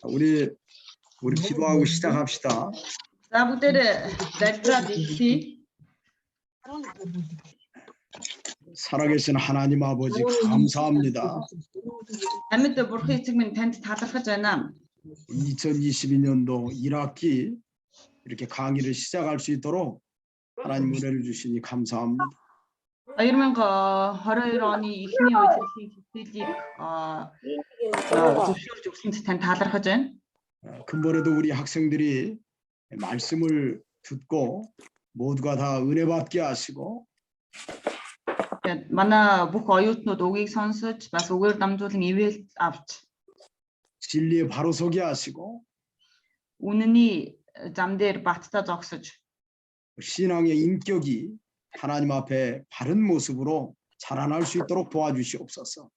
우리 기도하고 시작합시다. За бүгдээ залбираад эхлэе. 살아계신 하나님 아버지 감사합니다. Амьд бурхан эцэг минь танд талархаж байна. 2022년도 1학기 이렇게 강의를 시작할 수 있도록 하나님 은혜를 주시니 감사합니다. 2022 оны эхний удирдлагын хичээлийг зөвшөөрж өгсөнд танд талархаж байна. 근본에도 우리 학생들이 말씀을 듣고 모두가 다 은혜 받게 하시고 Тэгээд манай бүх оюутнууд үгийг сонсож бас үгээр дамжуулан ивэл авч 진리에 바로 서게 하시고 үнэний зам дээр баттай зогсож 신앙의 인격이 하나님 앞에 바른 모습으로 자라날 수 있도록 도와주시옵소서.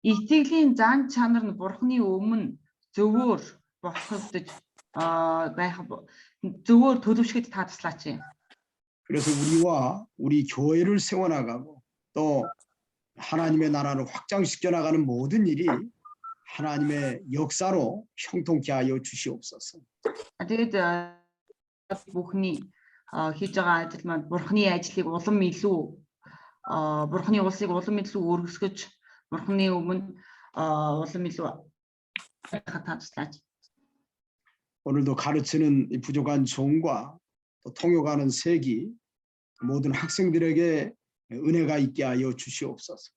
итгэлийн зан чанар нь бурханы өмнө зөвөр бохогдож байх зөвөр төлөвшгөд та туслаач. 그래서 우리와 우리 교회를 세워나가고 또 하나님의 나라를 확장시켜 나가는 모든 일이 하나님의 역사로 형통케 하여 주시옵소서. Тэгээд бүхний хийж байгаа ажил маань бурхны ажлыг улам илүү бурхны улсыг улам илүү өргөсгөж бурхны өмнө улам илүү хатаачлаач. 오늘도 가르치는 이 부족한 종과 또 통역하는 색이 모든 학생들에게 은혜가 있게 하여 주시옵소서.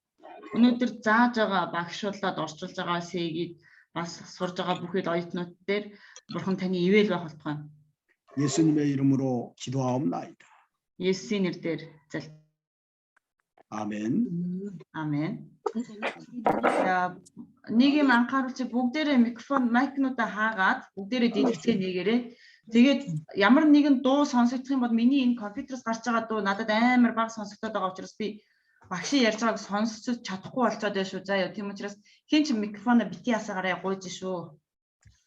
Өнөөдөр зааж байгаа багшуулаад орчуулж байгаа сэгийг бас сурж байгаа бүхэл оюутнууд дээр бурхан таны ивэл байх болтугай. 예수님의 이름으로 기도하옵나이다. 예수의 нэрээр зал. 아멘. 아멘. За нэг юм анхааруулж бүгдээрээ майкнуудаа хаагаад бүгдээрээ дэлгэцгээ нээгээрээ тэгээд ямар нэгэн дуу сонсогдох юм бол миний энэ компьютероос гарч байгаа дуу надад амар бага сонсогдоод байгаа учраас би багшийн ярьж байгааг сонсож чадахгүй болцоод байна шүү. За яа тийм учраас хин ч микрофоноо бити асаагараа гуйж шүү.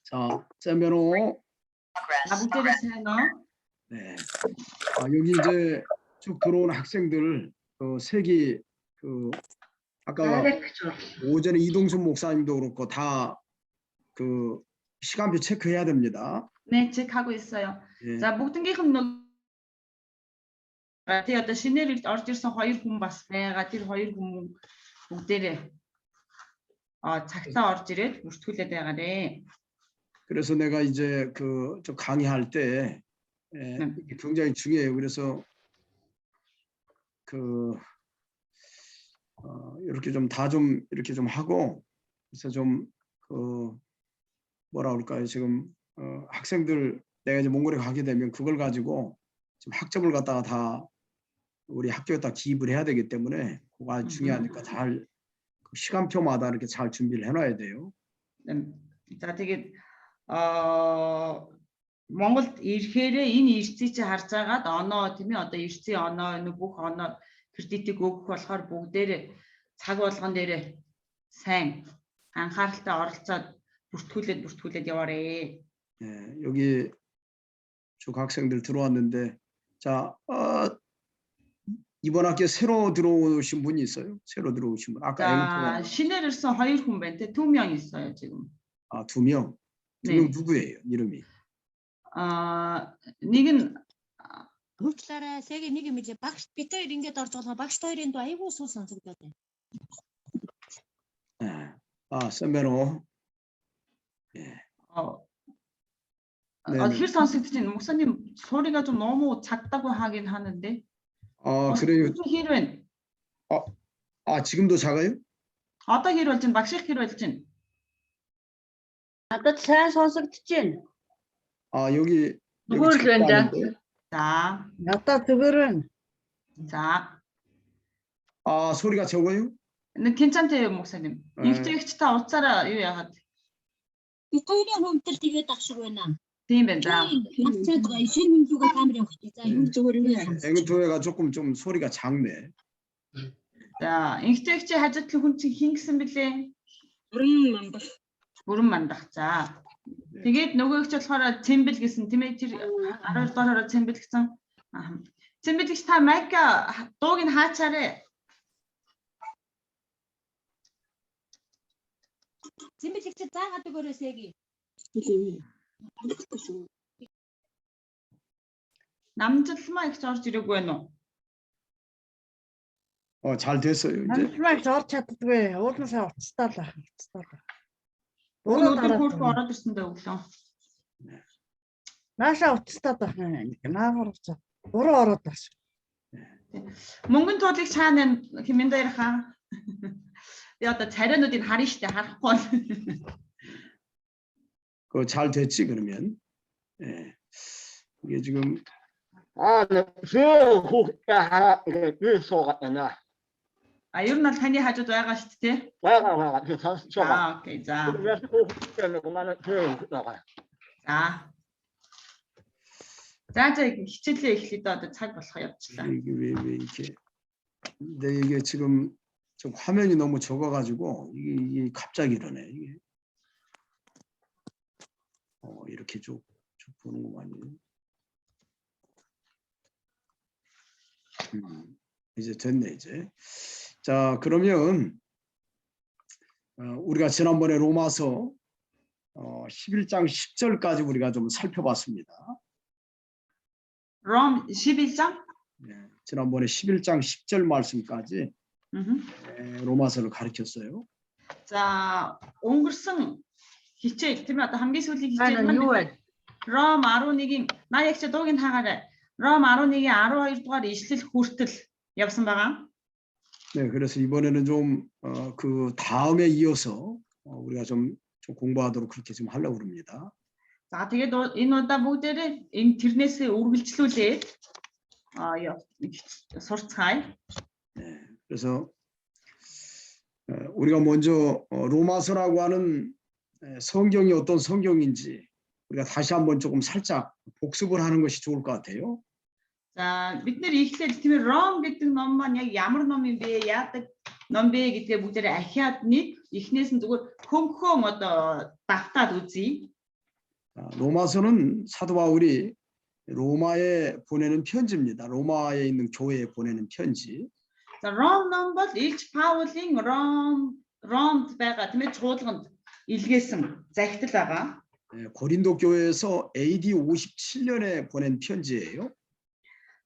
자, 쌤베로. бүгдээрээ сайн уу? 네. 여기 이제 쭉 들어온 학생들 색이 아까 오전에 이동순 목사님도 그렇고 다 시간표 체크해야 됩니다. 네, 체크하고 있어요. 예. 자, бүгднгийнх нь тэгээ одоо шинээр орж ирсэн хоёр хүн бас байгаа. Тэр хоёр хүн бүгдээрээ цагтаа орж ирээд бүртгүүлээд байгаарэ. 그래서 내가 이제 좀 강의할 때 이게 굉장히 중요해요. 그래서 이렇게 좀 다 좀 이렇게 좀 하고 그래서 좀 뭐라 그럴까요? 지금 학생들 내가 이제 몽골에 가게 되면 그걸 가지고 좀 학점을 갖다가 다 우리 학교에다 기입을 해야 되기 때문에 그거 아주 중요하니까 잘 시간표마다 이렇게 잘 준비를 해놔야 돼요. За тэгээд Монголд ирэхээрээ энэ эрсцийг чи харж агаад оноо тийм ээ одоо эрсцийн оноо энэ бүх оноо кредитийг өгөх болохоор бүгдээрээ цаг болгон дээрээ сайн анхааралтай оролцоод бүртгүүлээд яваарэ. 네, 여기 쭉 학생들 들어왔는데 자 이번 학기에 새로 들어오신 분이 있어요? 새로 들어오신 분. 아까 신혜를 써 хоёр хүн байна те 2명 있어요 지금. 아, 2명. 2명 누구예요? 이름이? нэг нь Хөвчлээрээ сэг нэг юм жи багш бид хоёр ингэж орж байгаа багш хоёрын дуу айгүй сул сонсогдоод байна. 네. 쌤베로. 예. хэр сонсогдож байна? 목사님 소리가 좀 너무 작다고 하긴 하는데. 그래요. хэр байна? 지금도 작아요? Одоо хэр болж байна? багш хэр болж байна? надад сайн сонсогдож байна. 여기 зүгээр л байна да. За. надад зүгээр байна. За. 소리가 적어요? 괜찮대요, 목사님. 인스트렉트 다 уцаараа юу яагаад? Бид хоёрын хүнтэл тэгээд ах шиг байна. Тийм байна. За. Хацаад байгаа шинэ хүнлүүгээ камерын өгч. За юу зүгээр юм. 앵토회가 조금 좀 소리가 작네. За, инстрекчийн хажуудлын хүн чинь хин гэсэн бэлээ? Бүрэн мандах. За. Тэгээд нөгөөгч болохоор цэмбэл гэсэн тийм ээ тэр 12 дугаараараа цэмбэл гэсэн. Цэмбэлгч та майка дууг нь хаачаарэ. Цэмбэлэгч заагаад өгөөрэй сэги. 남질마 их орж ирээгүй байна уу? 잘 됐어요. 이제 Намжмайг орч чаддгүй. Уулнасаа уцтаалаа. Өнөөдөр Дөрөв хөрх дараа. ороод ирсэндээ өглөө. Нааша уцтаад байна. Наагаар уцаа. Буруу ороод бас. Мөнгөн туулыг цаана хэмээн дээр хаа. Би одоо царайнуудыг харна штэ харахгүй. 그거 잘 됐지 그러면. 예. 이게 지금 А ер нь бол таны хажууд байгаа штэ тий. Окей за. За хичээлээ эхлэе одоо цаг болох явчлаа. 이게 왜 이렇게 근데 이게 지금 좀 화면이 너무 적어가지고 이게 갑자기 이러네 이게. 이렇게 쭉 보는구만요. 이제 됐네 이제. 자 그러면 우리가 지난번에 로마서 11장 10절까지 우리가 좀 살펴봤습니다. 롬 11장? 네, 지난번에 11장 10절 말씀까지 로마서를 가르쳤어요. 자 өнгөрсөн хичээл тийм ээ одоо хамгийн сүүлийн хичээл Хаана юу маань вэ? Ром 11-ийн наа ягч дууг нь хаагаарай. Ром 11-ийн 12 дугаар ишлэл хүртэл явсан байгаа. 네, 그래서 이번에는 좀 그 다음에 이어서 우리가 좀 공부하도록 그렇게 좀 하려고 합니다. За тэгээд энэ удаа бүгдээрээ энэ тэрнээсээ үргэлжлүүлээд сурцгаая. 네, 그래서 우리가 먼저 로마서라고 하는 성경이 어떤 성경인지 우리가 다시 한번 조금 살짝 복습을 하는 것이 좋을 것 같아요. За бид нэр ихлээр тийм Ром гэдэг ном маань яг ямар ном юм бэ? Яадаг ном бэ гэдгээ бүгдээрээ ахиад нэг эхнээс нь зүгээр хөмхөн одоо давтаад үзье. 로마서는 사도 바울이 로마에 보내는 편지입니다. 로마에 있는 교회에 보내는 편지. За Ром ном бол Илч Паулийн Ромд байгаа тийм ээ чуулганд илгээсэн захидал байгаа. 고린도 교회에서 AD 57년에 보낸 편지예요.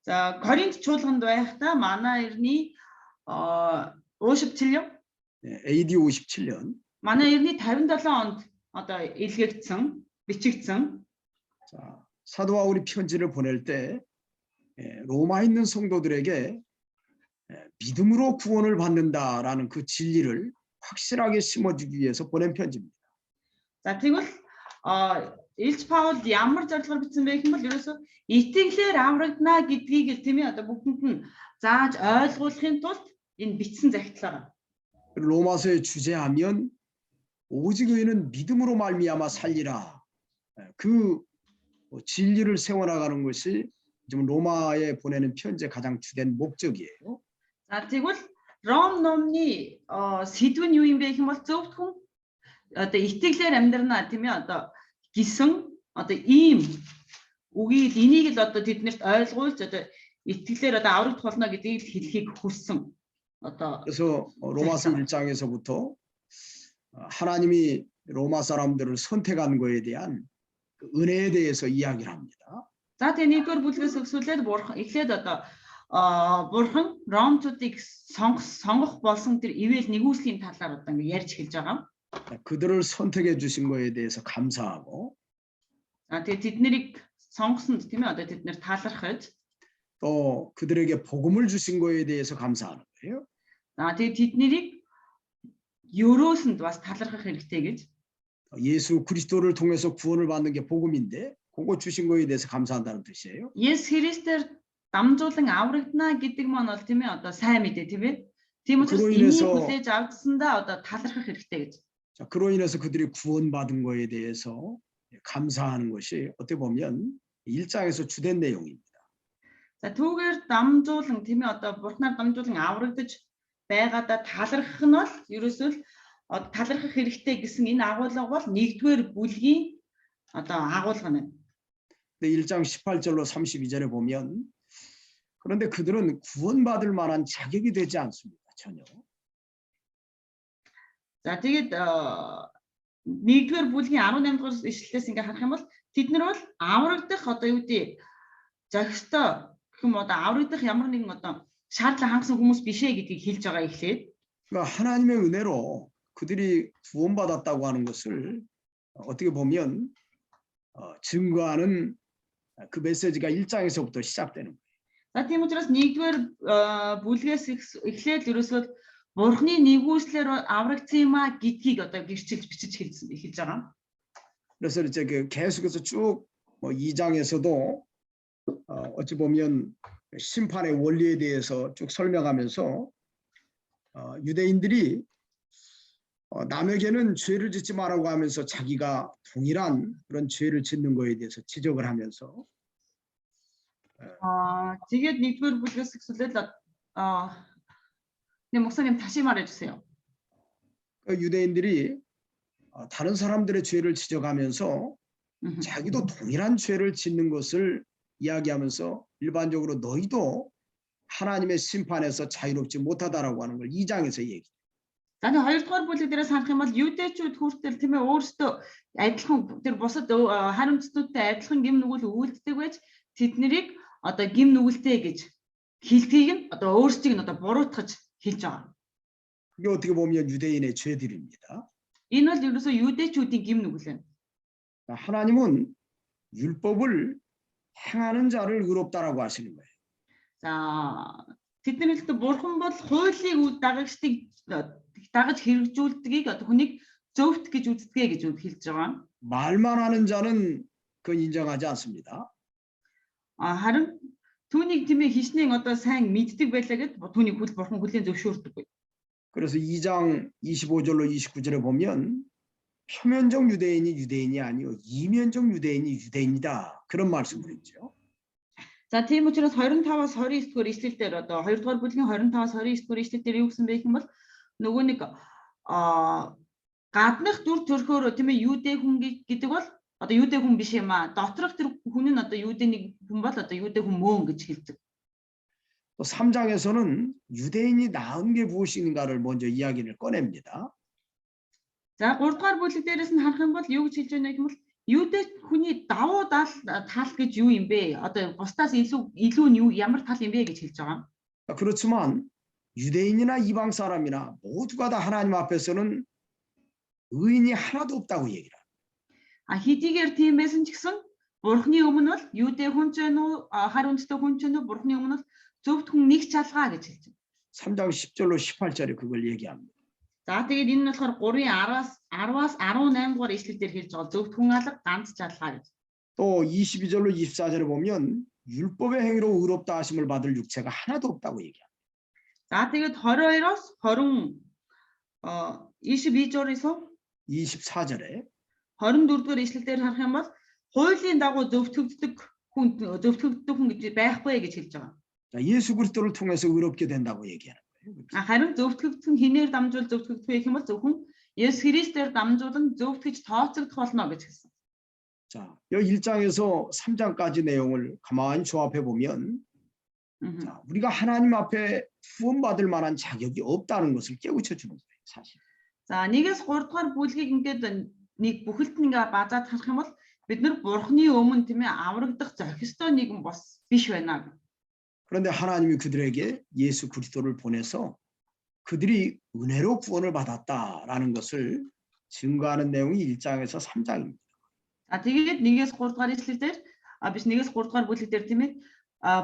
За Коринт чуулганд байхдаа манай эртний 57 AD 57년. манай эртний 57 онд одоо илгээгдсэн, бичигдсэн. 자, 사도 바울이 편지를 보낼 때 로마에 있는 성도들에게 믿음으로 구원을 받는다라는 그 진리를 확실하게 심어주기 위해서 보낸 편지입니다. За тэгвэл Илч Паул ямар зорилгоор бичсэн бэ гэх юм бол ерөөсөө итгэлээр аврагдана гэдгийг тийм ээ одоо бүгдэнд нь зааж ойлгуулахын тулд энэ бичсэн захидал байгаа. 로마서의 주제하면 오직 의인은 믿음으로 말미암아 살리라. 그 진리를 세워나가는 것이 지금 로마에 보내는 편지의 가장 주된 목적이에요. За тэгвэл Ром номны сэдв нь юу юм бэ гэх юм бол зөвхөн одоо итгэлээр амьдрна тийм ээ одоо гисэн одоо ийм үгийг энийг л одоо тэднэрт ойлгуулж одоо итгэлээр одоо аврагдах болно гэдгийг хэлхийг хүссэн. одоо 그래서 로마서 1장에서부터 하나님이 로마 사람들을 선택한 거에 대한 그 은혜에 대해서 이야기를 합니다. За тэгээ нэгдүгээр бүлгээс өсвөлээд эхлээд одоо бурхан ромчуудыг сонгох болсон тэр ивэл нэгүслийн талаар одоо ингэ ярьж хэлж байгаа. 그들을 선택해 주신 거에 대해서 감사하고 Тэгээ тэднийг сонгосонд тийм ээ одоо тэднэр талархаж 또 그들에게 복음을 주신 거에 대해서 감사하는 거예요. тэгээ тэднийг ерөөсөнд бас талархах хэрэгтэй гэж. 예수 그리스도를 통해서 구원을 받는 게 복음인데 그거 주신 거에 대해서 감사한다는 뜻이에요. Есүс Христээр дамжуулан аврагдана гэдэг маань бол тийм ээ одоо сайн мэдээ тийм ээ. Тийм учраас энийг хүлээж авдсандаа одоо талархах хэрэгтэй гэж. 자, 그로 인해서 그들이 구원받은 거에 대해서 감사하는 것이 어떻게 보면 1장에서 주된 내용입니다. За түүгээр дамжуулан тийм ээ одоо бурхнаар дамжуулан аврагдаж байгаадаа талархах нь бол ерөөсөө талархах хэрэгтэй гэсэн энэ агуулга бол нэгдүгээр бүлгийн одоо агуулга нь. 근데 1장 18절로 32절에 보면 그런데 그들은 구원받을 만한 자격이 되지 않습니다. 전혀. За тэгээд 1-р бүлгийн 18 дугаар ишлэлээс ингээ харах юм бол тэд нар бол аврагдах одоо юу гэдэг зохистой гэх юм одоо аврагдах ямар нэгэн одоо шаардлага хангасан хүмүүс бишээ гэдгийг хэлж байгаа эхлээд 그러니까 하나님의 은혜로 그들이 구원받았다고 하는 것을 어떻게 보면 증거하는 그 메시지가 1장에서부터 시작되는 거예요. за тийм учраас 1-р бүлгээс эхлээд ерөөсөө Бурхны нэгүслэр аврагдсан юм а гэдгийг одоо гэрчилж бичиж эхэлж байгаа. 그래서 이제 그 계속해서 쭉 2장에서도 어찌 보면 심판의 원리에 대해서 쭉 설명하면서 유대인들이 남에게는 죄를 짓지 말라고 하면서 자기가 동일한 그런 죄를 짓는 거에 대해서 지적을 하면서 тэгээд 1-р бүлгээс эхлээд 네 목사님 다시 말해 주세요. 유대인들이 다른 사람들의 죄를 지적하면서 자기도 동일한 죄를 짓는 것을 이야기하면서 일반적으로 너희도 하나님의 심판에서 자유롭지 못하다라고 하는 걸 2장에서 얘기해요. За нэг 2-р бүлэг дээрээс харах юм бол юудэчүүд хүртэл тийм ээ өөрсдөө адилхан тэр бусад харамцнуудтай адилхан гим нүгэл үйлддэг байж тэднийг одоо гим нүгэлтэй гэж хэлтгийг нь одоо өөрсдийг нь одоо буруутгаж хэлж байгаа. 그게 어떻게 보면 유대인의 죄들입니다. Энэ бол ерөөсөө юудэчүүдийн гим нүгэл байна. 하나님은 율법을 행하는 자를 의롭다라고 하시는 거예요. За тэдний хэлдэг бурхан бол хуулийг дагаж хэрэгжүүлдгийг одоо хүнийг зөвхт гэж үздэг гэж хэлж байгаа. 말만 하는 자는 그건 인정하지 않습니다. харин түүнийг тийм ээ хичнээн одоо сайн мэддэг байлаа гэд түүнийг бурхан хүлээн зөвшөөрдөг. 그래서 2장 25절로 29절에 보면 표면적 유대인이 유대인이 아니요 이면적 유대인이 유대인이다. 그런 말씀을 했죠. За тийм учраас 25-аас 29-р ишлэлдэр одоо 2-р бүлгийн 25-аас 29-р ишлэлдэр юу гэсэн бэ гэх юм бол нөгөө нэг гаднах дүр төрхөөр тийм ээ юудэ хүн гэдэг бол одоо юудэ хүн биш юм а. Доторх тэр хүн нь одоо юудэ нэг хүн бол одоо юудэ хүн мөн гэж хэлдэг. 또 3장에서는 유대인이 나은 게 무엇인가를 먼저 이야기를 꺼냅니다. За 3-р бүлэг дээрээс нь харах юм бол юу гэж хэлж байна гэх юм бол юудэ хүний давуу тал гэж юу юм бэ? Одоо бусдаас илүү нь юу ямар тал юм бэ гэж хэлж байгаа. 그렇지만 유대인이나 이방 사람이나 모두가 다 하나님 앞에서는 의인이 하나도 없다고 얘기를 합니다. Хэдийгээр тийм байсан ч гэсэн Бурхны өмнө бол юудэ хүн ч вэ нү хар үндэстэй хүн ч вэ Бурхны өмнө бол зөвхт хүн нэг ч алгаа гэж хэлж байна. 3장 10절로 18절에 그걸 얘기합니다. За тэгээд энэ нь болохоор 3-10-аас 18 дугаар ишлэлдэр хэлж байгаа зөвхт хүн алга ганц ч алгаа гэж. 또 22절로 24절에 보면 율법의 행위로 의롭다 하심을 받을 육체가 하나도 없다고 얘기합니다. За тэгээд 22-оос 22-ээс 24절에 24-р ишлэлдэр харах юм бол хуулийн дагуу зөвтгөгддөг хүн гэж байхгүй гэж хэлж байгаа. 자, 예수 그리스도를 통해서 의롭게 된다고 얘기하는 거예요. харин зөвтгөгдсөн хинээр дамжуул зөвтгөгдөх гэх юм бол зөвхөн Есүс Христээр дамжуулан зөвтгөж тооцогдох болно гэж хэлсэн. 자, 이 1장에서 3장까지 내용을 가만히 조합해 보면 자, 우리가 하나님 앞에 구원받을 만한 자격이 없다는 것을 깨우쳐 주는 거예요, 사실. За 1-ээс 3 дугаар бүлгийг ингээд нэг бүхэлд нь ингээ базаад харах юм бол бид нар Бурхны өмнө тийм ээ аврагдах зохистой нэгэн бас биш байна. 그런데 하나님이 그들에게 예수 그리스도를 보내서 그들이 은혜로 구원을 받았다라는 것을 증거하는 내용이 1장에서 3장입니다. А тэгээд 1-ээс 3 дугаар ишлэлдэр биш 1-ээс 3 дугаар бүлэгдэр тийм ээ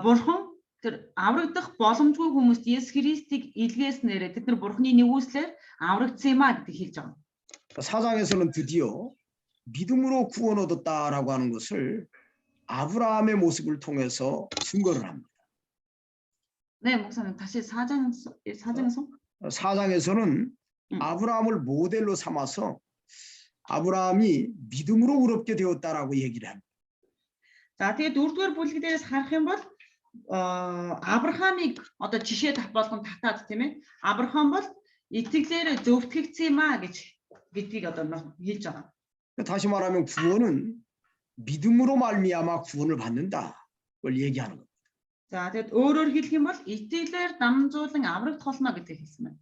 Бурхан тэр аврагдах боломжгүй хүмүүст Есүс Христийг илгээснээр тэд нар Бурхны нэгүслэр аврагдсан юм а гэдгийг хэлж байгаа. 4장에서는 드디어 믿음으로 구원 얻었다라고 하는 것을 아브라함의 모습을 통해서 증거를 합니다. 네, 목사님 다시 4장에서 4장에서는 아브라함을 모델로 삼아서 아브라함이 믿음으로 의롭게 되었다라고 얘기를 합니다. За тэгээд 4-р бүлэг дээрээс харах юм бол Авраамыг одоо жишээ болгон татаад тийм ээ Авраам бол итгэлээр зөвтгөгдсөн юм а гэдгийг одоо хэлж байгаа. 다시 말하면 구원은 믿음으로 말미암아 구원을 받는다. 그걸 얘기하는 겁니다. За тэгээд өөрөөр хэлэх юм бол итгэлээр дамжуулан аврагдах болно гэдгийг хэлсэн байна.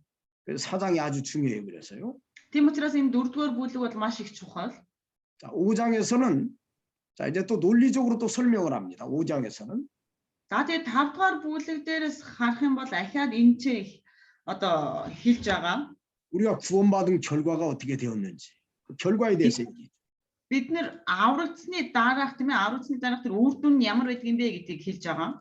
그래서 4장이 아주 중요해요. 그래서요. Тийм учраас энэ 4-р бүлэг бол маш их чухал. 자, 5장에서는 자, 이제 또 논리적으로 또 설명을 합니다. 5장에서는. За тэгээд 5-р бүлэг дээрээс харах юм бол ахаад энэ ч одоо хэлж байгаа. 우리가 구원받은 결과가 어떻게 되었는지 그 결과에 대해서 얘기해. Бид нэр аврагдсны дараах тийм ээ аврагдсны дараах тэр үр дүн нь ямар байдаг юм бэ гэдгийг хэлж байгаа.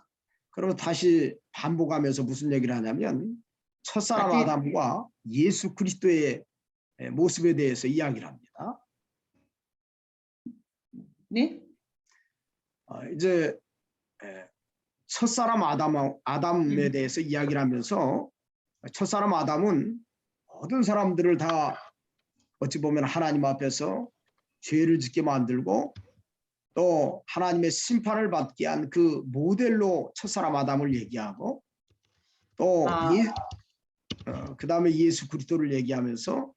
그러면 다시 반복하면서 무슨 얘기를 하냐면 첫사람 아담과 예수 그리스도의 모습에 대해서 이야기를 합니다. 네? 이제 첫사람 아담에 대해서 이야기를 하면서 첫사람 아담은 모든 사람들을 다 어찌 보면 하나님 앞에서 죄를 짓게 만들고 또 하나님의 심판을 받게 한 그 모델로 첫사람 아담을 얘기하고 또 그다음에 예수 그리스도를 얘기하면서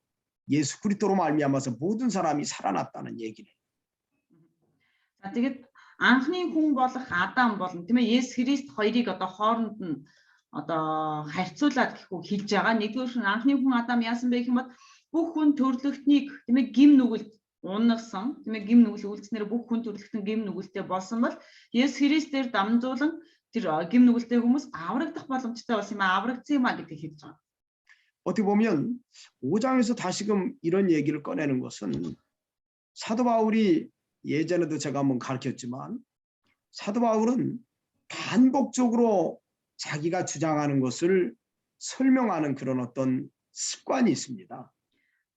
예수 그리스도로 말미암아서 모든 사람이 살아났다는 얘기를. За тэгээд анхны хүн болох Адам болон тийм ээ Есүс Христ хоёрыг одоо хооронд нь одоо харьцуулаад гэхүү хэлж байгаа. Нэгдүгээр нь анхны хүн Адам яасан бэ гэх юм бол бүх хүн төрлөختнийг тийм ээ гим нүгэлд унагсан, тийм ээ гим нүгэл үйлснээр бүх хүн төрлөختөн гим нүгэлтэй болсон бол Есүс Христээр дамжуулан тэр гим нүгэлтэй хүмүүс аврагдах боломжтой болсон юм аа, аврагдсан юм аа гэдгийг хэлж байгаа. 어떻게 보면 5장에서 다시금 이런 얘기를 꺼내는 것은 사도 바울이 예전에도 제가 한번 가르쳤지만 사도 바울은 반복적으로 자기가 주장하는 것을 설명하는 그런 어떤 습관이 있습니다.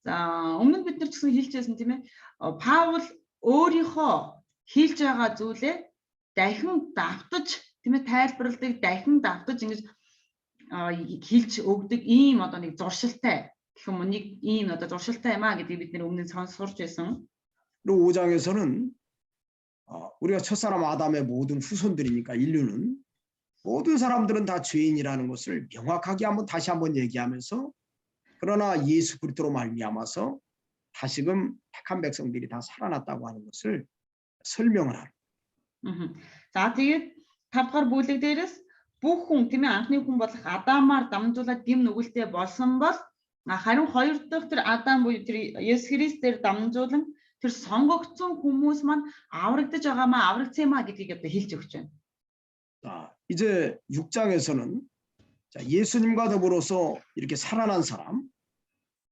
За өмнө бид нар ч гэсэн хэлжсэн тийм ээ. Паул өөрийнхөө хэлж байгаа зүйлээ дахин давтаж тийм ээ тайлбарладаг дахин давтаж ингэж хэлж өгдөг ийм одоо нэг зуршилтай гэх юм уу нэг ийм одоо зуршилтай юм а гэдгийг бид нэр өмнө сурч байсан. 그리고 5장에서는 우리가 첫사람 아담의 모든 후손들이니까 인류는 모든 사람들은 다 죄인이라는 것을 명확하게 다시 한번 얘기하면서 그러나 예수 그리스도로 말미암아서 다시금 택한 백성들이 다 살아났다고 하는 것을 설명을 하는. За тэгээд 5-р бүлэг дээрээс бүх хүн тийм ээ анхны хүн болох Адамаар дамжуулаад гим нүгэлтэй болсон бол харин хоёр дахь тэр Адам буюу тэр Есүс Христээр дамжуулан тэр сонгогдсон хүмүүс маань аврагдаж байгаамаа аврагдсан юм а гэдгийг одоо хэлж өгч байна. 자, 이제 6장에서는 자, 예수님과 더불어서 이렇게 살아난 사람,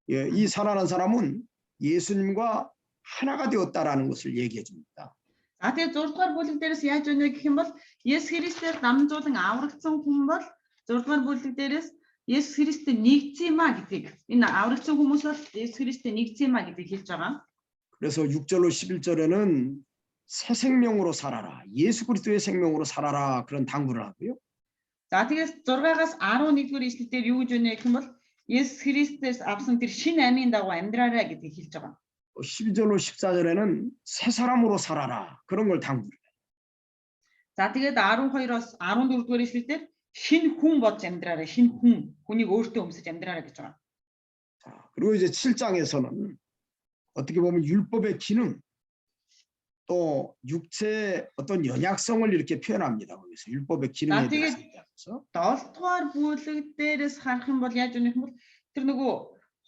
이 살아난 사람은 예수님과 하나가 되었다라는 것을 얘기해 줍니다. За тэгээд 6-р бүлэг дээрээс яаж өгнө гэх юм бол Есүс Христээр дамжуулан аврагдсан хүн бол 6-р бүлэг дээрээс Есүс Христтэй нэгдсэн юм а гэдгийг энэ аврагдсан хүмүүс бол Есүс Христтэй нэгдсэн юм а гэдгийг хэлж байгаа. 그래서 6절로 11절에는 새 생명으로 살아라. 예수 그리스도의 생명으로 살아라. 그런 당부를 하고요. За тэгээд 6-аас 11-р ишлэлээр юу гэж өгнө гэх юм бол Есүс Христээс авсан тэр шинэ амийн дагуу амьдраарай гэдгийг хэлж байгаа. 12절로 14절에는 새 사람으로 살아라. 그런 걸 당부를 해요. За тэгээд 12-оос 14-р ишлэлээр шинэ хүн болж амьдраарай. шинэ хүнийг өөртөө өмсөж амьдраарай гэж байгаа. 자, 그리고 이제 7장에서는 어떻게 보면 율법의 기능 또 육체의 어떤 연약성을 이렇게 표현합니다. 거기서 율법의 기능에 대해서 얘기하면서. 7-р бүлэг дээрээс харах юм бол яаж өгөх юм бол тэр нөгөө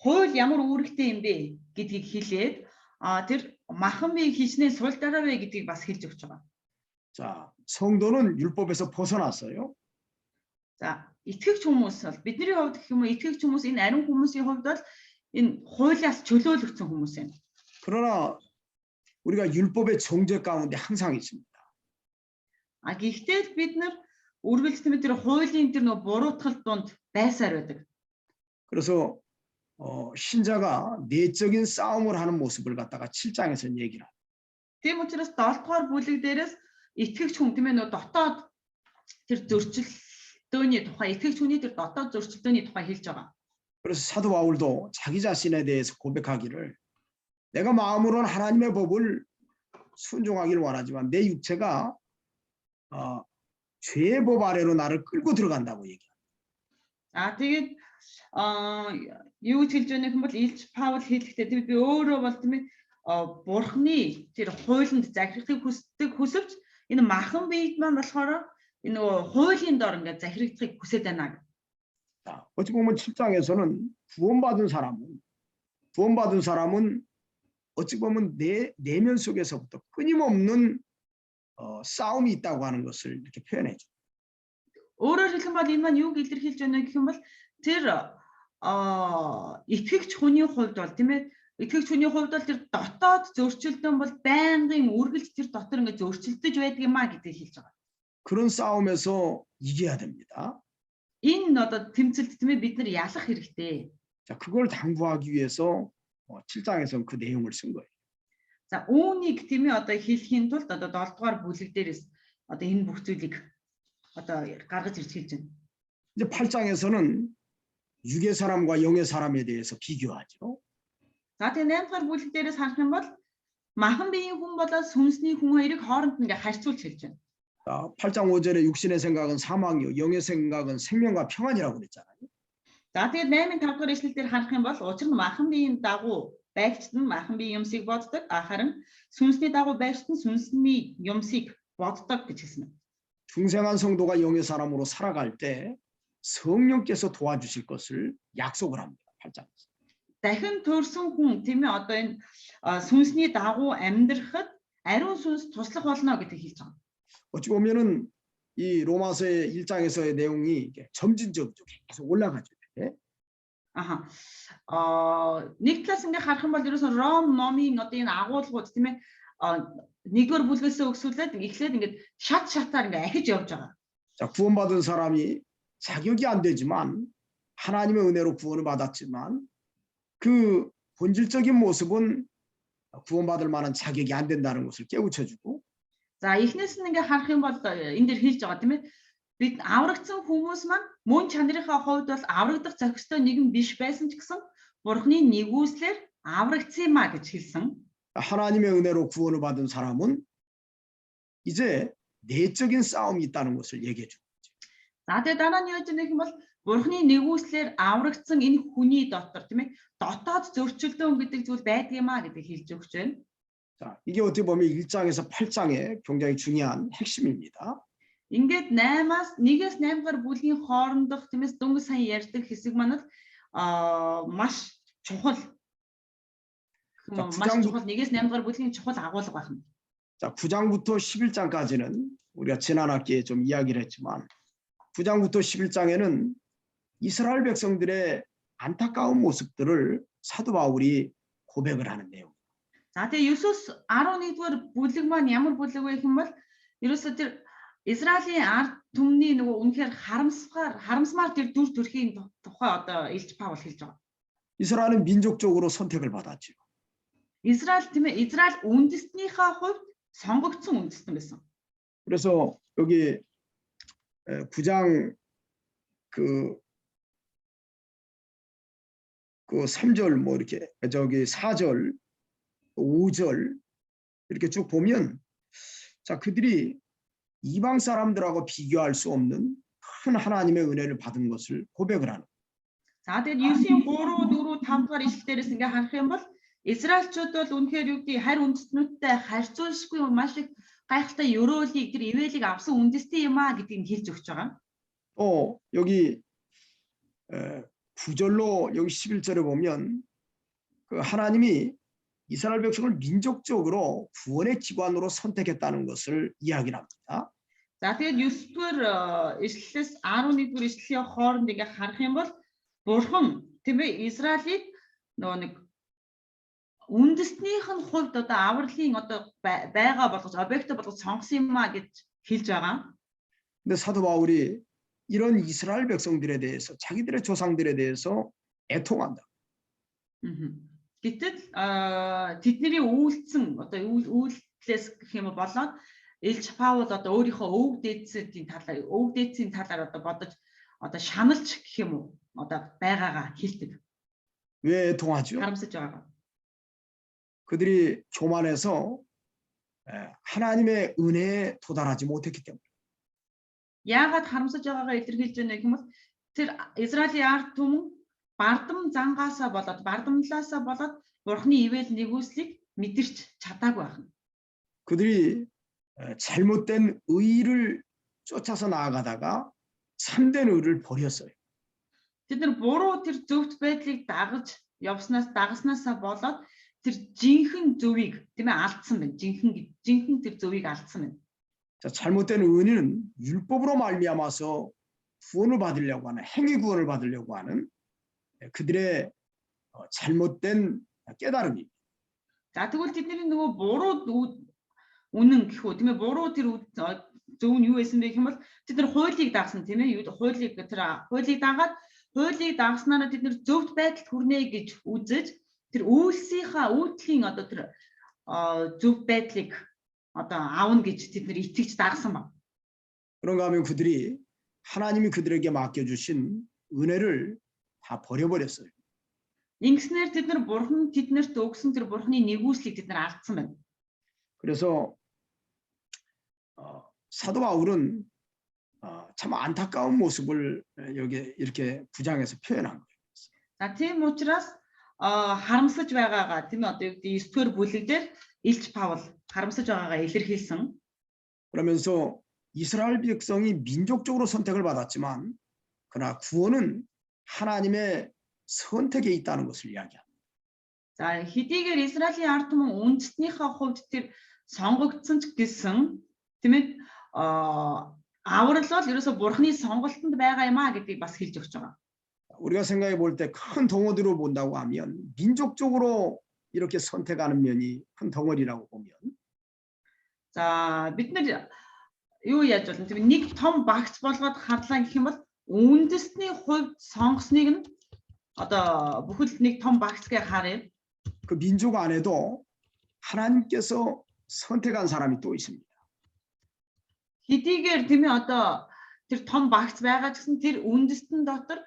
хууль ямар үүрэгтэй юм бэ гэдгийг хэлээд тэр махан бие хичнээн сул дараа вэ гэдгийг бас хэлж өгч байгаа. 자, 성도는 율법에서 벗어났어요. За, итгэгч хүмүүс бол бидний хувьд гэх юм уу итгэгч хүмүүс энэ ариун хүмүүсийн хувьд бол энэ хуулиас чөлөөлөгдсөн хүмүүс юм. 그러나 우리가 율법의 정죄 가운데 항상 있습니다. Гэхдээ бид нар үргэлжлэн тэр хуулийн тэр нөгөө буруутгал донд байсаар байдаг. 그래서 신자가 내적인 싸움을 하는 모습을 갖다가 7장에서 얘기를 합니다. Тийм учраас 7-р бүлэг дээрээс итгэгч хүн тийм ээ нөгөө дотоод тэр зөрчилдөөний тухай итгэгч хүний тэр дотоод зөрчилдөөний тухай хэлж байгаа. 그래서 사도 바울도 자기 자신에 대해서 고백하기를 내가 마음으로는 하나님의 법을 순종하기를 원하지만 내 육체가 죄의 법 아래로 나를 끌고 들어간다고 얘기합니다. За тэгээд юу гэж хэлж байгаа юм бол Илч Паул хэлэхдээ би өөрөө бол тийм ээ бурхны тэр хуулинд захирахыг хүсвч энэ махан биед маань болохоор энэ нөгөө хуулийн дор ингээд захирагдахыг хүсэж байна. 자, 어찌 보면 7장에서는 구원받은 사람은 구원받은 사람은 어찌 보면 내면 속에서부터 끊임없는 싸움이 있다고 하는 것을 이렇게 표현해 줘. Өөрөөр хэлэх юм бол энэ маань юуг илэрхийлж байна гэх юм бол тэр итгэгч хүний хувьд бол тийм ээ итгэгч хүний хувьд бол тэр дотоод зөрчилдөөн бол байнгын үргэлж тэр дотор ингээд зөрчилдөж байдаг юм а гэдгийг хэлж байгаа. 그런 싸움에서 이겨야 됩니다. Энэ одоо тэмцэлд тийм ээ бид нар ялах хэрэгтэй. 자, 그걸 당부하기 위해서 7장에서는 그 내용을 쓴 거예요. За үүнийг тийм ээ одоо хэлхийн тулд одоо 7 дугаар бүлэг дээрээс одоо энэ бүх зүйлийг одоо гаргаж ирж хэлж байна. 이제 8장에서는 육의 사람과 영의 사람에 대해서 비교하죠. За тэгээ 8 дугаар бүлэг дээрээс харах юм бол махан биеийн хүн болоод сүнсний хүн хоёрыг хооронд ингээ харьцуулж хэлж байна. 자, 8장 5절에 육신의 생각은 사망이요 영의 생각은 생명과 평안이라고 그랬잖아요. За тэгээд 8-ын 5 дугаар ишлэл дээр харах юм бол учир нь махан биеийн дагуу байгчд нь махан биеийн юмсыг боддог, харин сүнсний дагуу байгчд нь сүнсний юмсыг боддог гэж хэлсэн байна. 중생한 성도가 영의 사람으로 살아갈 때 성령께서 도와주실 것을 약속을 합니다. 8장에서. Дахин төрсөн хүн тийм ээ одоо энэ сүнсний дагуу амьдрахад ариун сүнс туслах болно гэдгийг хэлж байгаа. 어찌 보면은 이 로마서의 1장에서의 내용이 점진적으로 계속 올라가죠. Аха. Нэг талаас ингээ харах юм бол ерөөсөн Ром номын одоо энэ агуулгууд тийм ээ нэгдүгээр бүлгээс өгсүүлээд эхлээд ингээд шатаар ингээ ахиж явж байгаа. 자, 구원받은 사람이 자격이 안 되지만 하나님의 은혜로 구원을 받았지만 그 본질적인 모습은 구원받을 만한 자격이 안 된다는 것을 깨우쳐주고 За эхнээс нь ингээ харах юм бол энэ дэр хэлж байгаа тийм ээ бид аврагдсан хүмүүс маань мөн чанарынхаа хувьд бол аврагдах зохистой нэгэн биш байсан ч гэсэн Бурхны нэгүслэр аврагдсан юм а гэж хэлсэн. 하나님의 은혜로 구원을 받은 사람은 이제 내적인 싸움이 있다는 것을 얘기해 줍니다. За тэгээ дараа нь яаж нэг юм бол Бурхны нэгүслэр аврагдсан энэ хүний дотор тийм ээ дотоод зөрчилдөөн гэдэг зүйл байдаг юм а гэдэг хэлж өгч байна. 자, 이게 어떻게 보면 1장에서 8장에 굉장히 중요한 핵심입니다. Ингээд 8-аас 1-ээс 8 дугаар бүлгийн хоорондох тиймээс дөнгөж сайн ярьдаг хэсэг маань маш чухал. Маш чухал 1-ээс 8 дугаар бүлгийн чухал агуулга байна. 자, 9장부터 11장까지는 우리가 지난 학기에 좀 이야기를 했지만 9장부터 11장에는 이스라엘 백성들의 안타까운 모습들을 사도 바울이 고백을 하는 내용. За тэгээ 9-өөс 11 дугаар бүлэг маань ямар бүлэг вэ гэх юм бол ерөөсөө тэр Израилийн ард түмний нөгөө үнэхээр харамсмаар тэр дүр төрхийн тухай одоо Илч Паул хэлж байгаа. 이스라엘은 민족적으로 선택을 받았죠. Израиль тийм ээ Израиль үндэстнийхээ хувьд сонгогдсон үндэстэн байсан. 그래서 여기 9장 그 3절 뭐 이렇게 저기 4절 5절 이렇게 쭉 보면 자 그들이 이방 사람들하고 비교할 수 없는 큰 하나님의 은혜를 받은 것을 고백을 하는. За тэгээд 9-ийн 3, 4, 5 дугаар ишлэлдээс ингээ харах юм бол Израильчууд бол үнэхээр юу гэдэг харь үндэстнүүдтэй харьцуулшгүй маш их гайхалтай өрөөлийг тэр ивэлийг авсан үндэстэн юм а гэдгийг хэлж өгч байгаа. 여기 9절로 여기 11절에 보면 그 하나님이 이스라엘 백성을 민족적으로 구원의 기관으로 선택했다는 것을 이야기를 합니다. За тэгээд 9-р ишлэлээс 11-р ишлэлийн хооронд ингээ харах юм бол Бурхан тийм ээ Израилийг нөгөө нэг үндэстнийх нь хувьд одоо авралын одоо байгаа болгож объект болгож сонгосон юм а гэж хэлж байгаа. 근데 사도 바울이 이런 이스라엘 백성들에 대해서 자기들의 조상들에 대해서 애통한다. Гэтэл тэдний үйлцэн одоо үйлдэлээс гэх юм болоод Илч Паул одоо өөрийнхөө өвөг дээдсийн талаар одоо бодож одоо шаналж гэх юм уу одоо байгаагаа хэлдэг. 왜 애통하죠? харамсаж байгаа. 그들이 교만해서 하나님의 은혜에 도달하지 못했기 때문에. Яагаад харамсаж байгаагаа илэрхийлж байна гэх юм бол тэр Израилийн ард түмэн бардам зангаасаа болоод бардамлаасаа болоод Бурхны ивэл нэгүслийг мэдэрч чадаагүй байна. 그들이 잘못된 의를 쫓아서 나아가다가 참된 의를 버렸어요. Тэд нар буруу тэр зөвхт байдлыг дагаж явснаас дагагснаасаа болоод тэр жинхэнэ зөвийг тийм ээ алдсан байна. Жинхэнэ тэр зөвийг алдсан байна. 자, 잘못된 의인은 율법으로 말미암아서 구원을 받으려고 하는 행위 구원을 받으려고 하는 그들의 잘못된 깨달음입니다. За тэгвэл тэдний нөгөө буруу үнэн гэхүү тийм ээ буруу тэр зөв нь юу байсан бэ гэх юм бол тэд нар хуулийг дагсан тийм ээ хуулийг дагаад хуулийг дагснараа тэд нар зөвхт байдалд хүрнэ гэж үзэж тэр үйлсийн одоо тэр зөв байдлыг одоо аавна гэж тэд нар итгэж дагсан баг. 그런가 하면 그들이 하나님이 그들에게 맡겨주신 은혜를 다 버려버렸어요. Ингэснээр тэд нар бурхан тэднэрт өгсөн тэр бурханы нэгүслийг тэд нар алдсан байна. 그래서 사도 바울은 참 안타까운 모습을 여기 이렇게 9장에서 표현한 거예요. За тийм учраас харамсаж байгаагаа тийм ээ одоо юу гэдэг 9-р бүлэг дээр Илч Паул харамсаж байгаагаа илэрхийлсэн. 그러면서 이스라엘 백성이 민족적으로 선택을 받았지만 그러나 구원은 하나님의 선택에 있다는 것을 이야기합니다. За хэдийгээр Израилийн ард түмэн үндэстнийхээ хувьд тэр сонгогдсон ч гэсэн тийм ээ аврал бол ерөөсө бурхны сонголтод байгаа юм а гэдгийг бас хэлж өгч байгаа. 우리가 생각해 볼 때 큰 덩어리로 본다고 하면 민족적으로 이렇게 선택하는 면이 큰 덩어리라고 보면 За бид нар юу яаж болно тийм нэг том багц болгоод харлаа гэх юм бол үндэстний хувьд сонгосныг нь одоо бүхэл нэг том багцгээ харъя. 그 민족 안에도 하나님께서 선택한 사람이 또 있습니다. Хэдийгээр тийм ээ одоо тэр том багц байгаа ч гэсэн тэр үндэстэн дотор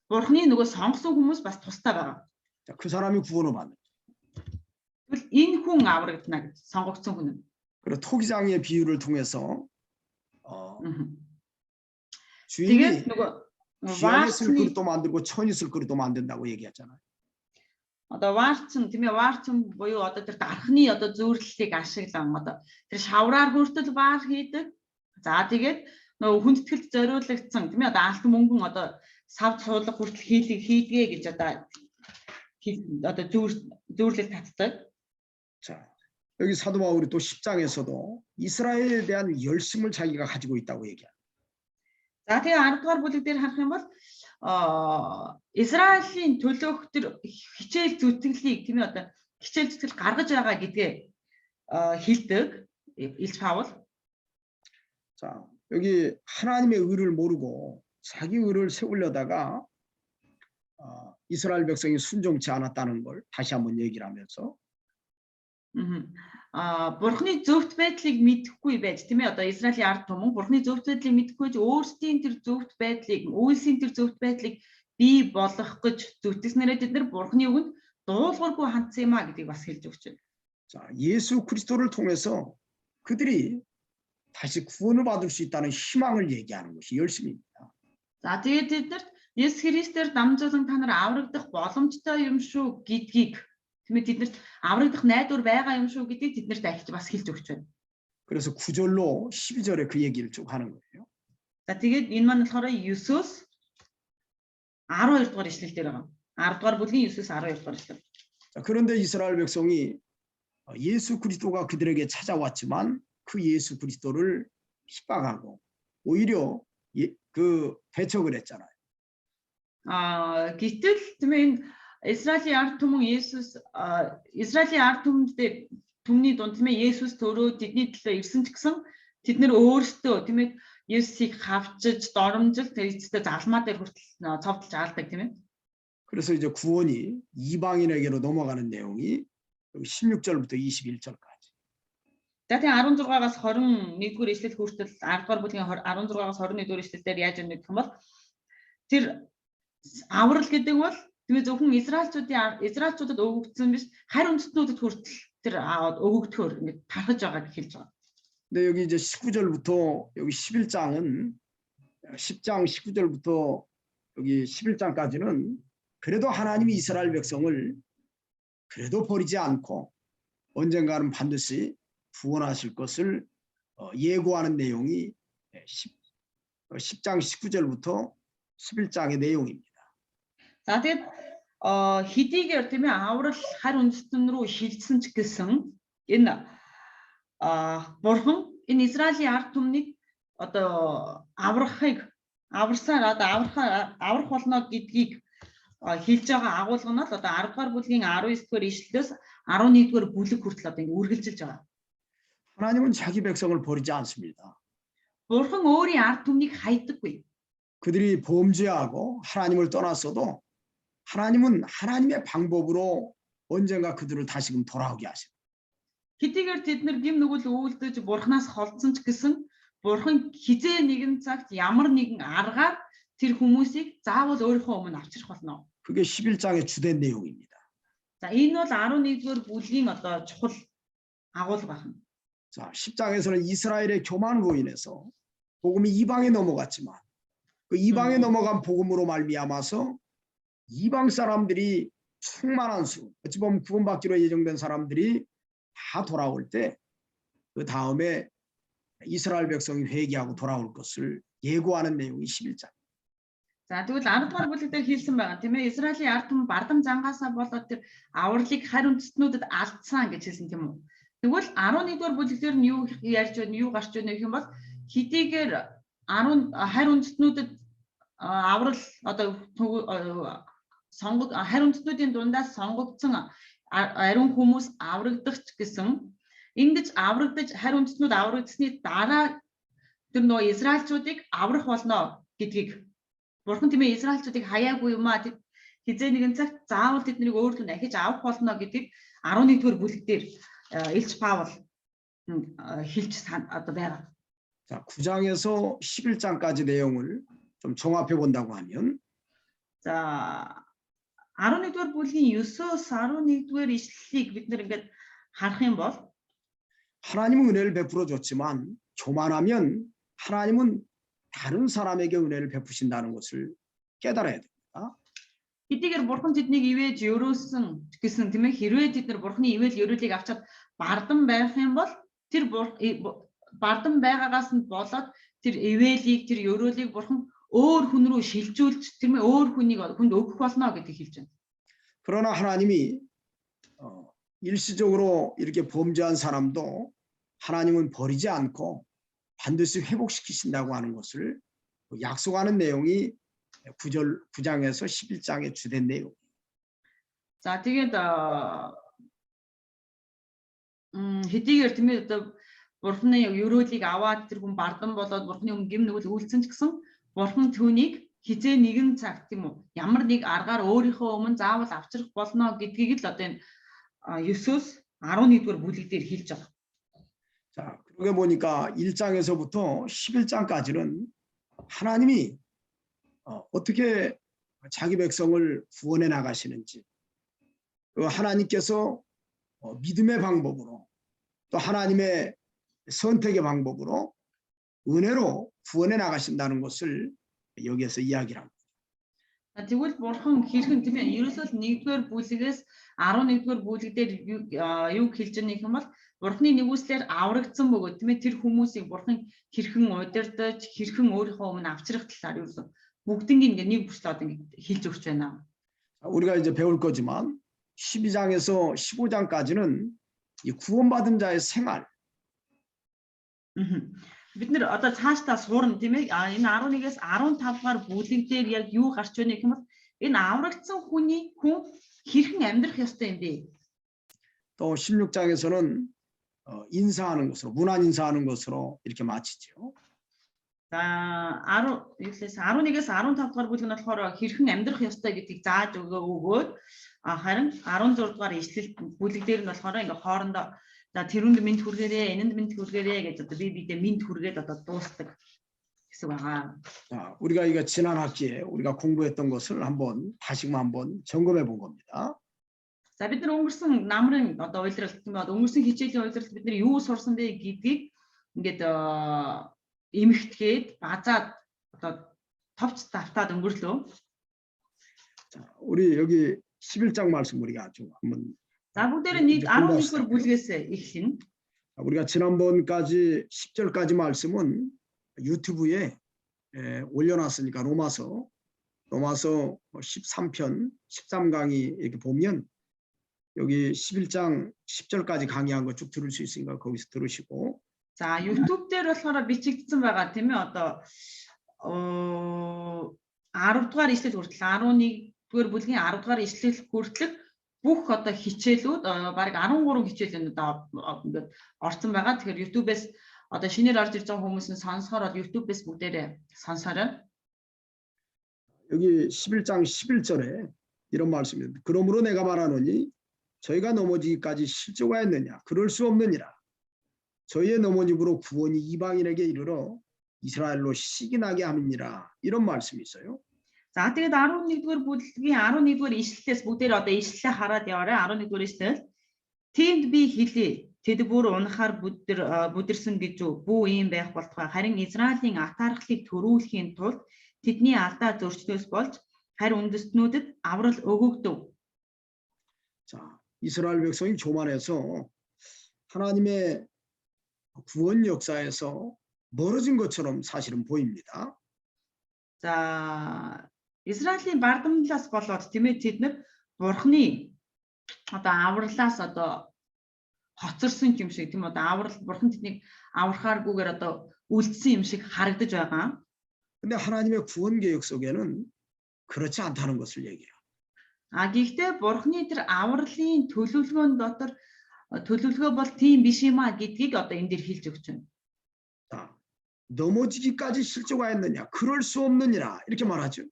бурхны нөгөө сонгосон хүмүүс бас тустай байгаа. 자, 그 사람이 구원을 받는. Тэгвэл энэ хүн аврагдана гэж сонгогдсон хүн. 그리고 토기장의 비유를 통해서 Тэгээд 주인이 нөгөө 귀하게 쓸 ваарцны 그릇도 만들고 천이 쓸 그릇도 만든다고 얘기했잖아요. одоо ваарцсан тийм ээ ваарцсан буюу одоо тэр дархны одоо зөөрлөлтийг ашиглан одоо тэр шавраар хүртэл ваар хийдэг. За тэгээд нөгөө хүндэтгэлд зориулагдсан тийм ээ одоо алт мөнгөн одоо сав цуулга хүртэл хийдгээ гэж одоо зөөрлөл татдаг. 자, 여기 사도 바울이 또 10장에서도 이스라엘에 대한 열심을 자기가 가지고 있다고 얘기합니다. За тэгээ 10 дугаар бүлэг дээр харах юм бол Израилийн төлөөх тэр хичээл зүтгэлийг тийм ээ одоо хичээл зүтгэл гаргаж байгаа гэдгээ хэлдэг Илч Паул. 자, 여기 하나님의 의를 모르고 자기 의를 세우려다가 이스라엘 백성이 순종치 않았다는 걸 다시 한번 얘기를 하면서 бурхны зөвхт байдлыг мэдэхгүй байж тийм ээ одоо Израилийн ард түмэн бурхны зөвхт байдлыг мэдэхгүй ч өөрсдийн тэр зөвхт байдлыг үйлсийн тэр зөвхт байдлыг бий болгох гэж зүтгэснээрээ тэд нар бурхны үгэнд дуулуургүй хандсан юм а гэдгийг бас хэлж өгч байна. 자, 예수 그리스도를 통해서 그들이 다시 구원을 받을 수 있다는 희망을 얘기하는 것이 열심입니다. За тэгээд тэд нарт Есүс Христээр дамжуулан та нар аврагдах боломжтой юм шүү гэдгийг тийм ээ тэднэрт аврагдах найдвар байгаа юм шүү гэдгийг тэднэрт ахиж бас хэлж өгч байна. 그래서 9절로 12절에 그 얘기를 쭉 하는 거예요. За тэгээд энэ маань болохоор 9-өөс 12 дугаар ишлэл дээр байгаа. 10 дугаар бүлгийн 9-өөс 12 дугаар ишлэл. 자, 그런데 이스라엘 백성이 예수 그리스도가 그들에게 찾아왔지만 그 예수 그리스도를 핍박하고 오히려 그 배척을 했잖아요. Гэтэл тийм ээ Израилийн ард түмэн Есүс Израилийн ард түмний дунд тийм ээ Есүс төрөө тэдний төлөө ирсэн ч гэсэн тэд нэр өөрсдөө тийм ээ Есүсийг хавчиж доромжилж тэрийцтэй залмаа дээр хүртэл цовдлж аалдаг тийм ээ. 그래서 이제 구원이 이방인에게로 넘어가는 내용이 16절부터 21절까지. За тийм 16-аас 21-р ишлэл хүртэл 10-р бүлгийн 16-аас 21-р ишлэлээр яаж өгнө гэх юм бол тэр аврал гэдэг бол тийм зөвхөн Израильчуудад өгөгдсөн биш харь үндэстнүүдэд хүртэл тэр өгөгдөхөөр ингэ тархаж байгааг хэлж байгаа. 근데 여기 이제 19절부터 여기 11장은 10장 19절부터 여기 11장까지는 그래도 하나님이 이스라엘 백성을 그래도 버리지 않고 언젠가는 반드시 구원하실 것을 예고하는 내용이 10장 19절부터 11장의 내용입니다. За тэгээд хэдийгээр тийм ээ аврал харь үндэстэн рүү шилжсэн ч гэсэн энэ бурхан энэ Израилийн ард түмнийг одоо аврах болно гэдгийг хэлж байгаа агуулга нь л одоо 10 дугаар бүлгийн 19-р ишлэлээс 11-р бүлэг хүртэл одоо ингэ үргэлжилж байгаа. 하나님은 자기 백성을 버리지 않습니다. Бурхан өөрийн ард түмнийг хайдаггүй. 그들이 범죄하고 하나님을 떠났어도 하나님은 하나님의 방법으로 언젠가 그들을 다시금 돌아오게 하십니다. Хэдийгээр тэд нар гим нүгэл үйлдэж бурхнаас холдсон ч гэсэн бурхан хизээ нэгэн цагт ямар нэгэн аргаар тэр хүмүүсийг заавал өөрийнхөө өмнө авчрах болно. 그게 11장의 주된 내용입니다. За энэ бол 11-р бүлгийн одоо чухал агуулга байна. 자, 10장에서는 이스라엘의 교만으로 인해서 복음이 이방에 넘어갔지만 그 이방에 넘어간 복음으로 말미암아서 이방 사람들이 충만한 수, 어찌 보면 구원받기로 예정된 사람들이 다 돌아올 때 그 다음에 이스라엘 백성이 회개하고 돌아올 것을 예고하는 내용이 11장. За тэгвэл 10 дугаар бүлэг дээр хэлсэн байгаа тийм ээ Израилийн ард түмэн бардам зангаасаа болоод тэр авралыг харь үндэстнүүдэд алдсан гэж хэлсэн тийм үү. Тэгвэл 11-р бүлэг дээр нь юу ярьж байна, юу гарч байна гэх юм бол хэдийгээр харь үндэстнүүдэд аврал одоо харь үндэстнүүдийн дундаас сонгогдсон ариун хүмүүс аврагдах ч гэсэн ингэж аврагдаж харь үндэстнүүд аврагдсны дараа тэр нөө израильчуудыг аврах болно гэдгийг бурхан тийм ээ израильчуудыг хаяагүй юм а хизээ нэгэн цагт заавал тэднийг өөрлөө дахиж авах болно гэдгийг 11-р бүлэг дээр Илч Паул хэлж одоо байгаа. 자, 9장에서 11장까지 내용을 좀 종합해 본다고 하면 자 11-р бүлгийн 9-өөс 11-р ишлэлийг бид нэр ингээд харах юм бол 하나님은 은혜를 베풀어 줬지만 교만하면 하나님은 다른 사람에게 은혜를 베푸신다는 것을 깨달아야 됩니다. хэдийгээр бурхан тэднийг ивэж өрөөсөн гэсэн тийм ээ хэрвээ тэд нар бурханы ивэл өрөөлийг авчаад бардам байх юм бол тэр бардам байгаагаас нь болоод тэр ивэлийг тэр өрөөлийг бурхан өөр хүн рүү шилжүүлж тийм ээ өөр хүнд өгөх болно гэдгийг хэлж байна. 그러나 하나님이 일시적으로 이렇게 범죄한 사람도 하나님은 버리지 않고 반드시 회복시키신다고 하는 것을 약속하는 내용이 9장에서 11장의 주된 내용. За тэгээд хэдийгээр тийм ээ одоо бурханы өрөөлийг аваад тэр хүн бардам болоод бурханы өмнө гим нүгэл үйлцэн ч гэсэн бурхан түүнийг хизээ нэгэн цаг тийм үү ямар нэг аргаар өөрийнхөө өмнө заавал авчрах болно гэдгийг л одоо энэ 9-өөс 11-р бүлэг дээр хэлж байгаа. 자, 그러게 보니까 1장에서부터 11장까지는 하나님이 어떻게 자기 백성을 구원해 나가시는지 하나님께서 믿음의 방법으로 또 하나님의 선택의 방법으로 은혜로 구원해 나가신다는 것을 여기에서 이야기를 합니다. Тэгвэл бурхан хэрхэн тийм ээ ерөөсөө 1-р бүлгээс 11-р бүлэг дээр юу хэлж байгаа юм бол бурханы нэгүслэр аврагдсан бөгөөд тийм ээ тэр хүмүүсийг бурхан хэрхэн удирдах хэрхэн өөрийнхөө өмнө авчрах талаар ерөөсөө бүгднийг ингээ нэг бүслээд ингээ хэлж өгч байна. 우리가 이제 배울 거지만 12장에서 15장까지는 이 구원받은 자의 생활. Бид нэр одоо цаашдаа суурна тийм ээ энэ 11-ээс 15 дугаар бүлэг дээр яг юу гарч байна гэх юм бол энэ аврагдсан хүн хэрхэн амьдрах ёстой юм бэ? 또 16장에서는 인사하는 것으로 문안 인사하는 것으로 이렇게 마치죠. За 11-ээс 15 дугаар бүлэг нь болохоор хэрхэн амьдрах ёстой гэдгийг зааж өгөөд харин 16 дугаар ишлэл бүлэг дээр нь болохоор ингээ хоорондоо за тэрүнд минь хүргээрээ, энэнд минь хүргээрээ гэж одоо биедээ минь хүргээд одоо дуустдаг гэсэн байгаа. 자, 우리가 이거 지난 학기에 우리가 공부했던 것을 한번 다시금 한번 점검해 본 겁니다. За бид нар өнгөрсөн намрын одоо уйлралт тийм ээ өнгөрсөн хичээлийн уйлралт бид нар юу сурсан бэ гэдгийг ингээд эмхтгээд базаад одоо товч давтаад өнгөрлөө. 자, 우리 여기 11장 말씀 우리가 아주 한번 За бүгдээрээ нийт 11-р бүлгээс эхлэн. 우리가 지난번까지 10절까지 말씀은 유튜브에 올려놨으니까 로마서 로마서 13편 13강의 이렇게 보면 여기 11장 10절까지 강의한 거 쭉 들을 수 있으니까 거기서 들으시고 За YouTube дээр болохоор бичигдсэн байгаа тийм ээ одоо 10 дугаар ишлэл хүртэл 11 дугаар бүлгийн 10 дугаар ишлэл хүртэлх бүх одоо хичээлүүд бараг 13 хичээлүүд ингээд орсон байгаа. Тэгэхээр YouTube-ээс одоо шинээр орж ирж байгаа хүмүүс нь сонсохоор бол YouTube-ээс бүгдээрээ сонсоорой. 여기 11장 11절에 이런 말씀입니다. 그러므로 내가 말하노니 저희가 넘어지기까지 실족하였느냐 그럴 수 없느니라. 저희의 넘어짐으로 구원이 이방인에게 이르러 이스라엘로 시기나게 함이니라. 이런 말씀이 있어요. За тэгээд 11-р бүлгийн 11-р ишлэлээс бүгдээр одоо ишлэлээ хараад яваарай. 11-р ишлэл. Тиймд би хэлээ. Тэд бүр унахаар бүдэрсэн гэж бүү юм байх болтугай. Харин Израилийн атаархлыг төрүүлэхийн тулд тэдний алдаа зөрчнөөс болж харин үндэстнүүдэд аврал өгөгдөв. 자, 이스라엘 백성이 교만해서 하나님의 구원 역사에서 멀어진 것처럼 사실은 보입니다. За Израилийн бардамлаас болоод тийм ээ тэд нар бурхны одоо авралаас одоо хоцорсон юм шиг тийм одоо аврал бурхан тэднийг аврахааргүйгээр одоо үлдсэн юм шиг харагдаж байгаа. 근데 하나님의 구원 계획 속에는 그렇지 않다는 것을 얘기해요. Гэхдээ бурхны тэр авралын төлөвлөгөөнд дотор төлөвлөгөө бол тийм биш юм а гэдгийг одоо энэ дэр хэлж өгч байна. 자, 넘어지기까지 실족하였느냐? 그럴 수 없느니라. 이렇게 말하죠.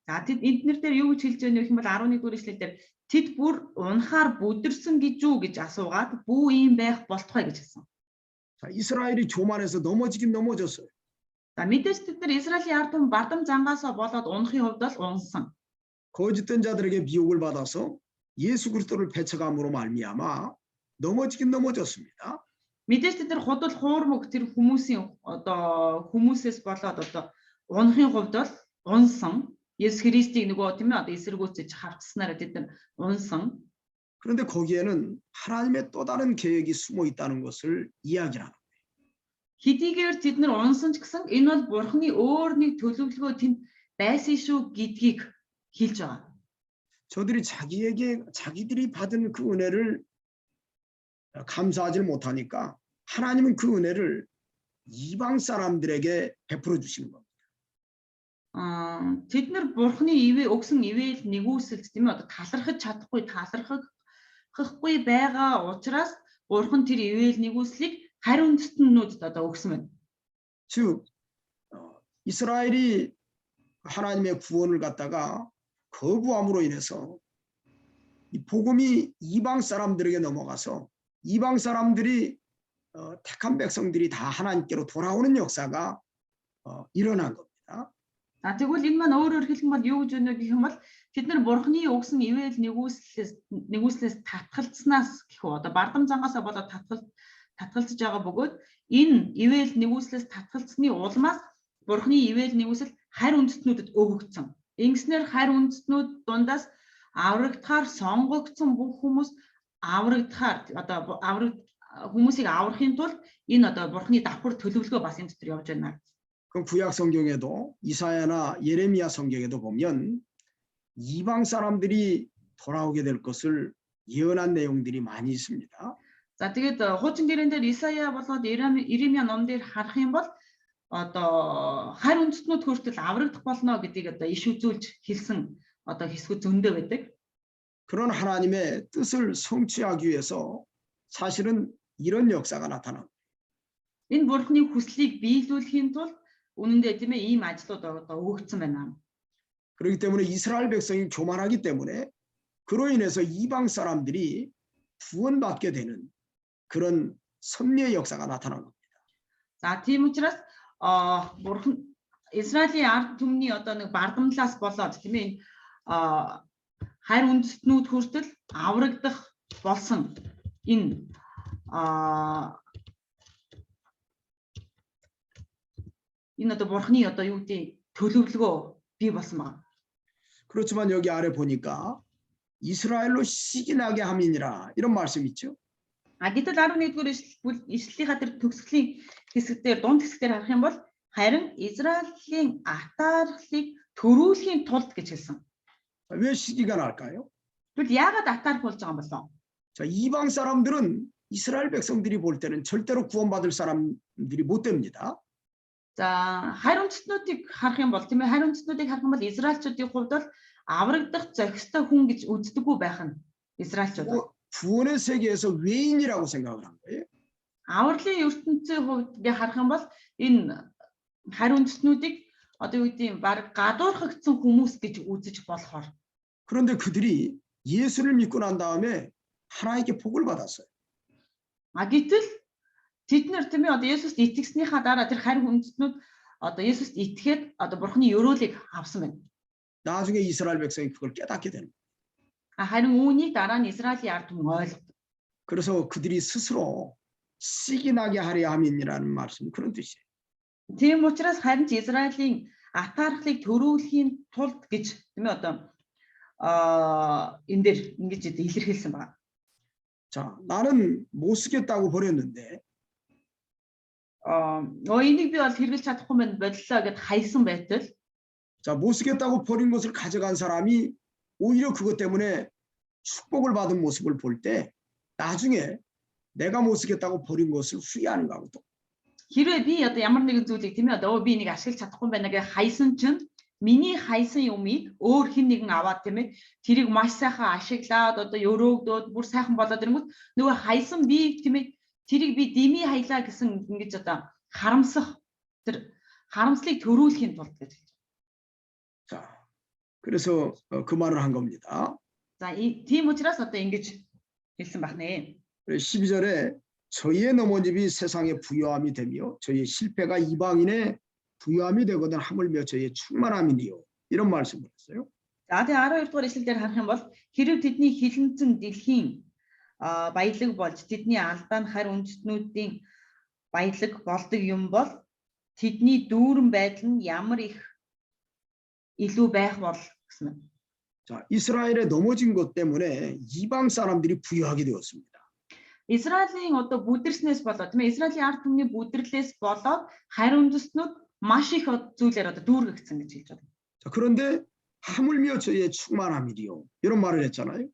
За тэд эднэр дээр юу гэж хэлж байгаа нөх юм бол 11-р ишлэл дээр тэд бүр унахаар бүдэрсэн гэж юу гэж асуугаад бүү юм байх болтугай гэж хэлсэн. 자, 이스라엘이 교만해서 넘어지긴 넘어졌어요. За мэдээж тэд нар Израилийн ард түмэн бардам зангаасаа болоод унахын хувьд бол унсан. 거짓된 자들에게 미혹을 받아서 예수 그리스도를 배척함으로 말미암아 넘어지긴 넘어졌습니다. Мэдээж тэд нар худал хуурмаг тэр хүмүүсийн одоо хүмүүсээс болоод одоо унахын хувьд бол унсан. Есүс Христийг нөгөө тийм ээ одоо эсэргүүцэж хавцснараа тэд нар унсан. 그런데 거기에는 하나님의 또 다른 계획이 숨어 있다는 것을 이야기하는 거예요. Хэдийгээр тэд нар унсан ч гэсэн энэ бол бурхны өөр нэг төлөвлөгөө тэнд байсан шүү гэдгийг хэлж байгаа. 저들이 자기들이 받은 그 은혜를 감사하지 못하니까 하나님은 그 은혜를 이방 사람들에게 베풀어 주시는 겁니다. Тэд нар бурхны өгсөн ивэл нэгүсэлд тийм ээ одоо талархаж талархахгүй байгаа учраас бурхан тэр ивэл нэгүслийг харь үндэстнүүдэд одоо өгсөн байна. 즉 이스라엘이 하나님의 구원을 갖다가 거부함으로 인해서 이 복음이 이방 사람들에게 넘어가서 이방 사람들이 택한 백성들이 다 하나님께로 돌아오는 역사가 일어난 겁니다. За тэгвэл энэ маань өөрөөр хэлбэл юу гэж өнө гэх юм бол тэд нар бурхны өгсөн ивэл нэгүслээс татгалцснаас гэх үү одоо бардам зангаасаа болоод татгалцж байгаа бөгөөд энэ ивэл нэгүслээс татгалцсны улмаас бурхны ивэл нэгүсэл харь үндэстнүүдэд өгөгдсөн. Ингэснээр харь үндэстнүүд дундаас аврагдахаар сонгогдсон бүх хүмүүс аврагдахаар одоо хүмүүсийг аврахын тулд энэ одоо бурхны давхар төлөвлөгөө бас энэ дотор явж байна. 그 구약 성경에도 이사야나 예레미야 성경에도 보면 이방 사람들이 돌아오게 될 것을 예언한 내용들이 많이 있습니다. За тэгээд хуучин гэрэн дээр Исая болоод Иремья ном дээр харах юм бол одоо харь үндэстнүүд хүртэл аврагдах болно гэдгийг одоо иш үзүүлж хэлсэн одоо хэсгүүд зөндөө байдаг. 그런 하나님의 뜻을 성취하기 위해서 사실은 이런 역사가 나타납니다. Энэ бурхны хүслийг биелүүлэхийн тулд үнэндээ тийм ээ ийм ажлууд одоо өгөгдсөн байна. 그렇기 때문에 이스라엘 백성이 교만하기 때문에 그로 인해서 이방 사람들이 구원받게 되는 그런 섭리의 역사가 나타난 겁니다. За тийм учраас бурхан Израилийн ард түмний одоо нэг бардамлаас болоод тийм ээ харь үндэстнүүд хүртэл аврагдах болсон энэ энэ одоо бурхны одоо юу гэдэг төлөвлөгөө бий болсон байна. 그렇지만 여기 아래 보니까 이스라엘로 시기나게 함이니라 이런 말씀 있죠. Гэтэл 11-р ишлэлийнхаа тэр төгсгөлийн хэсэгтэр дунд хэсэгтэр харах юм бол харин Израилийн атаархлыг төрүүлэхийн тулд гэж хэлсэн. 자, 왜 시기가 날까요? Тэгвэл яагаад атаарх болж байгаа юм болов? 자, 이방 사람들은 이스라엘 백성들이 볼 때는 절대로 구원받을 사람들이 못 됩니다. За харь үндэстнүүдийг харах юм бол тийм ээ харь үндэстнүүдийг харах юм бол Израильчүүдийн хувьд бол аврагдах зохистой хүн гэж үздэггүй байх нь Израильчууд. 구원의 세계에서 외인이라고 생각을 한 거예요. Авралын ертөнцийн хувьд гээ харах юм бол энэ харь үндэстнүүдийг одоо юу гэдэг баг гадуурхагдсан хүмүүс гэж үзэж болохоор. 그런데 그들이 예수를 믿고 난 다음에 하나님께 복을 받았어요. Гэтэл тэд нар тийм ээ одоо Есүст итгэснийхаа дараа тэр харь үндэстнүүд одоо Есүст итгээд одоо Бурхны өрөөлийг авсан байна. 나중에 이스라엘 백성이 그걸 깨닫게 되는 거예요. Харин үүнийг дараа нь Израилийн ард түмэн ойлгодог. 그래서 그들이 스스로 씨기 나게 하려 함이라는 말씀 그런 뜻이에요. Тийм учраас харин ч Израилийн атаархлыг төрүүлэхийн тулд гэж тийм ээ одоо энэ дээр ингэж илэрхийлсэн байна. 자, 나는 못 쓰겠다고 버렸는데 энийг би бол хэрэглэж чадахгүй мэн боллоо гэд хайсан байтал 자, 못 쓰겠다고 버린 것을 가져간 사람이 오히려 그것 때문에 축복을 받은 모습을 볼 때 나중에 내가 못 쓰겠다고 버린 것을 후회하는 거하고 또 хэрвээ би одоо ямар нэгэн зүйлийг тийм ээ одоо би энийг ашиглаж чадахгүй байна гэж хайсан чинь миний хайсан юмыг өөр хэн нэгэн аваад тийм ээ тэрийг маш сайхан ашиглаад одоо өрөөгдөөд бүр сайхан болоод ирэнгүүт нөгөө хайсан би тийм ээ тэрийг би дими хаялаа гэсэн ингэж одоо харамсах тэр харамслыг төрүүлэхийн тулд гэж. 자, 그래서 그 말을 한 겁니다. За тийм учраас одоо ингэж хэлсэн байна. 12절에 저희의 넘어짐이 세상의 부요함이 되며 저희의 실패가 이방인의 부요함이 되거든 하물며 저희의 충만함이니요. 이런 말씀을 했어요. За тэгээ 12 дугаар ишлэл дээр харах юм бол хэрэг тэдний хилэнцэн дэлхийн баялаг болж тэдний алдаа нь харь үндэстнүүдийн баялаг болдог юм бол тэдний дүүрэн байдал нь ямар их илүү байх бол гэсэн юм. 자, 이스라엘에 넘어진 것 때문에 이방 사람들이 부유하게 되었습니다. Израилийн одоо бүдэрснээс болоод тийм ээ Израилийн ард түмний бүдэрлээс болоод харь үндэстнүүд маш их зүйлээр одоо дүүргэгдсэн гэж хэлж байна. 자, 그런데 하물며 저희의 충만함이리요. 이런 말을 했잖아요.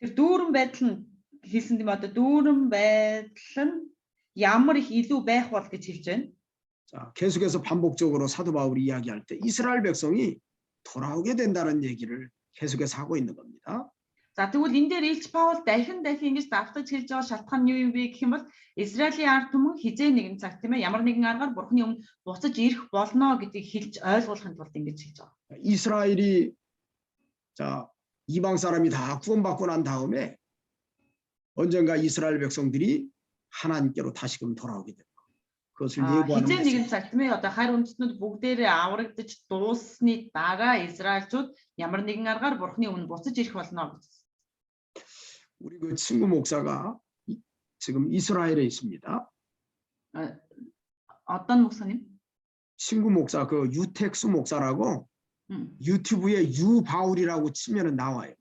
Тэр дүүрэн байдал нь хэлсэн тийм одоо дүүрэн байдал нь ямар их илүү байх бол гэж хэлж байна. 자, 계속해서 반복적으로 사도 바울이 이야기할 때 이스라엘 백성이 돌아오게 된다는 얘기를 계속해서 하고 있는 겁니다. За тэгвэл энэ дээр Илч Паул дахин ингэж давтаж хэлж байгаа шалтгаан нь юу юм бэ гэх юм бол Израилийн ард түмэн хизээ нэгэн цаг тийм ээ ямар нэгэн аргаар Бурхны өмнө буцаж ирэх болно гэдгийг хэлж ойлгуулахын тулд ингэж хэлж байгаа. 이스라엘이 자, 이방 사람이 다 구원받고 난 다음에 언젠가 이스라엘 백성들이 하나님께로 다시금 돌아오게 됩니다. 그것을 예고하는 хизээ нэгэн 것입니다. цаг тийм ээ одоо харь үндэстнүүд бүгдээрээ аврагдаж дууссаны дараа Израильчууд ямар нэгэн аргаар Бурхны өмнө буцаж ирэх болно гэж. 우리 그 친구 목사가 지금 이스라엘에 있습니다. 어떤 목사님? 친구 목사 그 유택수 목사라고 유튜브에 유바울이라고 치면은 나와요.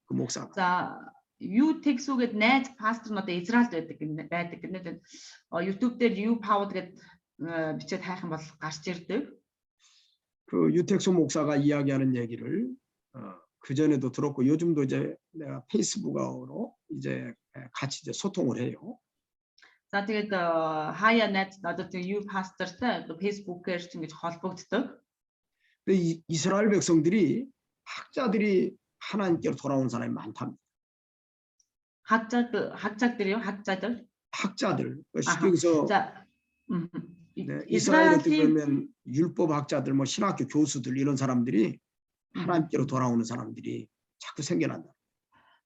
그 목사가. За юу тексүүгээд найз пастор нь одоо Израильд байдаг гэдэг. YouTube дээр юу пауд гэдэг бичээд хайх юм бол гарч ирдэг. 그 유택수 목사가 이야기하는 얘기를 그 전에도 들었고 요즘도 이제 내가 페이스북으로 이제 같이 이제 소통을 해요. За тэгээд хаяа найз одоо тэр юу пастортай Facebook-ээр ч ингэж холбогддог. 근데 이스라엘 백성들이 학자들이 하나님께로 돌아온 사람이 많답니다. 학자들이요? 학자들? 학자들. 쉽게 해서 네, 이스라엘에 들어오면 율법 학자들, 뭐 신학교 교수들 이런 사람들이 하나님께로 돌아오는 사람들이 자꾸 생겨난다.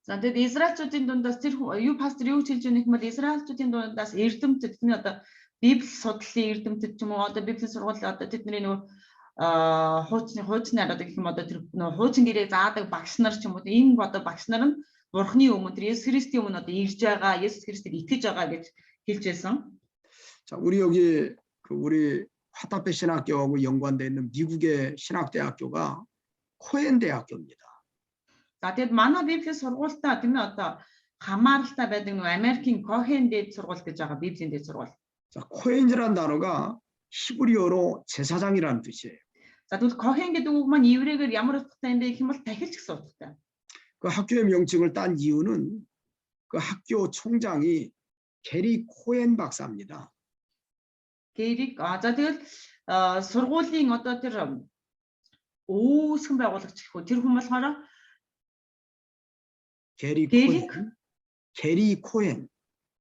За тэгээд Израильчүүдийн дундаас тэр юу пастор юу хэлж байгаа юм бэ? Израильчүүдийн дундаас эрдэмтэд тийм одоо Библи судлалын эрдэмтэд ч юм уу одоо Библийн сургууль одоо тэдний нөгөө хуучны одоо гэх юм одоо тэр нөгөө хуучин гэрээ заадаг багш нар ч юм уу энэ одоо багш нар нь Бурхны өмнө тэр Есүс Христийн өмнө одоо ирж байгаа, Есүс Христийг итгэж байгаа гэж хэлж байсан. 자, 우리 여기 그 우리 화답회 신학교하고 연관되어 있는 미국의 신학대학교가 코엔 대학교입니다. За тэгэд манай Библийн сургуультай тийм ээ одоо хамааралтай байдаг нөгөө Америкийн Cohen дээд сургууль гэж байгаа Библийн дээд сургууль. 자, 코엔이라는 단어가 히브리어로 제사장이라는 뜻이에요. За тэгвэл Коhen гэдэг үг маань еврейгээр ямар утгатай юм бэ гэх юм бол дахилч гэсэн утгатай. 그 학교의 명칭을 딴 이유는 그 학교 총장이 게리 코엔 박사입니다. Гэрийг за тэгэл сургуулийн одоо тэр үүсгэн байгуулагч гэх үү тэр хүн болохоор 게리 코엔.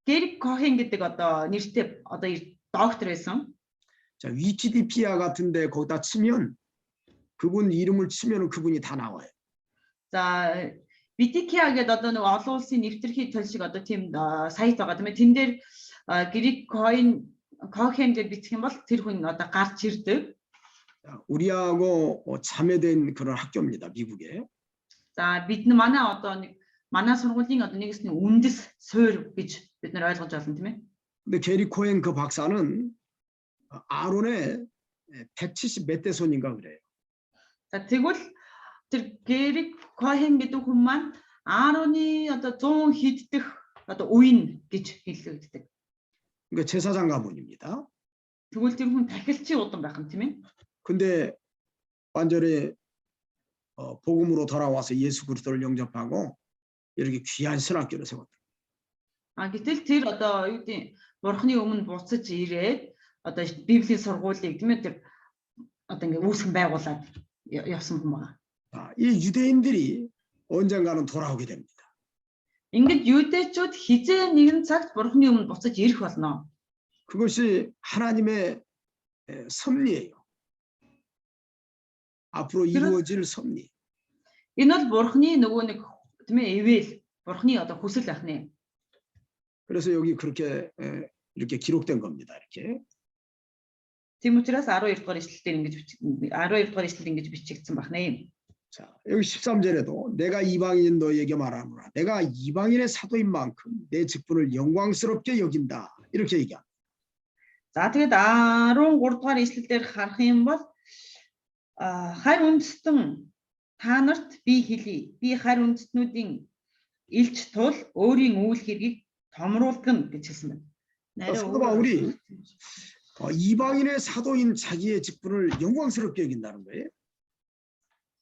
Гэрик Коhen гэдэг одоо нэртэй одоо доктор байсан. 자, 위키디피아 같은데 거기다 치면 그분 이름을 치면은 그분이 다 나와요. За Wikipedia гэдэг одоо нэг олон улсын нэвтрэх төл шиг одоо тийм сайт байгаа тийм ээ. Тэн дээр Гэрик Коhen гэж бичих юм бол тэр хүн одоо гарч ирдэг. 우리하고 자매된 그런 학교입니다. 미국에. За манай одоо нэг манай сургуулийн одоо нэгэсний үндэс суурь гэж бид нар ойлгож байна тийм ээ. 근데 게리 코엔 그 박사는 아론의 170 몇 대 손인가 그래요. За тэгвэл тэр Гэрик Коhen гэдэг хүн маань Аароны одоо 100 хэд дэх одоо үеийн гэж хэлэгддэг. 그러니까 제사장 가문입니다. Тэгвэл тэр хүн тахилчийн удам байх юм тийм ээ. 근데 완전히 복음으로 돌아와서 예수 그리스도를 영접하고 이렇게 귀한 신학교를 세웠다. Гэтэл тэр одоо юу гэдэг бурхны өмнө буцаж ирээд одоо библийн сургуулийг тийм ээ тэр одоо ингээ үүсгэн байгуулад явсан хүн байна. 이 유대인들이 언젠가는 돌아오게 됩니다. Ингээд юудэчүүд хизээ нэгэн цагт бурхны өмнө буцаж ирэх болно. 그것이 하나님의 섭리예요. 앞으로 이루어질 섭리. Энэ бол бурхны нөгөө нэг тийм ээ эвэл бурхны одоо хүсэл байх нэ. 그래서 여기 그렇게 이렇게 기록된 겁니다. 이렇게. Тийм учраас 12 дугаар ишлэлээр ингэж 12 дугаар ишлэл ингэж бичигдсэн байна. 자, 여기 13절에도 내가 이방인 너에게 말하노라. 내가 이방인의 사도인 만큼 내 직분을 영광스럽게 여긴다. 이렇게 얘기합니다. За тэгээд 13 дугаар ишлэлээр харах юм бол харь үндэстэн та нарт би хэлье. Би харь үндэстнүүдийн илч тул өөрийн үйл хэргийг томруулгана гэж хэлсэн байна. 사도 바울이 이방인의 사도인 자기의 직분을 영광스럽게 여긴다는 거예요.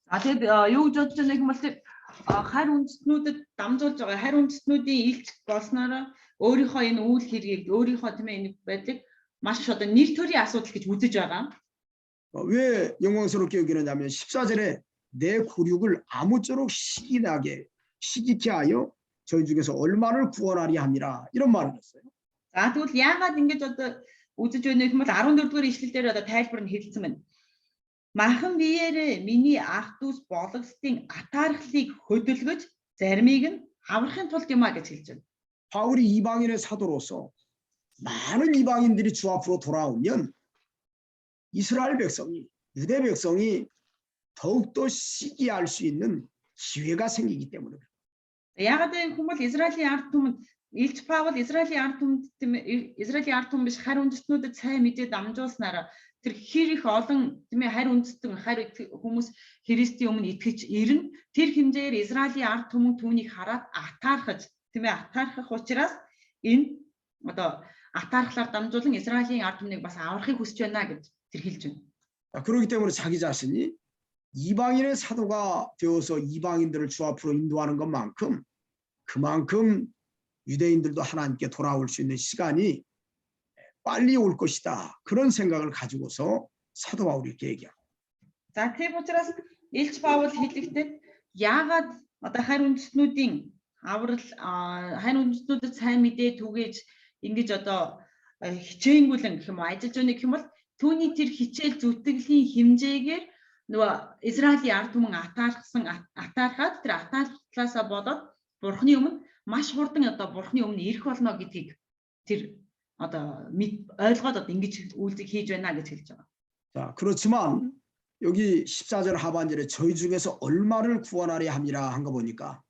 А тэгээд юу гэж бодож байна гэх юм бол харь үндэстнүүдэд дамжуулж байгаа харь үндэстнүүдийн илч болсноор өөрийнхөө энэ үйл хэргийг өөрийнхөө тийм ээ энэ байдлыг маш одоо нэр төрийн асуудал гэж үзэж байгаа. 왜 영광스럽게 여기느냐면 14절에 내 굴육을 아무쪼록 시기케 하여 저희 중에서 얼마를 구원하리 함이라 이런 말을 했어요. За тэгвэл яагаад ингэж одоо үзэж байна гэх юм бол 14 дугаар ишлэл дээр одоо тайлбар нь хэлсэн байна. Махан биеэрээ миний ах дүүс бологсдын атаархлыг хөдөлгөж заримыг нь аврахын тулд юмаа гэж хэлж байна. 바울이 이방인의 사도로서 많은 이방인들이 주 앞으로 돌아오면 이스라엘 백성이 유대 백성이 더욱더 시기할 수 있는 기회가 생기기 때문에. Яагаад гэх юм бол Израилийн ард түмэнд Илч Паул Израилийн ард түмэн биш харь үндэстнүүдэд сайн мэдээ дамжуулснараа тэр хэр их олон тийм ээ харь үндэстэн харь хүмүүс Христийн өмнө итгэж ирнэ. Тэр хэмжээгээр Израилийн ард түмэн түүнийг хараад атаархаж тийм ээ атаархах учраас энэ одоо атаархлаар дамжуулан Израилийн ард түмнийг бас аврахыг хүсэж байна гэж тэр хэлж байна. 그렇기 때문에 자기 자신이 이방인의 사도가 되어서 이방인들을 주 앞으로 인도하는 것만큼 그만큼 유대인들도 하나님께 돌아올 수 있는 시간이 빨리 올 것이다. 그런 생각을 가지고서 사도 바울이 이렇게 얘기합니다. За тийм учраас Илч Паул хэлэхдээ яагаад одоо харь үндэстнүүдийн аврал харь үндэстнүүдэд сайн мэдээ түгээж ингэж одоо хичээнгүлэн гэх юм уу ажиллаж өгнө гэх юм бол түүний тэр хичээл зүтгэлийн хэмжээгээр нөгөө Израилийн ард түмэн атаархаад тэр атаархлаасаа болоод бурхны өмнө маш хурдан одоо бурхны өмнө ирэх болно гэдгийг тэр одоо ойлгоод одоо ингэж үйлдэл хийж байна гэж хэлж байгаа. 자, 그렇지만 여기 14절 하반절에 저희 중에서 얼마를 구원하리 함이라 한 거 보니까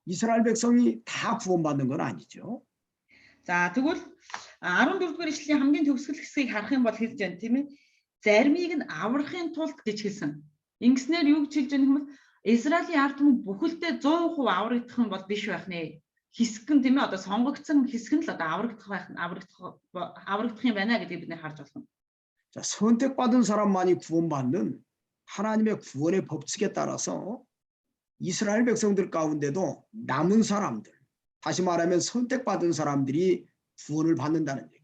이스라엘 백성이 다 구원받는 건 아니죠. За тэгвэл 14 дугаар ишлэлийн хамгийн төгсгөл хэсгийг харах юм бол хэлж байна тийм ээ. Заримыг нь аврахын тулд гэж хэлсэн. Ингэснээр юу гэж хэлж байгаа юм бол Израилийн ард түмэн бүхэлдээ 100% аврагдах юм бол биш байх нэ. Хэсэг нь тийм ээ одоо сонгогдсон хэсэг нь л одоо аврагдах юм байна гэдгийг бид нэр харж байна. 자, 선택받은 사람만이 구원받는 하나님의 구원의 법칙에 따라서 이스라엘 백성들 가운데도 남은 사람들, 다시 말하면 선택받은 사람들이 구원을 받는다는 얘기예요.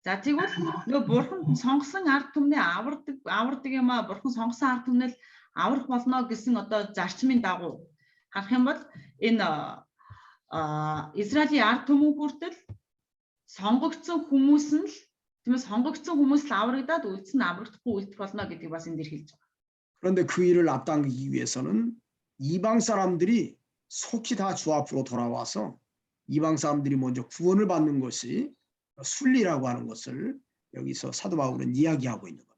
За тэгвэл нөгөө бурхан сонгосон ард түмнээ авардаг юм а бурхан сонгосон ард түмнээ л аврах болно гэсэн одоо зарчмын дагуу харах юм бол энэ Израилийн ард түмэн хүртэл сонгогдсон хүмүүс нь л тиймээс сонгогдсон хүмүүс л аврагдаад үлдсэн аврагдахгүй үлдэх болно гэдгийг бас энэ дэр хэлж байгаа. 그런데 그 일을 앞당기기 위해서는 이방 사람들이 속히 다 주 앞으로 돌아와서 이방 사람들이 먼저 구원을 받는 것이 순리라고 하는 것을 여기서 사도 바울은 이야기하고 있는 겁니다.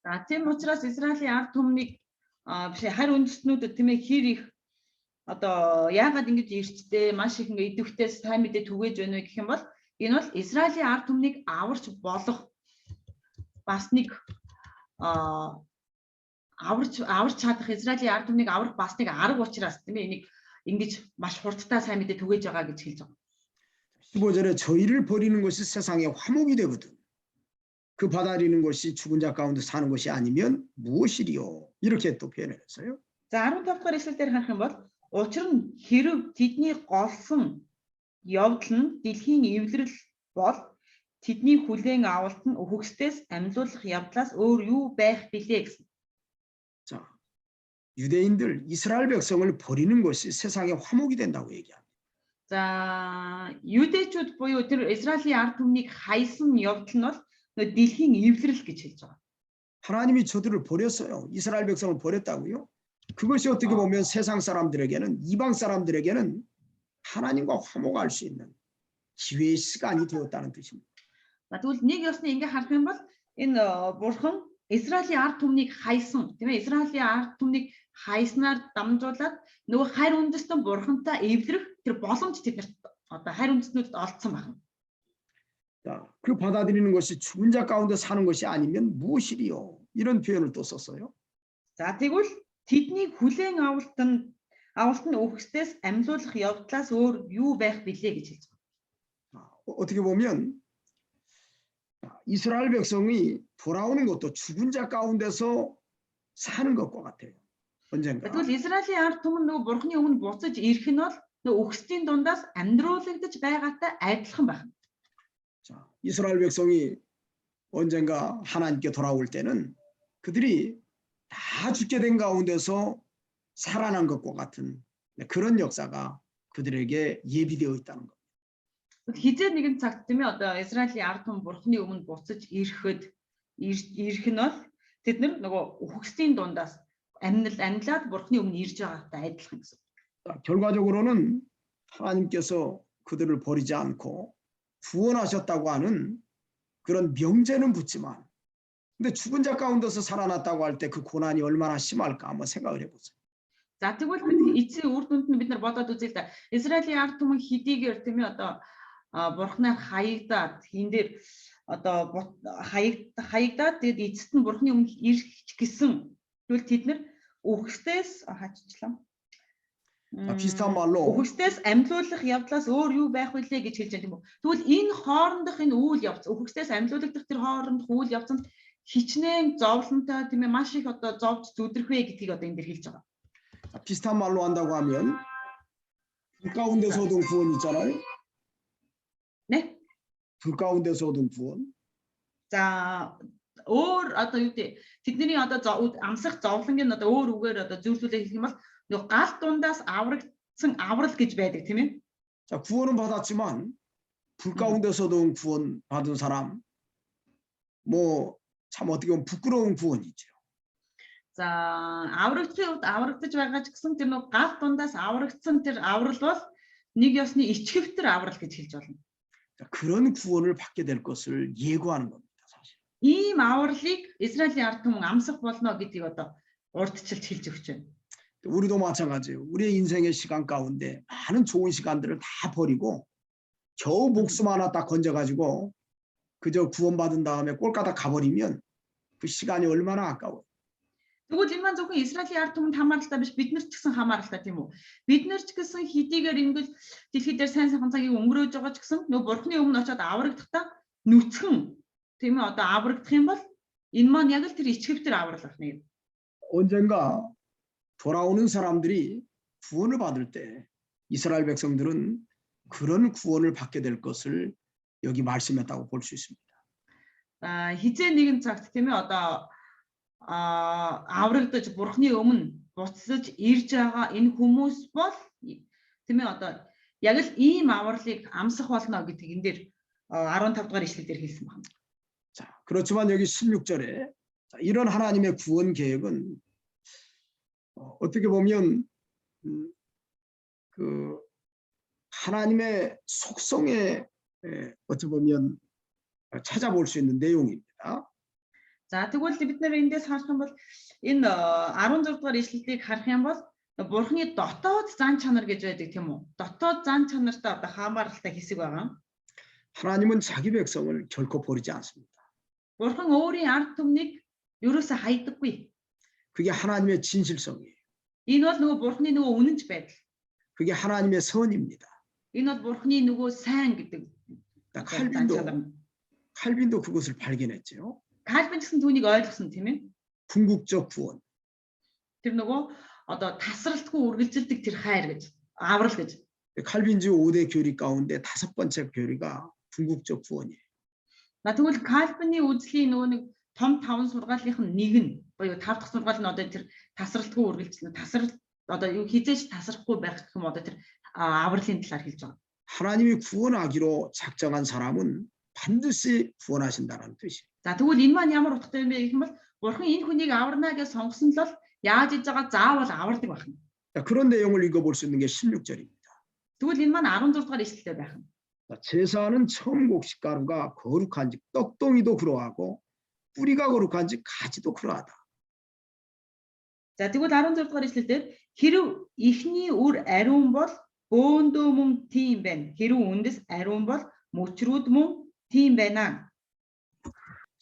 За тийм учраас Израилийн ард түмнийг биш харь үндэстнүүдэд тийм ээ хэр их одоо яагаад ингэж ирчтэй маш их ингээ идэвхтэй сайн мэдээ түгээж байна вэ гэх юм бол энэ бол Израилийн ард түмнийг аварч болох бас нэг аварч чадах Израилийн ард түмнийг аврах бас нэг арга учраас тийм ээ энийг ингэж маш хурдтай сайн мэдээ түгээж байгаа гэж хэлж байгаа. 15절에 저희를 버리는 것이 세상의 화목이 되거든. 그 받아들이는 것이 죽은 자 가운데 사는 것이 아니면 무엇이리요? 이렇게 또 표현을 했어요. За 15 дахь эшлэлээр харах юм бол учир нь хэрв тэдний голсон явдал нь дэлхийн эвлэрэл бол тэдний хүлээн авалт нь үхэгсдээс амьлуулах явдлаас өөр юу байх билээ гэсэн. 자, 유대인들 이스라엘 백성을 버리는 것이 세상의 화목이 된다고 얘기합니다. За юдэчүүд буюу тэр Израилийн ард түмнийг хайсан явдал нь бол нөгөө дэлхийн эвлэрэл гэж хэлж байгаа. 하나님이 저들을 버렸어요. 이스라엘 백성을 버렸다고요. 그것이 어떻게 보면 세상 사람들에게는 이방 사람들에게는 하나님과 화목할 수 있는 기회의 시간이 되었다는 뜻입니다. За тэгвэл нэг ёсны ингээ харах юм бол энэ бурхан Израилийн ард түмнийг хайсан тийм ээ Израилийн ард түмнийг хайснаар дамжуулаад нөгөө хайр үндэстэн бурхантай эвлэрэх тэр боломж тэднэрт одоо хайр үндэстнүүдэд олдсон байна. 자, 그 받아들이는 것이 죽은 자 가운데 사는 것이 아니면 무엇이리요? 이런 표현을 또 썼어요. За тэгвэл тэдний хүлээн авалт нь үхсдээс амьлуулах явдлаас өөр юу байх билээ гэж хэлж байгаа. 어떻게 보면 이스라엘 백성이 돌아오는 것도 죽은 자 가운데서 사는 것과 같아요. 언젠가. Тэгвэл Израилийн ард түмэн нөгөө бурхны өмнө буцаж ирэх нь бол нөгөө үхсдийн дундаас амьдруулагдаж байгаатай адилхан байна. 자, 이스라엘 백성이 언젠가 하나님께 돌아올 때는 그들이 다 죽게 된 가운데서 살아난 것과 같은 그런 역사가 그들에게 예비되어 있다는 것. Хизээ нэгэн цагт тийм ээ одоо Израилийн ард түмэн бурхны өмнө буцаж ирэх нь бол тэд нөгөө үхсдийн дундаас амьлаад бурхны өмнө ирж байгаатай адилхан гэсэн. 결과적으로는 하나님께서 그들을 버리지 않고 구원하셨다고 하는 그런 명제는 붙지만 근데 죽은 자 가운데서 살아났다고 할 때 그 고난이 얼마나 심할까 한번 생각을 해보세요. За тэгвэл бид эцсийн үр дүнд нь бид нар бодоод үзье л да. Израилийн ард түмэн хэдийгээр тийм ээ одоо бурхнаар хаягдаад хин дээр одоо хаягдаад тэгээд эцэст нь бурхны өмнө ирэх гэсэн тэгвэл тэд нар үхсдээс хаачлаа. 비슷한 말로 Үхсдээс амьлуулах явдлаас өөр юу байх вүлээ гэж хэлж байгаа тийм үү. Тэгвэл энэ хоорондох энэ үйл явц үхсдээс амьлуулагдах тэр хоорондох үйл явцанд хичнээн зовлонтой тийм ээ маш их одоо зовж зүдрэх вэ гэдгийг одоо энэ дэр хэлж байгаа. 비슷한 말로 한다고 하면 불 가운데서 얻은 구원 있잖아요. 네? 불 가운데서 얻은 구원. За өөр одоо юу гэдэг тэдний одоо амсах зовлонгийн одоо өөр үгээр одоо зөвлөлөө хэлэх юм бол нөгөө гал дундаас аврагдсан аврал гэж байдаг тийм ээ. 자, 구원은 받았지만 불 가운데서 얻은 구원 받은 사람 뭐 참 어떻게 보면 부끄러운 구원이죠. За аврагдсан үед аврагдаж байгаа ч гэсэн тэр нөгөө гал дундаас аврагдсан тэр аврал бол нэг ёсны ичгэвтер аврал гэж хэлж болно. 자, 그런 구원을 받게 될 것을 예고하는 겁니다, 사실. Ийм авралыг Израилийн ард түмэн амсах болно гэдгийг одоо урдчилж хэлж өгч байна. 우리도 마찬가지예요. 우리의 인생의 시간 가운데 많은 좋은 시간들을 다 버리고 겨우 목숨 하나 딱 건져가지고 그저 구원받은 다음에 꼴까닥 가버리면 그 시간이 얼마나 아까워요. Тэгвэл энэ маань зөвхөн Израилийн ард түмэнд хамааралтай биш бид нар ч гэсэн хамааралтай тийм үү. Бид нар ч гэсэн хэдийгээр ингэж дэлхий дээр сайн сайхан цагийг өнгөрөөж байгаа ч гэсэн нөгөө бурхны өмнө очиод аврагдахдаа нүцгэн тийм ээ одоо аврагдах юм бол энэ маань яг л тэр ичгэвтер аврал байна. 언젠가 돌아오는 사람들이 구원을 받을 때 이스라엘 백성들은 그런 구원을 받게 될 것을 여기 말씀했다고 볼 수 있습니다. Хизээ нэгэн цагт тийм ээ одоо аврагдаж бурхны өмнө буцаж ирж байгаа энэ хүмүүс бол тийм ээ одоо яг л ийм авралыг амсах болно гэдгийг энэ дээр 15 дугаар ишлэлээр хэлсэн байна. 자, 그렇지만 여기 16절에 이런 하나님의 구원 계획은 어떻게 보면 그 하나님의 속성에 어떻게 보면 찾아볼 수 있는 내용입니다. За тэгвэл бид нэр эндээс харах юм бол энэ 16 дугаар ишлэлийг харах юм бол бурхны дотоод зан чанар гэж байдаг тийм үү? Дотоод зан чанартай одоо хамааралтай хэсэг байгаа. 하나님은 자기 백성을 결코 버리지 않습니다. Бурхан өөрийн ард түмнийг ерөөсө хайдаггүй. 그게 하나님의 진실성이에요. Энэ бол нөгөө бурхны нөгөө үнэнч байдал. 그게 하나님의 선입니다. Энэ бол бурхны нөгөө сайн гэдэг. 칼빈도 그것을 발견했죠. Кальвин гэсэн түүнийг ойлгосон тийм ээ. 궁극적 구원. Тэр нөгөө одоо тасралтгүй үргэлжилдэг тэр хайр гэж, аврал гэж. 칼빈주의 5대 교리 가운데 5번째 교리가 궁극적 구원이에요. Тэгвэл Кальвины үзлийн нөгөө нэг том 5 сургаалынх нь нэг нь буюу 5 дахь сургаал нь одоо тэр тасралтгүй үргэлжилнэ. Тасралт одоо юу хизээж тасрахгүй байх гэх юм одоо тэр авралын талаар хэлж байгаа. 하나님이 구원하기로 작정한 사람은 반드시 구원하신다는 뜻이에요. За тэгвэл энэ маань ямар утгатай юм бэ гэх юм бол бурхан энэ хүнийг аварна гэж сонгосон л яаж иж байгаа заавал авардаг байна. 그런 내용을 읽어볼 수 있는 게 16절입니다. Тэгвэл энэ маань 16 дугаар ишлэлээр байна. 제사하는 처음 곡식가루가 거룩한지 떡덩이도 그러하고 뿌리가 거룩한지 가지도 그러하다. За тэгвэл 16 дугаар ишлэлээр хэрв ихний үр ариун бол бөөндөө мөн тийм байна. Хэрв үндэс ариун бол мөчрүүд мөн тийм байна.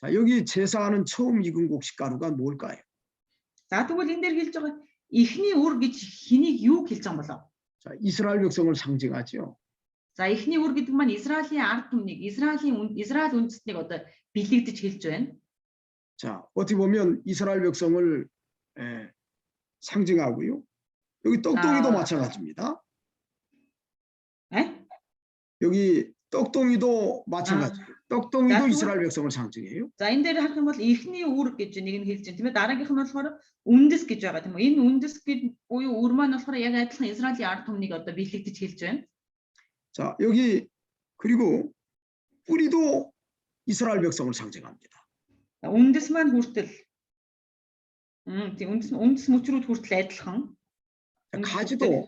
자, 여기 제사하는 처음 익은 곡식가루가 뭘까요? За тэгвэл энэ дээр хэлж байгаа ихний үр гэж хэнийг юу хэлж байгаа юм болов? 자, 이스라엘 백성을 상징하죠. За ихний үр гэдэг маань Израилийн ард түмнийг, Израиль үндэстнийг одоо бэлэгдэж хэлж байна. 자, 어떻게 보면 이스라엘 백성을 상징하고요. 여기 떡덩이도 마찬가지입니다. 여기 떡덩이도 마찬가지예요. 떡덩이도 이스라엘 백성을 상징해요. За энэ дээр харах юм бол ихний үр гэж нэг нь хэлж байна тийм ээ. Дараагийнх нь болохоор үндэс гэж байгаа тийм үү. Энэ үндэс гэж буюу үр маань болохоор яг адилхан Израилийн ард түмнийг одоо бэлэгдэж хэлж байна. 자, 여기 그리고 뿌리도 이스라엘 백성을 상징합니다. үндэс маань хүртэл тийм үндэс мөчрүүд хүртэл адилхан. 가지도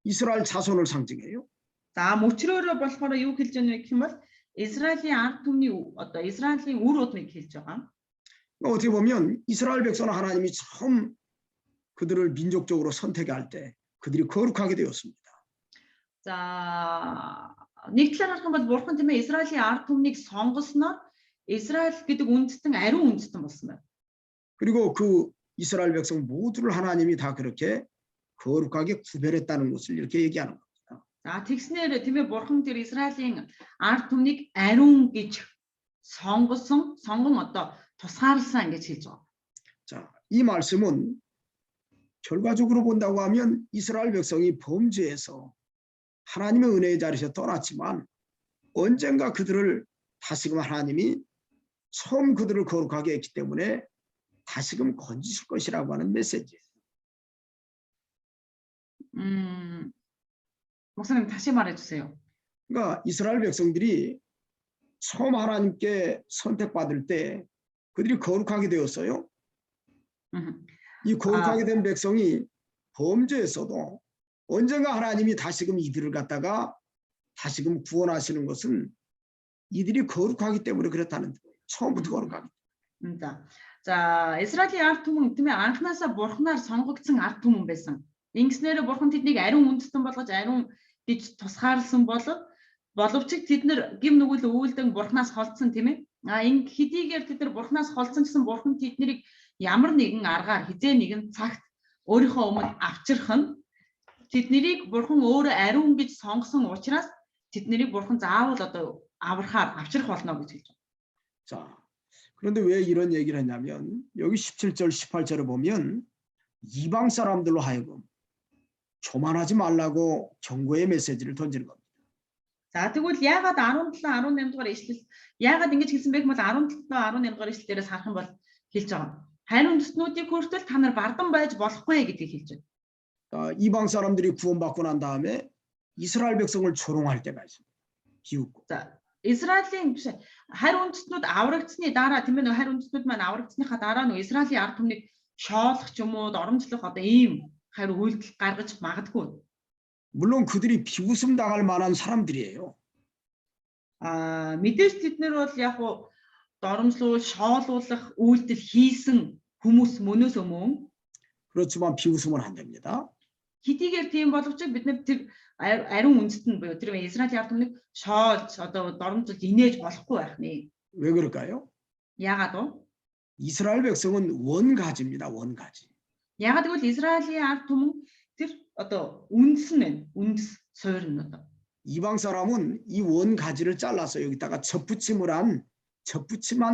이스라엘 자손을 상징해요. За мөчрөөрөө болохоор юу хэлж байна гэх юм бол Израилийн ард түмний одоо Израилийн үр удмыг хэлж байгаа. 어떻게 보면 이스라엘 백성은 하나님이 처음 그들을 민족적으로 선택할 때 그들이 거룩하게 되었습니다. За нэг талаар харах юм бол бурхан тийм ээ Израилийн ард түмнийг сонгосноор Израиль гэдэг үндэстэн ариун үндэстэн болсон байна. 그리고 그 이스라엘 백성 모두를 하나님이 다 그렇게 거룩하게 구별했다는 것을 이렇게 얘기하는 겁니다. За тэгснээр тийм ээ бурхан тэр Израилийн ард түмнийг ариун гэж сонгон одоо тусгаарласан гэж хэлж байгаа. 자, 이 말씀은 결과적으로 본다고 하면 이스라엘 백성이 범죄해서 하나님의 은혜의 자리에서 떠났지만 언젠가 그들을 다시금 하나님이 처음 그들을 거룩하게 했기 때문에 다시금 건지실 것이라고 하는 메시지예요. 목사님 다시 말해주세요. 그러니까 이스라엘 백성들이 처음 하나님께 선택받을 때 그들이 거룩하게 되었어요. 이 거룩하게 된 백성이 범죄했어도 언젠가 하나님이 다시금 이들을 갖다가 다시금 구원하시는 것은 이들이 거룩하기 때문에 그렇다는 거예요. 처음부터 거룩하기 때문에. За Израилийн ард түмэн тийм ээ анхнаасаа бурхнаар сонгогдсон ард түмэн байсан. Ингэснээр бурхан тэднийг ариун үндэстэн болгож ариун гэж тусгаарласан боловч тэд нэр гим нүгэл үйлдэн бурхнаас холдсон тийм ээ. Энэ хэдийгээр тэд нар бурхнаас холдсон гэсэн бурхан тэднийг ямар нэгэн аргаар хизээ нэгэн цагт өөрийнхөө өмнө авчрах нь тэднийг бурхан өөрөө ариун гэж сонгосон учраас тэднийг бурхан заавал одоо аврахаар авчрах болно гэж хэлж байна. 자, 그런데 왜 이런 얘기를 했냐면 여기 17절, 18절에 보면 이방 사람들로 하여금 교만하지 말라고 경고의 메시지를 던지는 겁니다. За тэгвэл яагаад 17 18 дугаар ишлэл яагаад ингэж хэлсэн бэ гэвэл 17 18 дугаар ишлэлээрээс харах юм бол хэлж байгаа. Харин үндэстнүүдийг хүртэл та нар бардан байж болохгүй гэдгийг хэлж байна. 이방 사람들이 구원받고 난 다음에 이스라엘 백성을 조롱할 때가 있습니다. 비웃고. За Израилийн биш харь үндэстнүүд аврагдсны дараа тийм ээ харь үндэстнүүд маань аврагдсныхаа дараа нөө Израилийн ард түмнийг шоолох ч юм уу доромжлох одоо ийм харь үйлдэл гаргаж магадгүй. 물론 그들이 비웃음 당할 만한 사람들이에요. Мэдээж тэднэр бол яг уу доромжлуул шоолуулах үйлдэл хийсэн хүмүүс мөнөөс өмнө 그렇지만 비웃으면 안 됩니다. хэдийгээр тийм боловч бид нар тэр ариун үндэстэн буюу тэр Израилийн ард түмнийг шоолж одоо доромжлуулж инээж болохгүй байх нэ. 왜 그럴까요? Яагаад вэ? 이스라엘 백성은 원가지입니다. 원가지. Яагаад гэвэл Израилийн ард түмэн тэр одоо үндэс нь үндэс суурь нь одоо 이방 사람은 이 원가지를 잘라서 여기다가 접붙임한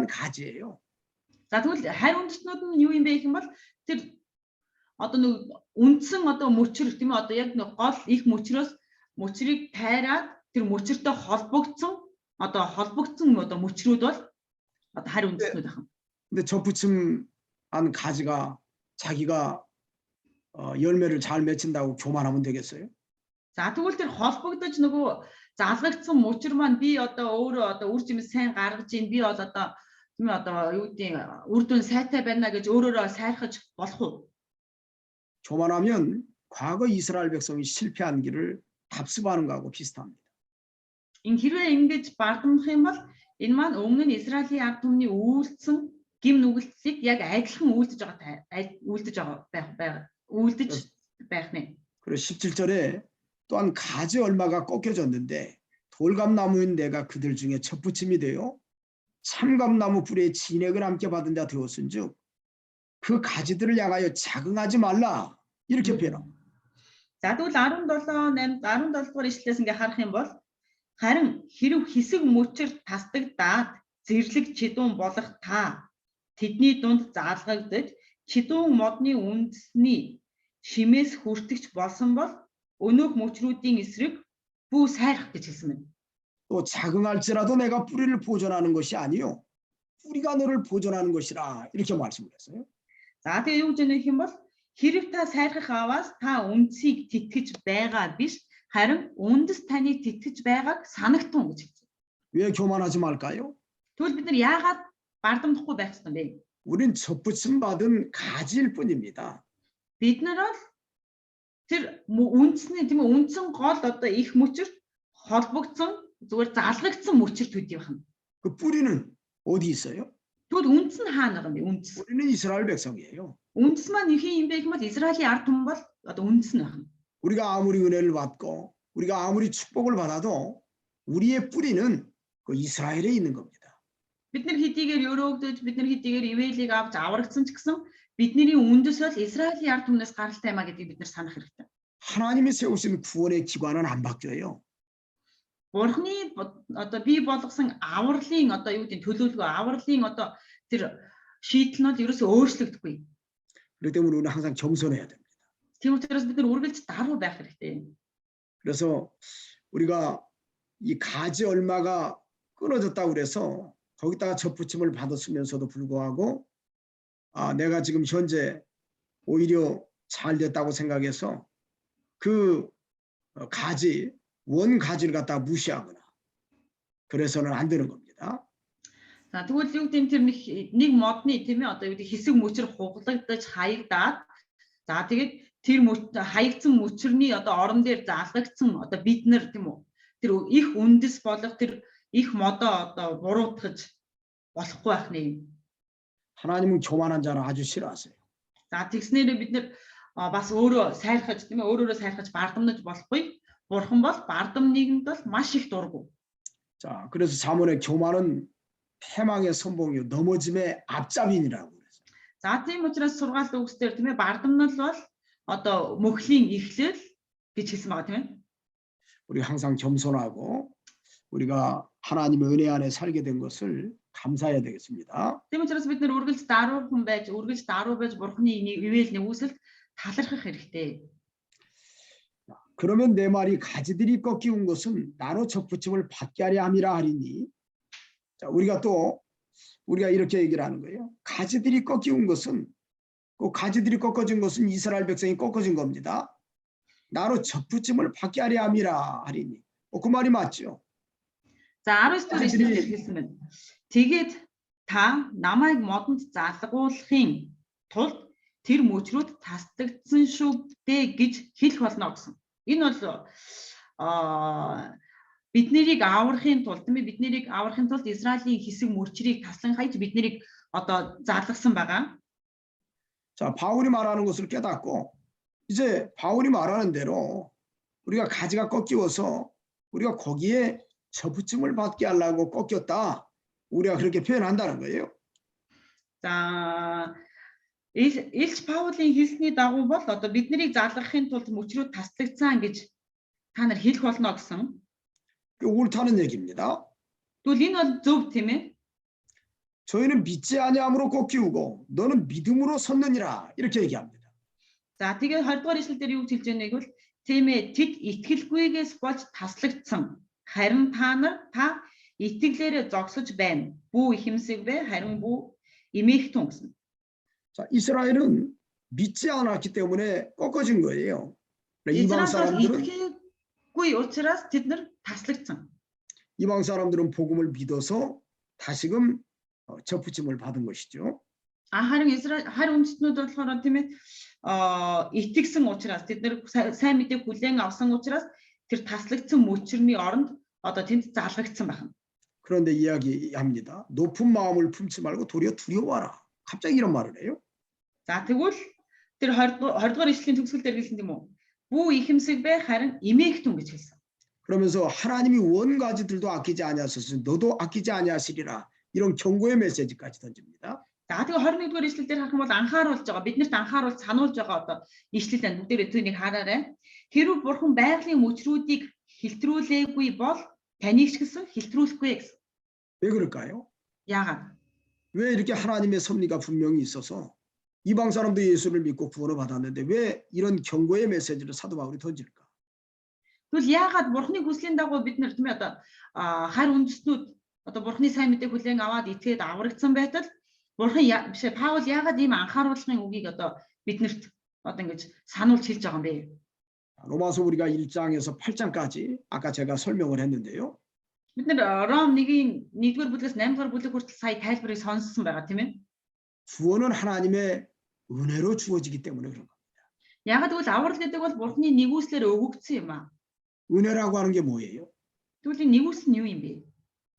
가지예요. за тэгвэл харь үндэстнүүд нь юу юм бэ гэх юм бол тэр одоо нэг үндсэн одоо мөчр тийм ээ одоо яг нэг гол их мөчрөөс мөчрийг тайраад тэр мөчөртэй холбогдсон мөчрүүд бол одоо харь үндэстнүүд байна. 근데 접붙임한 가지가 자기가 열매를 잘 맺힌다고 교만하면 되겠어요? За тэгвэл тэр холбогдож нөгөө залгагдсан мөчр маань би одоо өөрөө одоо үр жимс сайн гаргаж ийн би бол одоо тийм ээ одоо юу гэдэг үр дүн сайтай байна гэж өөрөөрөө сайрхаж болох уу? 교만하면 과거 이스라엘 백성이 실패한 길을 답습하는 거하고 비슷합니다. Энэ хэрвээ ингэж бардамлах юм бол энэ маань өмнө нь Израилийн ард түмний үйлдсэн гим нүгэлтийг яг адилхан үйлдэж байх нэ. 그리고 17절에 또한 가지 얼마가 꺾여졌는데 돌감나무인 내가 그들 중에 첫부침이 되어 참감나무 뿌리에 진액을 함께 받은 자 되었은즉 그 가지들을 향하여 자긍하지 말라 이렇게 표현합니다. За тэгвэл 17 дугаар ишлээс ингээ харах юм бол харин хэрв хэсэг мөчр тасдагдаад зэрлэг чидүүн болох та тэдний дунд заалгагдаж чидүүн модны үндэсний шимээс хүртэгч болсон бол өнөөх мөчрүүдийн эсрэг бүү сайрах гэж хэлсэн байна. 또 자긍할지라도 내가 뿌리를 보존하는 것이 아니요 뿌리가 너를 보존하는 것이라 이렇게 말씀을 했어요. За тэгээ юу гэж нэх юм бол хэрэг та сайрхах аваас та үндсийг тэтгэж байгаа биш харин үндэс таныг тэтгэж байгааг санагтун гэж хэлсэн. 왜 교만하지 말까요? Тэгвэл бид нар яагаад бардамдахгүй байх ёстой бэ? 우린 접붙임 받은 가지일 뿐입니다. Бид нар бол тэр үндсний тийм ээ үндсэн гол одоо их мөчөрт холбогдсон зүгээр залгагдсан мөчөрт төдий байна. 그 뿌리는 어디 있어요? Тэгвэл үндэс нь хаана байгаа юм бэ? Үндэс. 뿌리는 이스라엘 백성이에요. үндэс маань юу юм бэ гэвэл Израилийн ард түмэн бол одоо үндэс нь байна. 우리가 아무리 은혜를 받고 우리가 아무리 축복을 받아도 우리의 뿌리는 그 이스라엘에 있는 겁니다. Бид нар хэдийгээр өрөөгдөж бид нар хэдийгээр ивэлийг авч аврагдсан ч гэсэн бидний үндэс бол Израилийн ард түмнээс гаралтай маа гэдгийг бид нар санах хэрэгтэй. 하나님이 세우신 구원의 기관은 안 바뀌어요. Бурхны одоо бий болгосон авралын одоо юу гэдэг төлөвлөгөө авралын одоо тэр шийдэл нь бол ерөөсөө өөрчлөгдөхгүй. 그렇기 때문에 우리는 항상 겸손해야 됩니다. Тийм учраас бид нар үргэлж даруй байх хэрэгтэй. 그래서 우리가 이 가지 얼마가 끊어졌다고 그래서 거기다가 접붙임을 받았으면서도 불구하고 내가 지금 현재 오히려 잘 됐다고 생각해서 그 가지 원 가지를 갖다가 무시하거나 그래서는 안 되는 겁니다. За тэгвэл юу гэдэг тэр нэг модны тийм ээ одоо юу гэдэг хэсэг мөчр хуглагдаж хаягдаад за тэгээд тэр хаягдсан мөчрний одоо орон дээр заалгагдсан одоо бид нар тийм үү тэр их үндэс болох тэр их модоо одоо буруутгаж болохгүй байх нэ. 하나님은 교만한 자를 아주 싫어하세요. За тэгснээр бид нар бас өөрөө сайрхаж тийм ээ өөрөөрөө сайрхаж бардамнаж болохгүй. Бурхан бол бардам нийгэмд бол маш их дургу. 자, 그래서 잠언의 교만은 패망의 선봉이요 넘어짐의 앞잡인이라고 그랬어요. За тийм учраас сургаалт үгсээр тийм ээ бардамнал бол одоо мөхлийн эхлэл гэж хэлсэн байгаа тийм ээ. 우리 항상 겸손하고 우리가 하나님의 은혜 안에 살게 된 것을 감사해야 되겠습니다. Тийм учраас бид нэр үргэлж даруйхан байж, үргэлж даруй байж бурхны ивэл нэгүсэлд талархах хэрэгтэй. 그러면 내 말이 가지들이 꺾이운 것은 나로 접붙임을 받게 하려 함이라 하리니. 자, 우리가 이렇게 얘기를 하는 거예요. 가지들이 꺾이운 것은 그 가지들이 꺾어진 것은 이스라엘 백성이 꺾어진 겁니다. 나로 접붙임을 받게 하려 함이라 하리니. 그 말이 맞죠? За 19 дэх хэлсэн байна. Тэгээд та намайг модонд залгуулахын тулд тэр мөчрүүд тасдагдсан шүү дээ гэж хэлэх болно гэсэн. Энэ бол бид нарыг аврахын тулд Израилийн хэсэг мөчрийг таслан хайж бид нарыг одоо залгасан байгаа. 자, 바울이 말하는 것을 깨닫고 이제 바울이 말하는 대로 우리가 가지가 꺾이어서 우리가 거기에 접붙임을 받게 하려고 꺾였다. 우리가 그렇게 표현한다는 거예요. За Илч Паулийн хэлсний дагуу бол одоо бид нарыг залгахын тулд мөчрүүд таслагдсан гэж та нар хэлэх болно гэсэн. 그 옳다는 얘기입니다. Тэгвэл энэ бол зөв тийм ээ. 저희는 믿지 아니함으로 꺾이우고 너는 믿음으로 섰느니라 이렇게 얘기합니다. За тэгээд 20 дугаар ишлэл дээр юу гэж хэлж байгааг бол тийм ээ тэд итгэлгүйгээс болж таслагдсан. Харин та итгэлээрээ зогсож байна. Бүү ихэмсэг бэ харин бүү имэхтэн гэсэн. 자, 이스라엘은 믿지 않았기 때문에 꺾어진 거예요. 이방 사람들은 итгэлгүй учраас тэд нар таслагдсан. 이방 사람들은 복음을 믿어서 다시금 접붙임을 받은 것이죠. Харин үндэстнүүд болохоор тийм ээ итгэсэн учраас тэд нар сайн мэдээг хүлээн авсан учраас тэр таслагдсан мөчрний оронд одоо тэнд залгагдсан байна. 그런데 이야기합니다. 높은 마음을 품지 말고 도리어 두려워하라. 갑자기 이런 말을 해요. За тэгвэл тэр 20 дугаар ишлэлийн төгсгөл дээр хэлсэн тийм үү? Бүү ихэмсэг бэ харин имээгтэн гэж хэлсэн. 그러면서 하나님이 원 가지들도 아끼지 아니하셨으니 너도 아끼지 아니하시리라. 이런 경고의 메시지까지 던집니다. За тэгээ 21 дугаар ишлэл дээр харах юм бол анхааруулж байгаа биднэрт анхааруулж сануулж байгаа одоо ишлэл энэ бүгдээрээ түүнийг хараарай. Хэрвээ бурхан байгалийн мөчрүүдийг хэлтрүүлээгүй бол таныг ч гэсэн хэлтрүүлэхгүй гэсэн. 왜 그럴까요? Яагаад? 왜 이렇게 하나님의 섭리가 분명히 있어서 이방 사람도 예수를 믿고 구원을 받았는데 왜 이런 경고의 메시지를 사도 바울이 던질까? Тэгвэл яагаад бурханы хүслийн дагуу бид нар тийм ээ одоо хайр үндэстнүүд одоо бурханы сайн мэдээг хүлээн аваад итгээд аврагдсан байтал бурхан биш Паул яагаад ийм анхааруулгын үгийг одоо биднэрт одоо ингэж сануулж хэлж байгаа юм бэ? 로마서 우리가 1장에서 8장까지 아까 제가 설명을 했는데요. Бид нар Ром 1-ийн 1-р бүлгээс 8-р бүлэг хүртэл сая тайлбарыг сонссон байгаа тийм ээ. 구원은 하나님의 은혜로 주어지기 때문에 그런 겁니다. Яагаад гэвэл аврал гэдэг бол бурханы нэгүслээр өгөгдсөн юм аа. 은혜라고 하는 게 뭐예요? Тэгвэл энэ нэгүс нь юу юм бэ?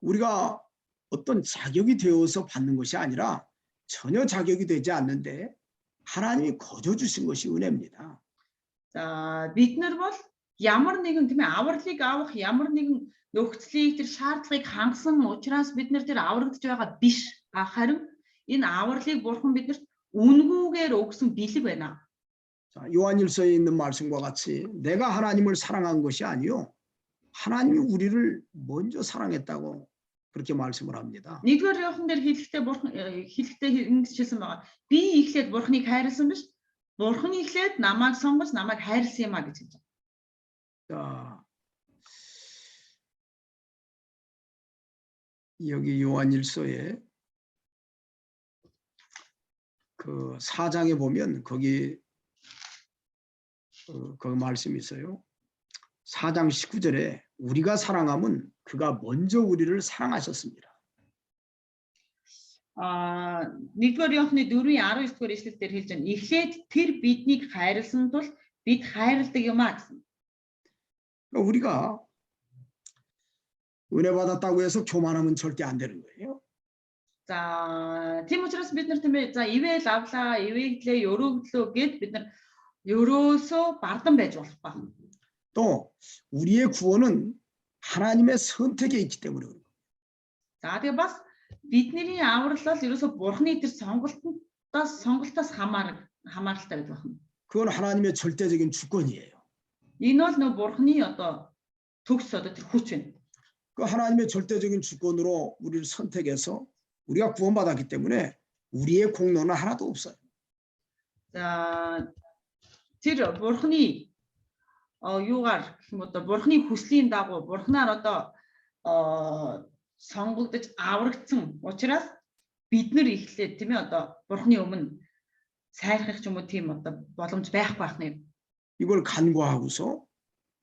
우리가 어떤 자격이 되어서 받는 것이 아니라 전혀 자격이 되지 않는데 하나님이 거저 주신 것이 은혜입니다. За бид нар бол ямар нэгэн тийм ээ авралыг авах ямар нэгэн нөхцөлийг тэр шаардлагыг хангасан учраас бид нар тэр аврагдж байгаа биш. Харин энэ авралыг бурхан биднэрт үнгүүгээр өгсөн бэлэг байна. 자, 요한일서에 있는 말씀과 같이 내가 하나님을 사랑한 것이 아니요 하나님이 우리를 먼저 사랑했다고 그렇게 말씀을 합니다. 1-р Иохан дээр хэлэхдээ ингэж хэлсэн байгаа. Би эхлээд бурханыг хайрласан биш. Бурхан эхлээд намайг сонгож намайг хайрлсан юм а гэж хэлж 자, байгаа. 여기 요한일서에 그 4장에 보면 거기 그 말씀이 있어요. 4장 19절에 우리가 사랑함은 그가 먼저 우리를 사랑하셨습니다. 1-р Иохны 4-ийн 19-р эшлэл дээр хэлж байна. Эхлээд тэр биднийг хайрлсан тул бид хайрладаг юм а гэсэн. 우리가 은혜 받았다고 해서 교만하면 절대 안 되는 거예요. За тийм учраас бид нар тийм ээ за ивэл авлаа, ивэглээ, өрөөглөө гэд бид нар өрөөсөө бардан байж болохгүй. 또 우리의 구원은 하나님의 선택에 있기 때문에 그런 거예요. За тэгээ бас бидний аврал бол ерөөсөө бурхны тэр сонголтоос хамааралтай гэж байна. 그건 하나님의 절대적인 주권이에요. Энэ бол нөө бурхны одоо төгс одоо тэр хүч байна. 그 하나님의 절대적인 주권으로 우리를 선택해서 우리가 구원받았기 때문에 우리의 공로는 하나도 없어요. За тэр бурхны юугаар гэх юм одоо бурхны хүслийн дагуу бурхнаар одоо сонгогдож аврагдсан учраас бид нар эхлээд тийм ээ одоо бурхны өмнө сайрхах ч юм уу тийм одоо боломж байхгүй байх нэ. 이걸 간과하고서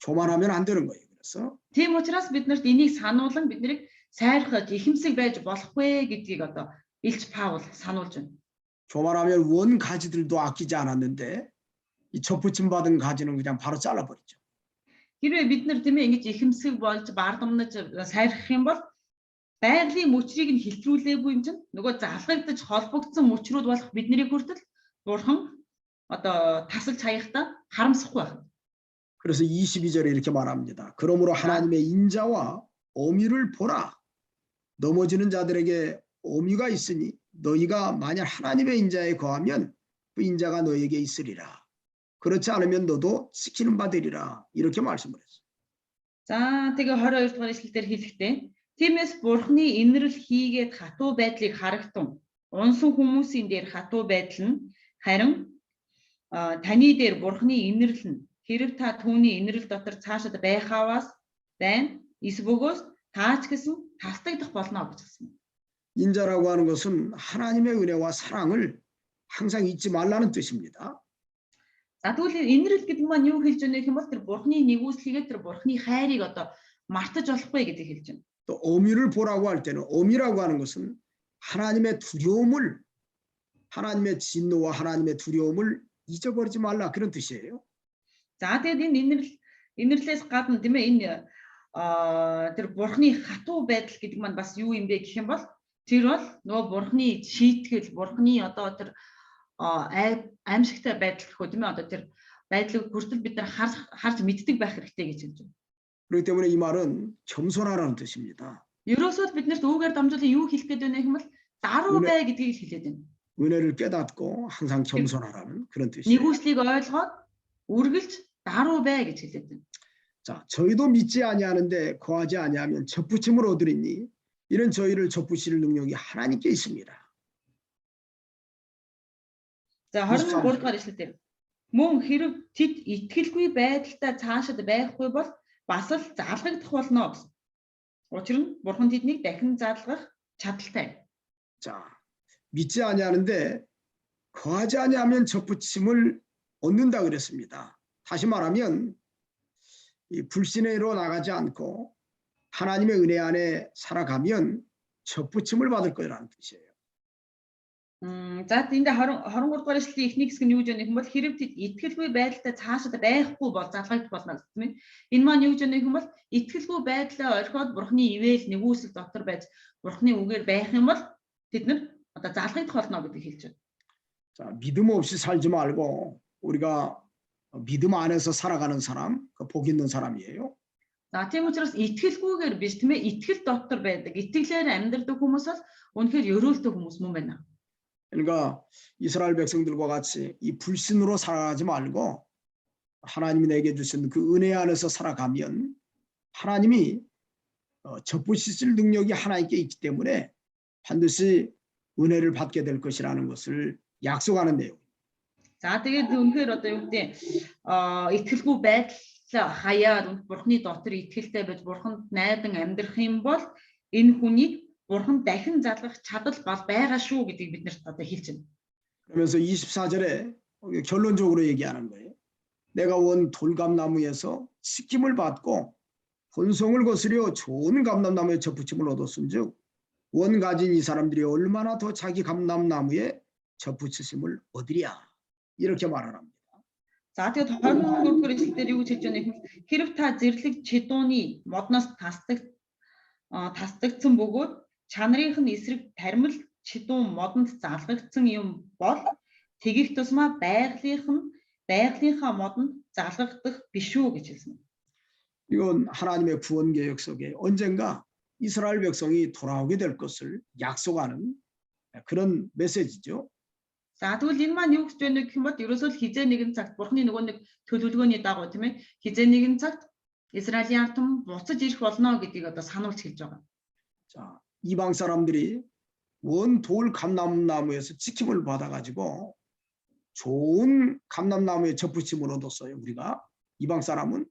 교만하면 안 되는 거예요. 그래서 Тийм учраас биднэрт энийг сануулan биднийг сайрхаж ихэмсэг байж болохгүй гэдгийг одоо Илч Паул сануулж байна. 교만하면 원 가지들도 아끼지 않았는데 이 접붙임 받은 가지는 그냥 바로 잘라버리죠. Хэрвээ бид нар тийм ээ ингэж ихэмсэг болж бардамнаж сайрхах юм бол байгалийн мөчрийг нь хэлтрүүлээгүй юм чинь нөгөө залгагдаж холбогдсон мөчрүүд болох бидний хүртэл бурхан одоо тасалж хаяхдаа харамсахгүй байна. 그래서 22절에 이렇게 말합니다. 그러므로 하나님의 인자와 어미를 보라. 넘어지는 자들에게 어미가 있으니 너희가 만약 하나님의 인자에 거하면 그 인자가 너에게 있으리라. 그렇지 않으면 너도 지키는 바 되리라. 이렇게 말씀을 했어요. За тэгээ 22 дугаар ишлэлээр хэлэхдээ тиймээс бурхны инрэл хийгээд хатуу байдлыг харагтун унсан хүмүүсийн дээр хатуу байдал нь харин таны дээр бурхны инрэл нь хэрв та түүний инрэл дотор цаашид байхаваас байна эсвөгөөс таач гэсэн тастагдах болно гэж хэлсэн. 인자라고 하는 것은 하나님의 은혜와 사랑을 항상 잊지 말라는 뜻입니다. За тэгвэл инрэл гэдэг маань юу хэлж байна гэх юм бол тэр бурхны нэгүслэгээ тэр бурхны хайрыг одоо мартаж болохгүй гэдгийг хэлж байна. 또 어미를 보라고 할 때는 어미라고 하는 것은 하나님의 두려움을 하나님의 진노와 하나님의 두려움을 잊어버리지 말라 그런 뜻이에요. За тэгээд энэ инэрлээс гадна тийм ээ энэ тэр бурхны хатуу байдал гэдэг маань бас юу юм бэ гэх юм бол тэр бол нөгөө бурхны шийтгэл бурхны одоо тэр аимшигтай байдал гэх үү тийм ээ одоо тэр байдлыг хүртэл бид нар харж мэддэг байх хэрэгтэй гэж хэлж байна. 그렇기 때문에 이 말은 겸손하라는 뜻입니다. Ерөөсөө биднэрт үүгээр дамжуулан юу хэлэх гээд байна гэх юм бол даруй бай гэдгийг хэлээд байна. 은혜를 깨닫고 항상 겸손하라는 그런 뜻이에요. Нэгүслийг ойлгоод үргэлж даруй бай гэж хэлээд байна. 자, 저희도 믿지 아니하는데 거하지 아니하면 접붙임을 얻으리니 이는 저희를 접붙일 능력이 하나님께 있습니다. За 23 дугаар ишлэлээр мөн хэрэг тэд итгэлгүй байдалтай цаашид байхгүй бол бас л залгагдах болно гэсэн. Учир нь бурхан тэднийг дахин залгах чадaltaй. 자, 믿지 아니하는데 거하지 아니하면 접붙임을 얻는다 그랬습니다. 다시 말하면 이 불신으로 나가지 않고 하나님의 은혜 안에 살아가면 접붙임을 받을 거라는 뜻이에요. За энд 23 дугаар ишлэлийн эхний хэсэг нь юу гэж байна гэвэл хэрэг тэд итгэлгүй байдалтай цаашид байхгүй бол залгагдах болно гэсэн юм. Энэ маань юу гэж байна гэвэл итгэлгүй байдлаа орхиод бурхны ивэл нэгүсэл дотор байж бурхны үгээр байх юм бол тэд нар одоо залгагдах болно гэдгийг хэлж байна. 자, 믿음 없이 살지 말고 우리가 믿음 안에서 살아가는 사람, 그 복 있는 사람이에요. За тийм учраас итгэлгүйгээр биш тийм ээ итгэл дотор байдаг. Итгэлээр амьдрдаг хүмүүс бол үнэхээр ёроолтой хүмүүс мөн байна. 그러니까 이스라엘 백성들과 같이 이 불신으로 살아가지 말고 하나님이 내게 주신 그 은혜 안에서 살아가면 하나님이 접붙이실 능력이 하나님께 있기 때문에 반드시 은혜를 받게 될 것이라는 것을 약속하는 내용. За тэгээд үнэхээр одоо юу гэдэг итгэлгүй байдал хаяад бурхны дотор итгэлтэй байж бурханд найдан амьдрах юм бол энэ хүнийг бурхан дахин залгах чадал бол байгаа шүү гэдгийг бид нарт одоо хэлж байна. 그러면서 24절에 결론적으로 얘기하는 거예요. 내가 원 돌감나무에서 씻김을 받고 본성을 거스려 좋은 감람나무에 접붙임을 얻었은즉 원 가진 이 사람들이 얼마나 더 자기 감람나무에 접붙이심을 얻으랴 이렇게 말을 합니다. За тэгээд 24 дугаар ишлэлээр юу гэж хэлж байна гэвэл хэрэг та зэрлэг чидууны модноос тасдагдсан бөгөөд чанарынх нь эсрэг тармил чидуун модонд залгагдсан юм бол тэгэх тусмаа байгалийнхаа модонд залгагдах биш үү гэж хэлсэн. 이건 하나님의 구원 계획 속에 언젠가 이스라엘 백성이 돌아오게 될 것을 약속하는 그런 메시지죠. За тэгвэл энэ маань юу гэж байна гэх юм бол ерөөсөө хизээ нэгэн цагт бурхны нөгөө нэг төлөвлөгөөний дагуу тийм ээ хизээ нэгэн цагт Израилийн ард түмэн буцаж ирэх болно гэдгийг одоо сануулж хэлж байгаа. 자, 이방 사람들이 원 돌 감람나무에서 지킴을 받아가지고 좋은 감람나무의 접붙임을 얻었어요. 우리가 이방 사람은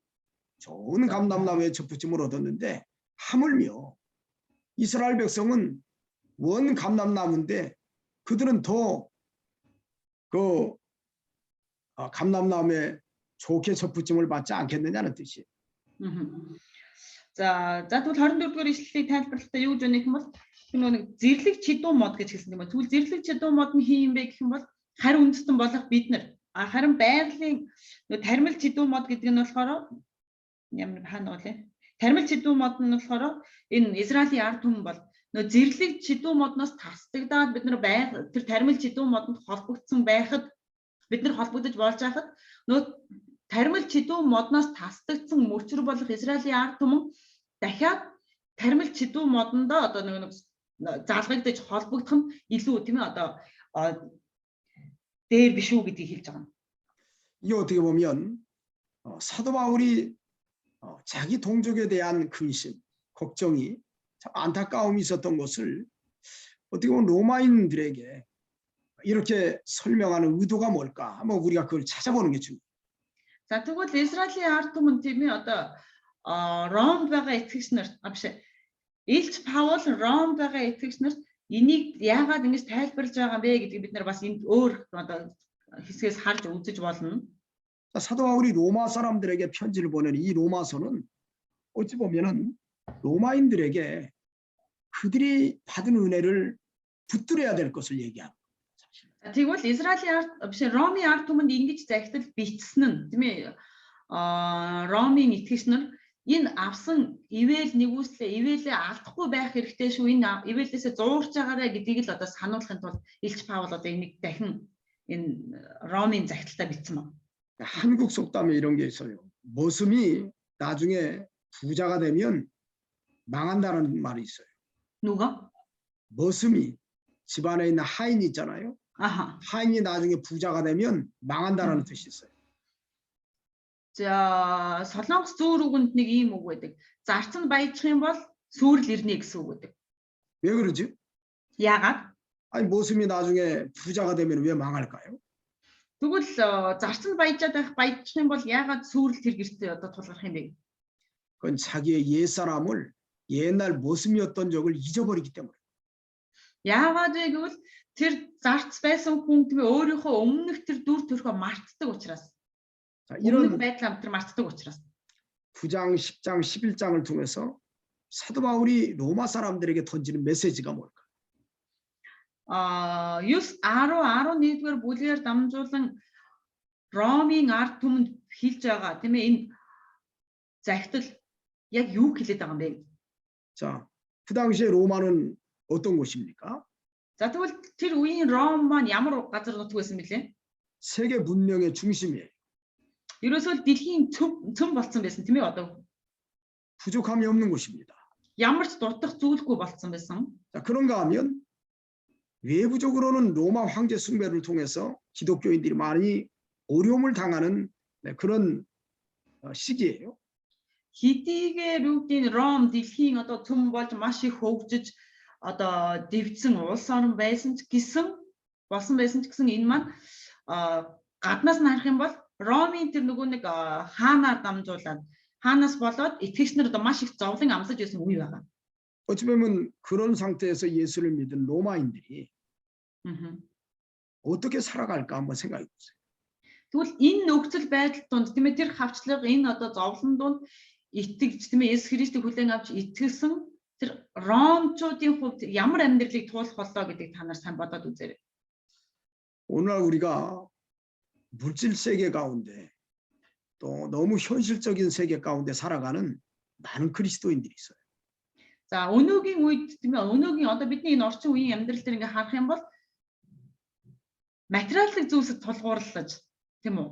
좋은 감람나무의 접붙임을 얻었는데 하물며 이스라엘 백성은 원 감람나무인데 그들은 더 그 감람나무에 좋게 접붙임을 받지 않겠느냐는 뜻이에요. За тэгвэл 24-р ишлэлийг тайлбарлахдаа юу гэж байна гэх юм бол нэг зэрлэг чидүү мод гэж хэлсэн юм байна. Тэгвэл зэрлэг чидүү мод нь хин юм бэ гэх юм бол харь үндэстэн болох бид нар. Харин байгалийн тармил чидүү мод гэдэг нь болохоор ямар хаана вэ? Тармил чидүү мод нь болохоор энэ Израилийн ард түмэн бол зэрлэг чидүү модноос тасдагдаад бид нар тэр тармил чидүү модонд холбогдсон байхад бид нар холбогдож болж байхад тармил чидүү модноос тасдагдсан мөчр болох Израилийн ард түмэн дахиад тармил чидүү модондоо одоо нэг залгагдаж холбогдох нь илүү тийм ээ одоо дээр биш үү гэдгийг хэлж байгаа юм. 이 어떻게 보면 사도 바울이 자기 동족에 대한 근심, 걱정이 참 안타까움이 있었던 것을 어떻게 보면 로마인들에게 이렇게 설명하는 의도가 뭘까? 한번 우리가 그걸 찾아보는 게 중요해요. За тэгвэл Израилийн ард түмэн тийм ээ одоо Ромд байгаа итгэгч нар биш Илч Паул Ромд байгаа итгэгч нар энийг яагаад ингэж тайлбарлаж байгаа юм бэ гэдгийг бид нар бас энд өөр одоо хэсгээс харж үзэж болно. 자, 사도 바울이 로마 사람들에게 편지를 보낸 이 로마서는 어찌 보면은 로마인들에게 그들이 받은 은혜를 붙들어야 될 것을 얘기하는 거예요. Тэгвэл Израилийн ард биш Ромын ард түмэнд ингэж захидал бичсэн нь тийм ээ Ромын итгэгч нар энэ авсан ивэл нэгүслээ ивэлээ алдахгүй байх хэрэгтэй шүү энэ ивэлээсээ зуурч байгаарэ гэдгийг л одоо сануулахын тулд Илч Паул одоо энийг дахин энэ Ромын захидалтаа бичсэн байна. 한국 속담에 이런 게 있어요. 머슴이 나중에 부자가 되면 망한다는 말이 있어요. 누가? 머슴이 집안에 있는 하인이 있잖아요. 아하. 하인이 나중에 부자가 되면 망한다는 뜻이 있어요. За Солонгос зөөр үгэнд нэг ийм үг байдаг. Зарц нь баяжчих юм бол сүрэл ирнэ гэсэн үг байдаг. 왜 그러지? Яагаад? 아니 머슴이 나중에 부자가 되면 왜 망할까요? Тэгвэл зарц нь баяжчих юм бол яагаад сүрэл тэр гэртээ одоо тулгарх юм бэ? 그건 자기의 옛사람을 옛날 머슴이었던 적을 잊어버리기 때문에. Яагаад вэ гэвэл тэр зарц байсан хүн тийм өөрийнхөө өмнөх тэр дүр төрхөө мартдаг учраас. 자, 이런 이런 байдлаа тэр мартдаг учраас. 9장, 10장, 11장을 통해서 사도 바울이 로마 사람들에게 던지는 메시지가 뭘까? 9, 10, 11-р бүлгээр дамжуулан Ромын ард түмэнд хэлж байгаа тийм ээ энэ захидал яг юу хэлээд байгаа юм бэ? 자, 그 당시에 로마는 어떤 곳입니까? За тэгвэл тэр үеийн Ром маань ямар газар нутг байсан бэлээ? 세계 문명의 중심이에요. Ерөөсөө дэлхийн цөм болсон байсан тийм ээ одоо. 부족함이 없는 곳입니다. Ямар ч дутах зүйлгүй болсон байсан. 자, 그런가 하면 외부적으로는 로마 황제 숭배를 통해서 기독교인들이 많이 어려움을 당하는 그런 시기예요. Хэдийгээр үүдийн Ром дэлхийн одоо цөм болж маш их хөгжиж одоо дэвцсэн улс орн байсан ч гэсэн энэ маань гаднаас нь харах юм бол Ромын тэр нөгөө нэг хаанаар дамжуулаад хаанаас болоод итгэгч нар одоо маш их зовлон амсаж байсан үе байгаа. 어찌 보면 그런 상태에서 예수를 믿은 로마인들이 어떻게 살아갈까 한번 생각해 보세요. Тэгвэл энэ нөхцөл байдал донд тийм ээ тэр хавчлага энэ одоо зовлон донд итгэж тийм ээ Есүс Христийг хүлээн авч итгэсэн тэр Ромчуудын хувьд ямар амьдралыг туулах болоо гэдгийг та нар сайн бодоод үзээрэй. 오늘날 우리가 물질 세계 가운데 또 너무 현실적인 세계 가운데 살아가는 많은 그리스도인들이 있어요. За өнөөгийн үед тийм ээ өнөөгийн одоо бидний энэ орчин үеийн амьдрал дээр ингээ харах юм бол материалын зүйлсэд тулгуурлаж тийм үү?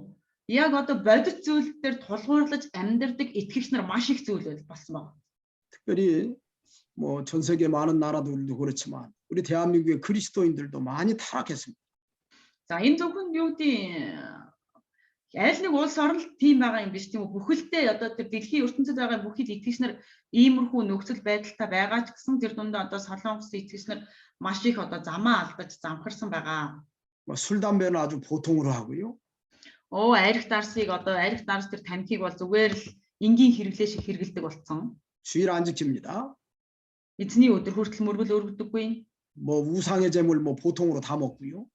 Яг одоо бодит зүйл дээр тулгуурлаж амьдардаг итгэгч нар маш их зүйл болсон байна. 특별히 뭐 전 세계 많은 나라들도 그렇지만 우리 대한민국의 그리스도인들도 많이 타락했습니다. За энэ зөвхөн юу гэдэг Аль нэг улс орн л тийм байгаа юм биш тийм үү? Бүхэлдээ одоо тэр дэлхийн ертөнцид байгаа бүхэл итгэгч нар иймэрхүү нөхцөл байдалтай байгаа ч гэсэн тэр дундаа одоо Солонгос итгэгч нар маш их одоо замаа алдаж замхарсан байгаа. 뭐 술 담배는 아주 보통으로 하고요. Арх дарсыг одоо арх дарс тэр танхийг бол зүгээр л энгийн хэрэглээ шиг хэрэгэлдэг болсон. 주일 안 지킵니다. Эзний өдөр хүртэл мөргөл өргөдөггүй. 뭐 우상의 제물 뭐 보통으로 다 먹고요.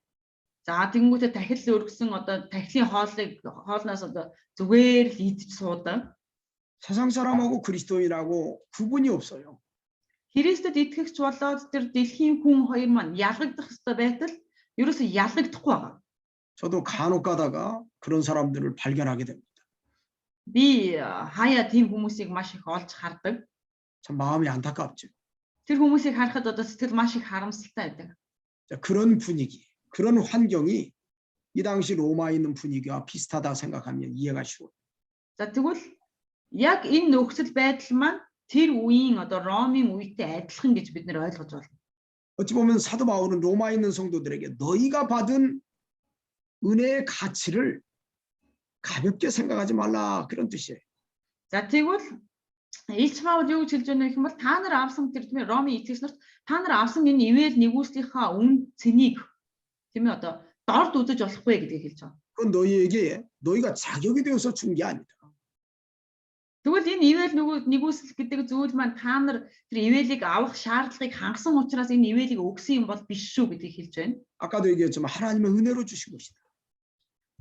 За тэгэнгүүтээ тахил өргөсөн одоо тахилын хоолноос одоо зүгээр л идэж суудаг. 세상 사람하고 그리스도인하고 구분이 없어요. Христэд итгэгч болоод тэр дэлхийн хүн хоёр маань ялгагдах ёстой байтал ерөөсөө ялгагдахгүй байгаа. 저도 간혹 가다가 그런 사람들을 발견하게 됩니다. Би хаяа тийм хүмүүсийг маш их олж хардаг. 참 마음이 안타깝죠. Тэр хүмүүсийг харахад одоо сэтгэл маш их харамсалтай байдаг. 자, 그런 분위기, 그런 환경이 이 당시 로마에 있는 분위기와 비슷하다 생각하면 이해가 쉬워요. За тэгвэл яг энэ нөхцөл байдал маань тэр үеийн одоо Ромын үетэй адилхан гэж бид нэр ойлгож байна. 어찌 보면 사도 바울은 로마에 있는 성도들에게 너희가 받은 은혜의 가치를 가볍게 생각하지 말라 그런 뜻이에요. За тэгвэл Илч Паул юу гэж хэлж байна гэх юм бол та нар авсан тэр тийм ээ Ромын итгэгч нарт та нар авсан энэ ивэл нэгүслийнхаа үн цэнийг тийм ээ одоо дорд үзэж болохгүй гэдгийг хэлж байгаа. 그건 너희에게 너희가 자격이 되어서 준 게 아니다. Тэгвэл энэ ивэл нэгүсэл гэдэг зүйл маань та нар тэр ивэлийг авах шаардлагыг хангасан учраас энэ ивэлийг өгсөн юм бол биш шүү гэдгийг хэлж байна. 아까도 얘기했지만 하나님의 은혜로 주신 것이다.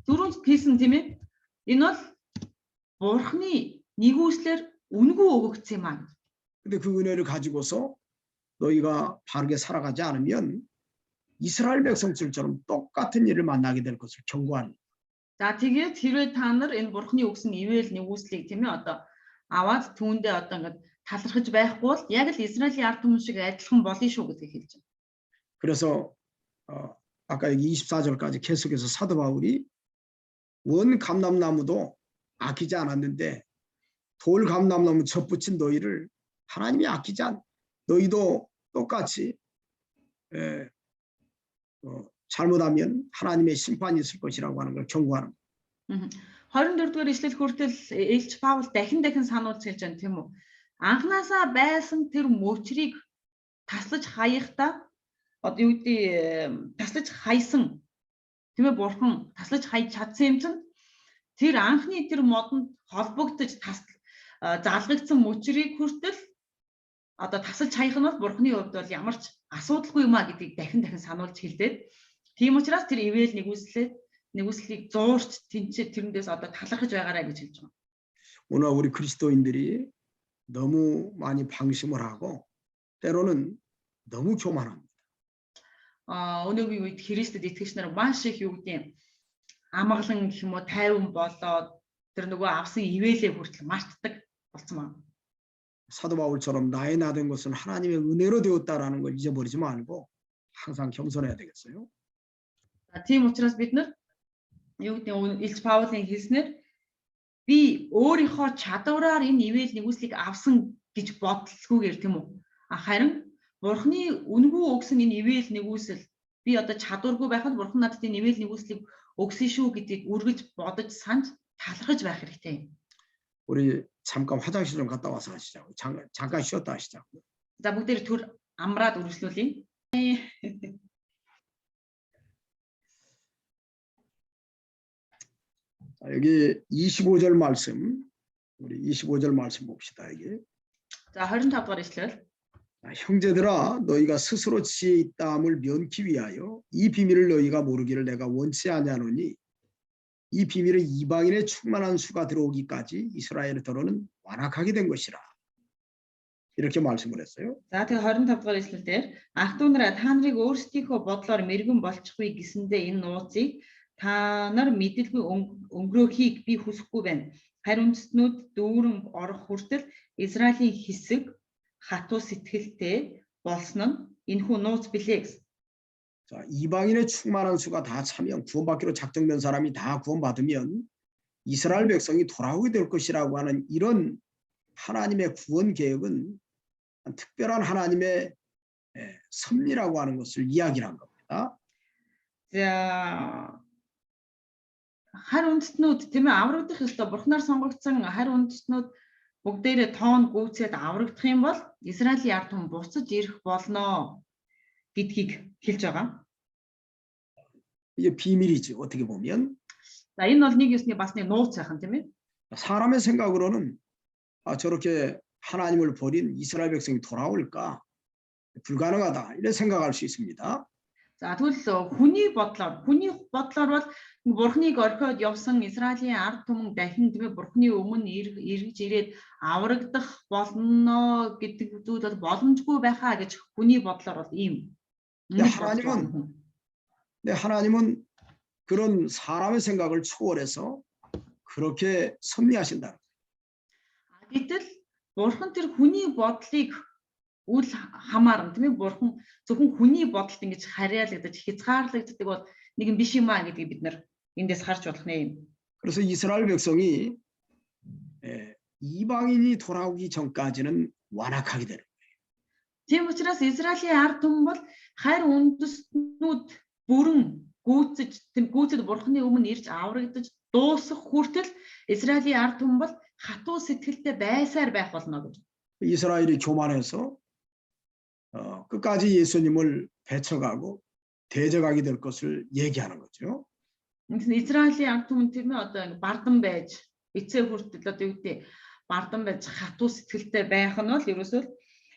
Дөрөв хэлсэн тийм ээ. Энэ бол Бурхны нэгүслэр үнгүй өгөгдсөн юм аа. 근데 그 은혜를 가지고서 너희가 바르게 살아가지 않으면 이스라엘 백성들처럼 똑같은 일을 만나게 될 것을 경고합니다. За тэгээд хэрвээ та нар энэ Бурхны өгсөн ивэл нэгүслийг тийм ээ одоо аваад түүндээ одоо ингээд талархаж байхгүй бол яг л Израилийн ард түмэн шиг адилхан болно шүү гэдгийг хэлж байна. 그래서 아까 여기 24절까지 계속해서 사도 바울이 원 감람나무도 아끼지 않았는데 돌 감람나무 접붙인 너희를 하나님이 아끼지 않. 너희도 똑같이 잘못하면 하나님의 심판이 있을 것이라고 하는 걸 경고하는 거예요. 24-р эшлэл хүртэл Илч Паул дахин сануулж хэлж байна тийм үү. Анхнаасаа байсан тэр мөчрийг таслаж хаяхдаа одоо юу гэдэг таслаж хайсан тийм ээ Бурхан таслаж хайж чадсан юм чинь тэр анхны тэр модонд холбогдож залгагдсан мөчрийг хүртэл одоо тасалж хаях нь бол Бурхны хувьд бол ямар ч асуудалгүй юм а гэдгийг дахин сануулж хэлдэг. Тийм учраас тэр ивэл нэгүслийг зуурч тэнцээ тэрэндээс одоо талархаж байгаарай гэж хэлж байгаа. 오늘 우리 그리스도인들이 너무 많이 방심을 하고 때로는 너무 교만합니다. Өнөөгийн үед Христэд итгэгч нар маш их юу гэдэг амгалан гэх юм уу тайван болоод тэр нөгөө авсан ивэлээ хүртэл мартдаг болсон байна. 사도 바울처럼 나의 나 된 것은 하나님의 은혜로 되었다라는 걸 잊어버리지 말고 항상 겸손해야 되겠어요. Тийм учраас бид нар юу гэдэг Илч Паулын хэлснээр би өөрийнхөө чадвараар энэ ивэл нэгүслийг авсан гэж бодлохгүйгээр тийм үү. Харин Бурхны үнгүй өгсөн энэ ивэл нэгүсэл би одоо чадваргүй байхад Бурхан надад энэ ивэл нэгүслийг өгсөн шүү гэдгийг үргэлж бодож санаж талархаж байх хэрэгтэй. 우리 잠깐 화장실 좀 갔다 와서 하시자고. 잠깐 쉬었다 하시자고. За бүгдээр төр амраад үргэлжлүүлье. 자, 여기 25절 말씀. 우리 25절 말씀 봅시다. 이게. За 25-р эшлэл. 형제들아 너희가 스스로 지혜 있다함을 면키 위하여 이 비밀을 너희가 모르기를 내가 원치 아니하노니 이 비밀은 이방인의 충만한 수가 들어오기까지 이스라엘의 더러는 완악하게 된 것이라. 이렇게 말씀을 했어요. За тэгээ 25-р эшлэлдэр ах トゥ нараа та нарыг өөрсдийнхөө бодлоор мэрэгэн болчихгүй гэсэндээ энэ нууцыг та нар мэдэлгүй өнгөрөөхийг би хүсэхгүй байна. Харин үндэстнүүд дүүрэн орох хүртэл Израилийн хэсэг хатуу сэтгэлтэй болсон нь энэхүү нууц билээ гэсэн. 자, 이방인의 충만한 수가 다 차면 구원받기로 작정된 사람이 다 구원받으면 이스라엘 백성이 돌아오게 될 것이라고 하는 이런 하나님의 구원 계획은 특별한 하나님의 섭리라고 하는 것을 이야기한 겁니다. За харь үндэстнүүд тийм ээ аврагдах ёстой бурхнаар сонгогдсон харь үндэстнүүд бүгдээрээ тоон гүйцээд аврагдах юм бол Израилийн ард түмэн буцаж ирэх болно гэдгийг хэлж байгаа. 이게 비밀이지 어떻게 보면. За энэ бол нэг ёсны бас нэг нууц сайхан тийм ээ. 사람의 생각으로는 저렇게 하나님을 버린 이스라엘 백성이 돌아올까? 불가능하다. 이런 생각할 수 있습니다. За тэгвэл хүний бодлоор бол бурхныг орхиод явсан Израилийн ард түмэн дахин тийм ээ бурхны өмнө эргэж ирээд аврагдах болно гэдэг зүйл бол боломжгүй байхаа гэж хүний бодлоор бол ийм. 하나님은 그런 사람의 생각을 초월해서 그렇게 섭리하신다. Гэтэл бурхан тэр хүний бодлыг үл хамааран тийм ээ бурхан зөвхөн хүний бодолд ингэж харьяалагдаж хязгаарлагддаг бол нэг юм биш юм аа гэдгийг бид нар эндээс харж болох нэ. 그래서 이스라엘 백성이 이방인이 돌아오기 전까지는 완악하게 되는 거예요. Тийм учраас Израилийн ард түмэн бол харь үндэстнүүд бүрэн гүйцэд бурханы өмнө ирж аврагдаж дуусах хүртэл Израилийн ард түмэн бол хатуу сэтгэлтэй байсаар байх болно гэж. 이스라엘이 교만해서 끝까지 예수님을 배척하고 대적하게 될 것을 얘기하는 거죠. Израилийн ард түмэн тийм ээ одоо бардан байж эцээ хүртэл одоо юу гэдэг бардан байж хатуу сэтгэлтэй байх нь бол ерөөсөө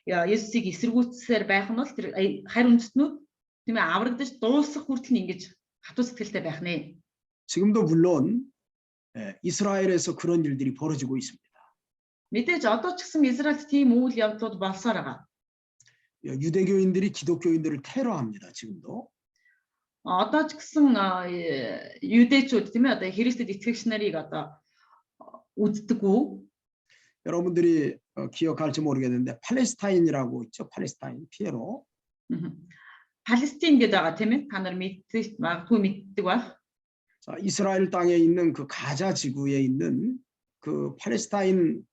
Есүсийг эсэргүүцсээр байх нь бол тэр харь үндэстнүүд тийм ээ аврагдаж дуусах хүртэл ингэж хатуу сэтгэлтэй байх нэ. 지금도 물론 이스라엘에서 그런 일들이 벌어지고 있습니다. Мэдээж одоо ч гэсэн Израильд тийм үйл явдлууд болсоор байгаа. 유대교인들이 기독교인들을 테러합니다. 지금도. Одоо ч гэсэн 유대чүүд тийм ээ одоо Христэд итгэгч нарыг одоо үздэггүй. 여러분들이 기억할지 모르겠는데 팔레스타인이라고 있죠. 팔레스타인 피에로. Палестин гэдэг байгаа тийм ээ. Та нар магадгүй мэддэг байх. 자, 이스라엘 땅에 있는 그 가자 지구에 있는 그 팔레스타인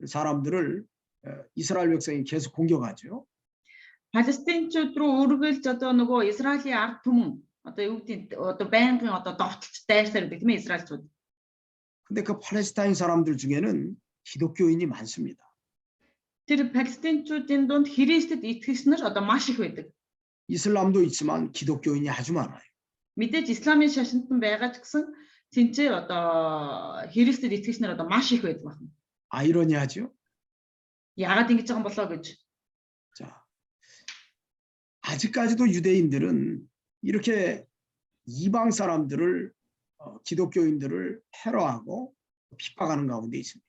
사람들을 이스라엘 백성이 계속 공격하죠. Палестинчууд руу үргэлж одоо нөгөө Израилийн ард түмэн одоо юу гэдэг одоо байнгын одоо довтлж дайрсаар гэдэг тийм ээ Израильчууд. 근데 그 팔레스타인 사람들 중에는 기독교인이 많습니다. Тэр Палестинчуудын дунд Христэд итгэгч нар одоо маш их байдаг. 이슬람도 있지만 기독교인이 아주 많아요. Мэдээж исламын шашинтан байгаа ч гэсэн тэнцээ одоо Христэд итгэгч нар одоо маш их байдаг байна. 아이러니하죠? Яагаад ингэж байгаа юм болоо гэж. 자, 아직까지도 유대인들은 이렇게 이방 사람들을 기독교인들을 테러하고 핍박하는 가운데 있습니다.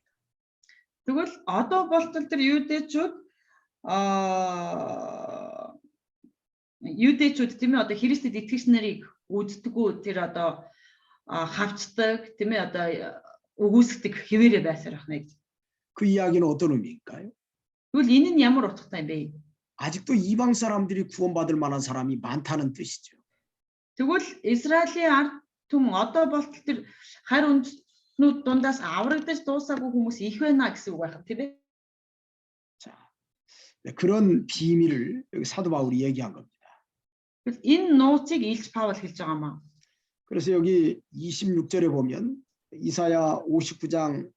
Тэгвэл одоо болтол тэр юудэчүүд тийм ээ одоо Христэд итгэгч нарыг үздэггүй тэр одоо хавчдаг тийм ээ одоо өгөөсгдөг хэвээрээ байсаар байна гэж. 그 이야기는 어떤 의미일까요? Тэгвэл энэ нь ямар утгатай юм бэ? 아직도 이방 사람들이 구원받을 만한 사람이 많다는 뜻이죠. Тэгвэл Израилийн ард түмэн одоо болтол тэр харь үндэстнүүд дундаас аврагдаж дуусаагүй хүмүүс их байна гэсэн үг байх тийм ээ. 자, 그런 비밀을 여기 사도 바울이 얘기한 겁니다. Энэ нууцыг Илж Паул хэлж байгаа маа. 그래서 여기 26절에 보면 이사야 59장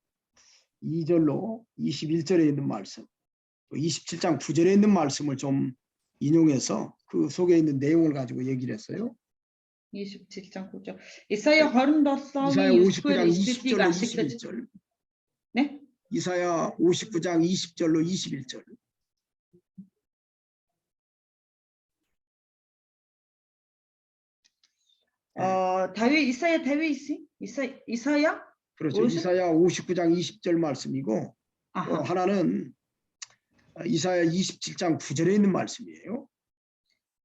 2절로 21절에 있는 말씀, 27장 9절에 있는 말씀을 좀 인용해서 그 속에 있는 내용을 가지고 얘기를 했어요. 27장 9절. 이사야 27의 9절 20절로 21절. 네? 이사야 59장 20절로 21절. 이사야 다윗 이사야? 그렇죠. 이사야 59장 20절 말씀이고 또 하나는 이사야 27장 9절에 있는 말씀이에요.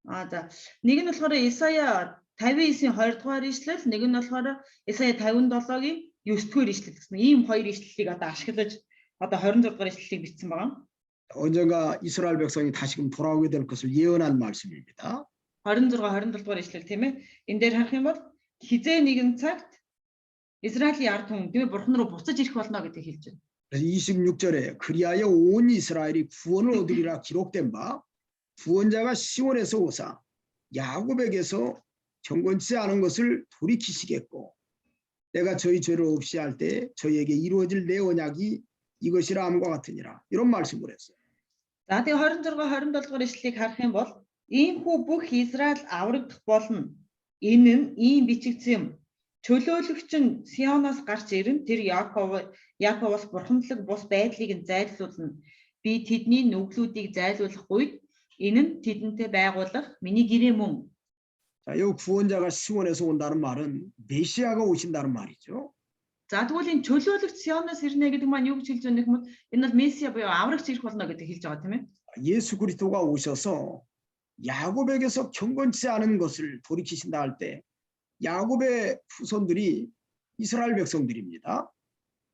За. Нэг нь болохоор Исая 59-ийн 2 дугаар ишлэл, нэг нь болохоор Исая 57-гийн 9 дугаар ишлэл гэсэн ийм хоёр ишлэлийг одоо ашиглаж одоо 26 дугаар ишлэлийг бичсэн байгаа. 언젠가 이스라엘 백성이 다시금 돌아오게 될 것을 예언한 말씀입니다. 26, 27 дугаар ишлэл тийм ээ. Энэ дээр харах юм бол хизээ нэгэн цагт Израилийн ард түмэн тийм ээ бурхан руу буцаж ирэх болно гэдгийг хэлж байна. 그래서 26절에 그리하여 온 이스라엘이 구원을 얻으리라 기록된 바 구원자가 시온에서 오사 야곱에게서 경건치 않은 것을 돌이키시겠고 내가 저희 죄를 없이 할 때 저희에게 이루어질 내 언약이 이것이라 함과 같으니라. 이런 말씀을 했어요. За тэгээ 26 27 дугаар ишлэлийг харах юм бол ийхүү бүх Израиль аврагдах болно. Энэ нь ийм бичигдсэн юм. Чөлөөлөгч нь Сионоос гарч ирэн тэр Яаковоос бурхамдлаг бус байдлыг нь зайлуулна. Би тэдний нүглүүдийг зайлуулах үед энэ нь тэдэнтэй байгуулах миний гэрээ мөн. 자, 이 구원자가 시온에서 온다는 말은 메시아가 오신다는 말이죠. За тэгвэл энэ чөлөөлөгч Сионоос ирнэ гэдэг маань юу гэж хэлж байгаа юм бэ? Энэ бол Месиа буюу аврагч ирэх болно гэдэг хэлж байгаа тийм ээ. 예수 그리스도가 오셔서 야곱에게서 경건치 않은 것을 돌이키신다 할 때 야곱의 후손들이 이스라엘 백성들입니다.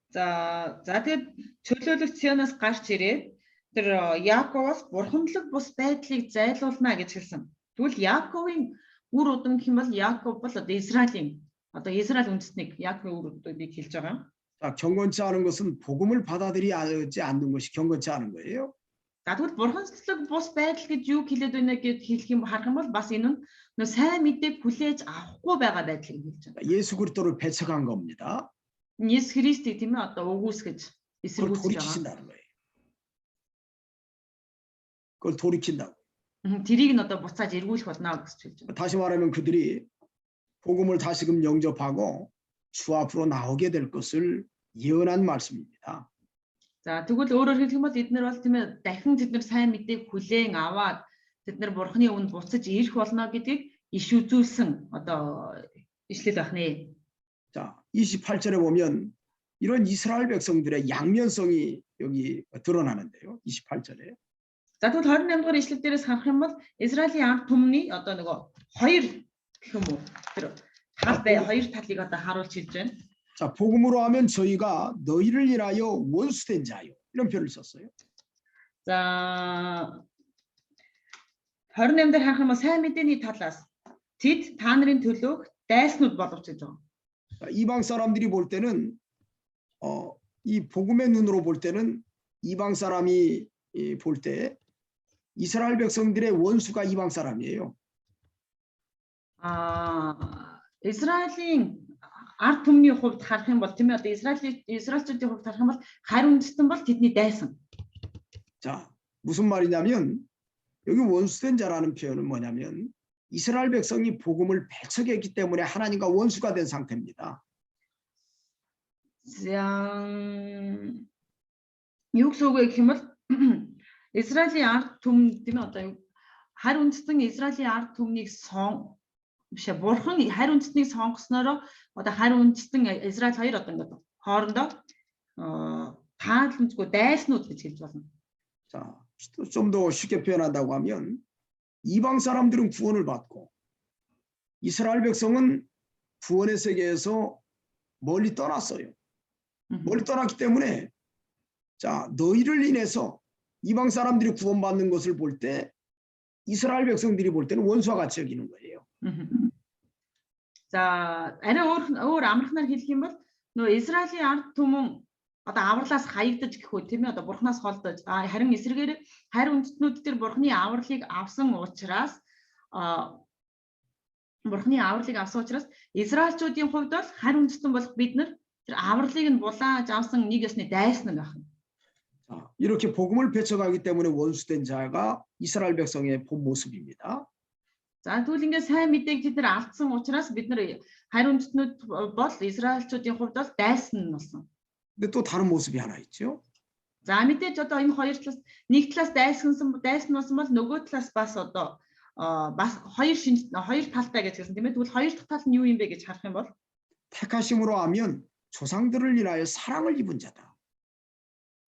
За тэгээд чөлөөлөгч Сионоос гарч ирээд тэр Яаковоос бурхамдлаг бус байдлыг зайлуулна гэж хэлсэн. Тэгвэл Яаковын үр удам гэх юм бол Яаков бол одоо Израилийн одоо Израиль үндэстнийг Яаковын үр удмыг хэлж байгаа. 자, 경건치 않은 것은 복음을 받아들이지 않는 것이 경건치 않은 거예요. За тэгвэл бурхамдлаг бус байдал гэж юу хэлээд байна гэд хэлэх юм харах юм бол бас энэ нь нөө сайн мэдээг хүлээж авахгүй байгаа байдлыг хэлж байгаа. 예수 그리스도를 배척한 겁니다. Есүс Христийг тийм ээ одоо өгөөсгөж 그걸 эсэргүүцэж байгаа. 돌이키신다는 거예요. 그걸 돌이킨다고. Тэрийг нь одоо буцааж эргүүлэх болно гэж хэлж байгаа. 다시 말하면 그들이 복음을 다시금 영접하고 주 앞으로 나오게 될 것을 예언한 말씀입니다. За тэгвэл өөрөөр хэлэх юм бол эдгээр бол тийм ээ дахин тэд нар сайн мэдээг хүлээн аваад тэд нар бурхны өмнө буцаж ирэх болно гэдгийг иш үзүүлсэн одоо ишлэл байна. 자, 28절에 보면 이런 이스라엘 백성들의 양면성이 여기 드러나는데요. 28절에. За тэгвэл 28 дугаар ишлэл дээрээс харах юм бол Израилийн ард түмний одоо нөгөө хоёр гэх юм уу тэр тал бай хоёр талыг одоо харуулж хэлж байна. 자, 복음으로 하면 저희가 너희를 인하여 원수된 자요. 이런 표현을 썼어요. За 28 дээр харах юм бол сайн мэдээний талаас тэд та нарын төлөөх дайснууд боловч гэж байгаа. 자, 이방 사람들이 볼 때는 이 복음의 눈으로 볼 때는 이방 사람이 볼 때 이스라엘 백성들의 원수가 이방 사람이에요. Израилийн ард түмний хувьд харах юм бол тийм ээ одоо Израильчүүдийн хувьд харах юм бол харь үндэстэн бол тэдний дайсан. 자, 무슨 말이냐면 여기 원수된 자라는 표현은 뭐냐면 이스라엘 백성이 복음을 배척했기 때문에 하나님과 원수가 된 상태입니다. Юу гэсэн үг вэ гэх юм бол Израилийн ард түмэн тийм ээ одоо харь үндэстэн Израилийн ард түмнийг бишээ бурхан харь үндэстнийг сонгоснороо одоо харь үндэстэн Израиль хоёр одоо ингээд хоорондоо тааламжгүй дайснууд гэж хэлж болно. 자, 좀 더 쉽게 표현한다고 하면 이방 사람들은 구원을 받고 이스라엘 백성은 구원의 세계에서 멀리 떠났어요. 멀리 떠났기 때문에 자, 너희를 인해서 이방 사람들이 구원받는 것을 볼 때 이스라엘 백성들이 볼 때는 원수와 같이 여기는 거예요. За арай өөр амархнаар хэлэх юм бол нөө Израилийн ард түмэн одоо авралаас хаягдаж гэх үү тийм ээ одоо бурхнаас холдож харин эсрэгээр харь үндэстнүүд төр бурхны авралыг авсан учраас Израильчүүдийн хувьд бол харь үндэстэн болох бид нар тэр авралыг нь булааж авсан нэг ёсны дайсан байх. 자, 이렇게 복음을 배척하기 때문에 원수된 자가 이스라엘 백성의 본 모습입니다. За тэгвэл ингээд сайн мэдээг тэд нар алдсан учраас бид нар харь үндэстнүүд бол Израильчүүдийн хувьд бол дайсан болсон. 근데 또 다른 모습이 하나 있죠. За мэдээж одоо энэ хоёр талаас нэг талаас дайсан болсон бол нөгөө талаас бас одоо бас хоёр талтай гэж хэлсэн тийм ээ. Тэгвэл хоёр дахь тал нь юу юм бэ гэж харах юм бол 택하심으로 하면 조상들을 인하여 사랑을 입은 자다.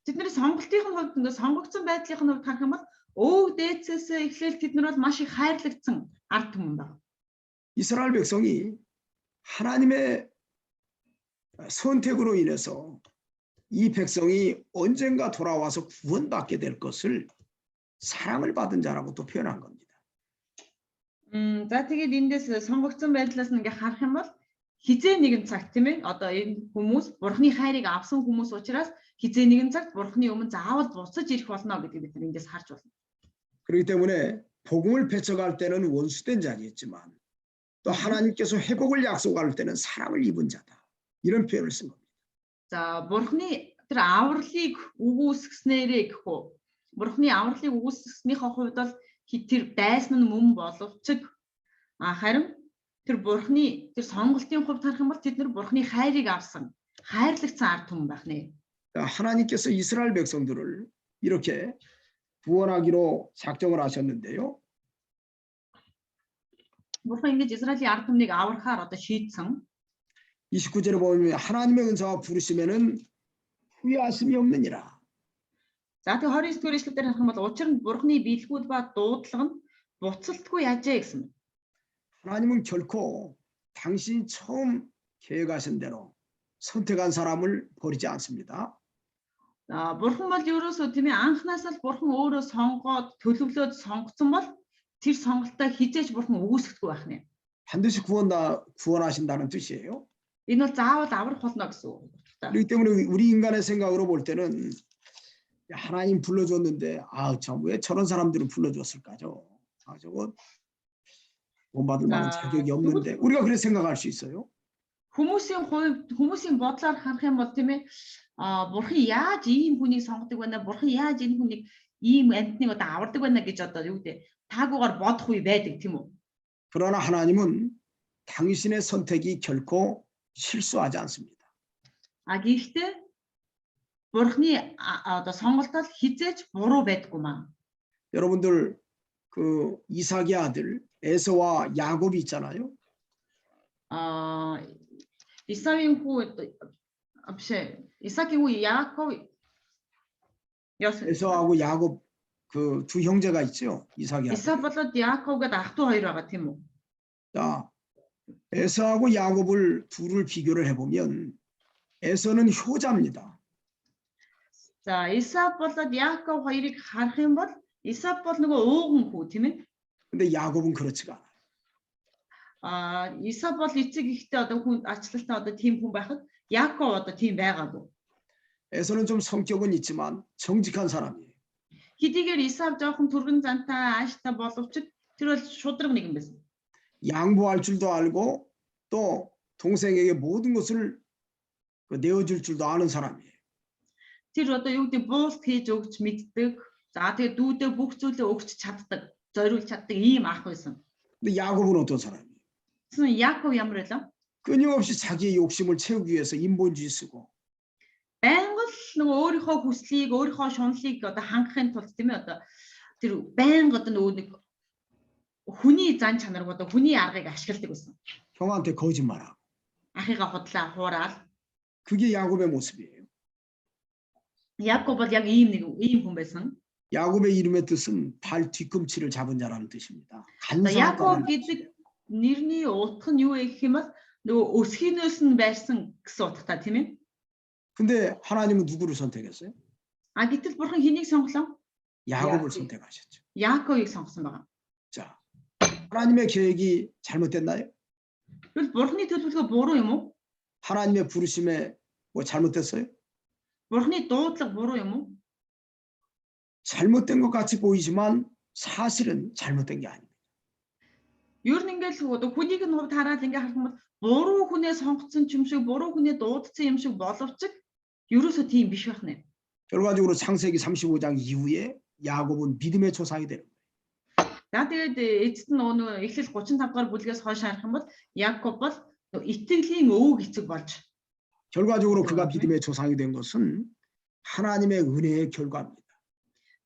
Тэдний сонголтын хувьд ингээд сонгогдсон байдлын хувьд харах юм бол өө дээдсээс эхлээл тэд нар бол маш их хайрлагдсан ард түмэн байна. 이스라엘 백성이 하나님의 선택으로 인해서 이 백성이 언젠가 돌아와서 구원받게 될 것을 사랑을 받은 자라고 또 표현한 겁니다. За тэгээд эндээс сонгогдсон байдлаас нь ингээд харах юм бол хизээ нэгэн цагт тийм ээ одоо энэ хүмүүс бурхны хайрыг авсан хүмүүс учраас хизээ нэгэн цагт бурхны өмнө заавал буцаж ирэх болно гэдгийг бид эндээс харж байна. 그렇기 때문에 복음을 배척할 때는 원수된 자겠지만 또 하나님께서 회복을 약속할 때는 사랑을 입은 자다. 이런 표현을 쓴 겁니다. За бурхны тэр авралыг өгүүлсгснээрээ гэх үү. Бурхны авралыг өгүүлсгснийхээ хувьд бол тэр дайсан нь мөн боловч харин тэр бурхны тэр сонголтын хувьд харах юм бол тэд нар бурхны хайрыг авсан хайрлагцсан ард түмэн байх нэ. 하나님께서 이스라엘 백성들을 이렇게 구원하기로 작정을 하셨는데요. Бурхан ингэж Израилийн ард түмнийг аврахаар одоо шийдсэн. 29절에 보면 하나님의 은사와 부르심에는 후회하심이 없느니라. За тэг 29-р эшлэлээр харах юм бол учир нь бурхны биелгүүд ба дуудлага нь буцалтгүй яжээ гэсэн. 하나님은 결코 당신이 처음 계획하신 대로 선택한 사람을 버리지 않습니다. Бурхан бол ерөөсөө тийм ээ анхнаасаа л бурхан өөрөө сонгоод төлөвлөөд сонгоцсон бол тэр сонголтоо хизээж бурхан өгөөсөхгүй байх нэ. 반드시 구원하신다는 뜻이에요. Энэ бол заавал аврах болно гэсэн үг. 그렇기 때문에 우리 인간의 생각으로 볼 때는 하나님 불러줬는데 참 왜 저런 사람들을 불러줬을까죠? 저거 본받을 만한 자격이 없는데 우리가 그렇게 생각할 수 있어요. Хүмүүсийн бодлоор харах юм бол тийм ээ бурхан яаж ийм хүнийг сонгодог байна, бурхан яаж энэ хүнийг ийм амьтныг одоо авардаг байна гэж одоо юу гэдэг таагуугаар бодох үе байдаг тийм үү? 그러나 하나님은 당신의 선택이 결코 실수하지 않습니다. Гэхдээ бурхны одоо сонголтол хизээж буруу байдаггүй маа. 여러분들 그 이삭의 아들 에서와 야곱이 있잖아요. Исаакийн хүү Исаакийн хүү Яаков 에서하고 야곱 그 두 형제가 있죠. 이삭이 아들. Исаа болоод Яаков гэдэг ах トゥ хоёр байгаа тийм үү? 자, 에서하고 야곱을 둘을 비교를 해보면 에서는 효자입니다. За Исаа болоод Яаков хоёрыг харах юм бол Исаа бол нөгөө ууган хүү тийм ээ? 근데 야곱은 그렇지가 않아요. Исаа бол эцэг ихтэй одоо хүн ачлалтай одоо тийм хүн байхад Яаков одоо тийм байгаагүй. 에서는 좀 성격은 있지만 정직한 사람이에요. Хэдийгээр Исаа жоохон түргэн зантай ааштай боловч тэр бол шудраг нэгэн байсан. 양보할 줄도 알고 또 동생에게 모든 것을 내어줄 줄도 아는 사람이에요. Тэр одоо юу гэдэг буулт хийж өгч мэддэг. За тэгээ дүүдээ бүх зүйлээ өгч чаддаг, зориулж чаддаг ийм ах байсан. 근데 야곱은 어떤 사람이에요? Тэгсэн Яаков ямар байлаа? 끊임없이 자기의 욕심을 채우기 위해서 인본주의 쓰고 Байнга л нөгөө өөрийнхөө хүслийг, өөрийнхөө шунлыг одоо хангахын тулд тийм ээ одоо тэр байнга одоо нөгөө нэг хүний зан чанарыг одоо хүний аргыг ашигладаг байсан. 형한테 거짓말하고 Ахыгаа худлаа хуураад 그게 야곱의 모습이에요. Яаков бол яг ийм хүн байсан. 야곱의 이름의 뜻은 발 뒤꿈치를 잡은 자라는 뜻입니다. Яаков гэдэг нэрний утга нь юу гэх юм бол нөгөө өсгийнөөс нь байрсан гэсэн утгатай тийм ээ. 근데 하나님은 누구를 선택했어요? Гэтэл бурхан хэнийг сонглоо? 야곱을 선택하셨죠. Яаковыг сонгосон байгаа. 자, 하나님의 계획이 잘못됐나요? Тэгвэл бурханы төлөвлөгөө буруу юм уу? 하나님의 부르심에 뭐 잘못됐어요? Бурханы дуудлага буруу юм уу? 잘못된 것 같이 보이지만 사실은 잘못된 게 아닙니다. Ер нь ингээл одоо хүнийг нь хувьд хараад ингээ харах юм бол буруу хүнээ сонгоцсон юм шиг, буруу хүнээ дуудсан юм шиг боловч ерөөсөө тийм биш байх нэ. 결과적으로 창세기 35장 이후에 야곱은 믿음의 조상이 되는 거예요. За тэгээд эцэст нь нөгөө Эхлэл 35 дугаар бүлгээс хойш харах юм бол Яаков бол итгэлийн өвөг эцэг болж. 결과적으로 그가 믿음의 조상이 된 것은 하나님의 은혜의 결과입니다.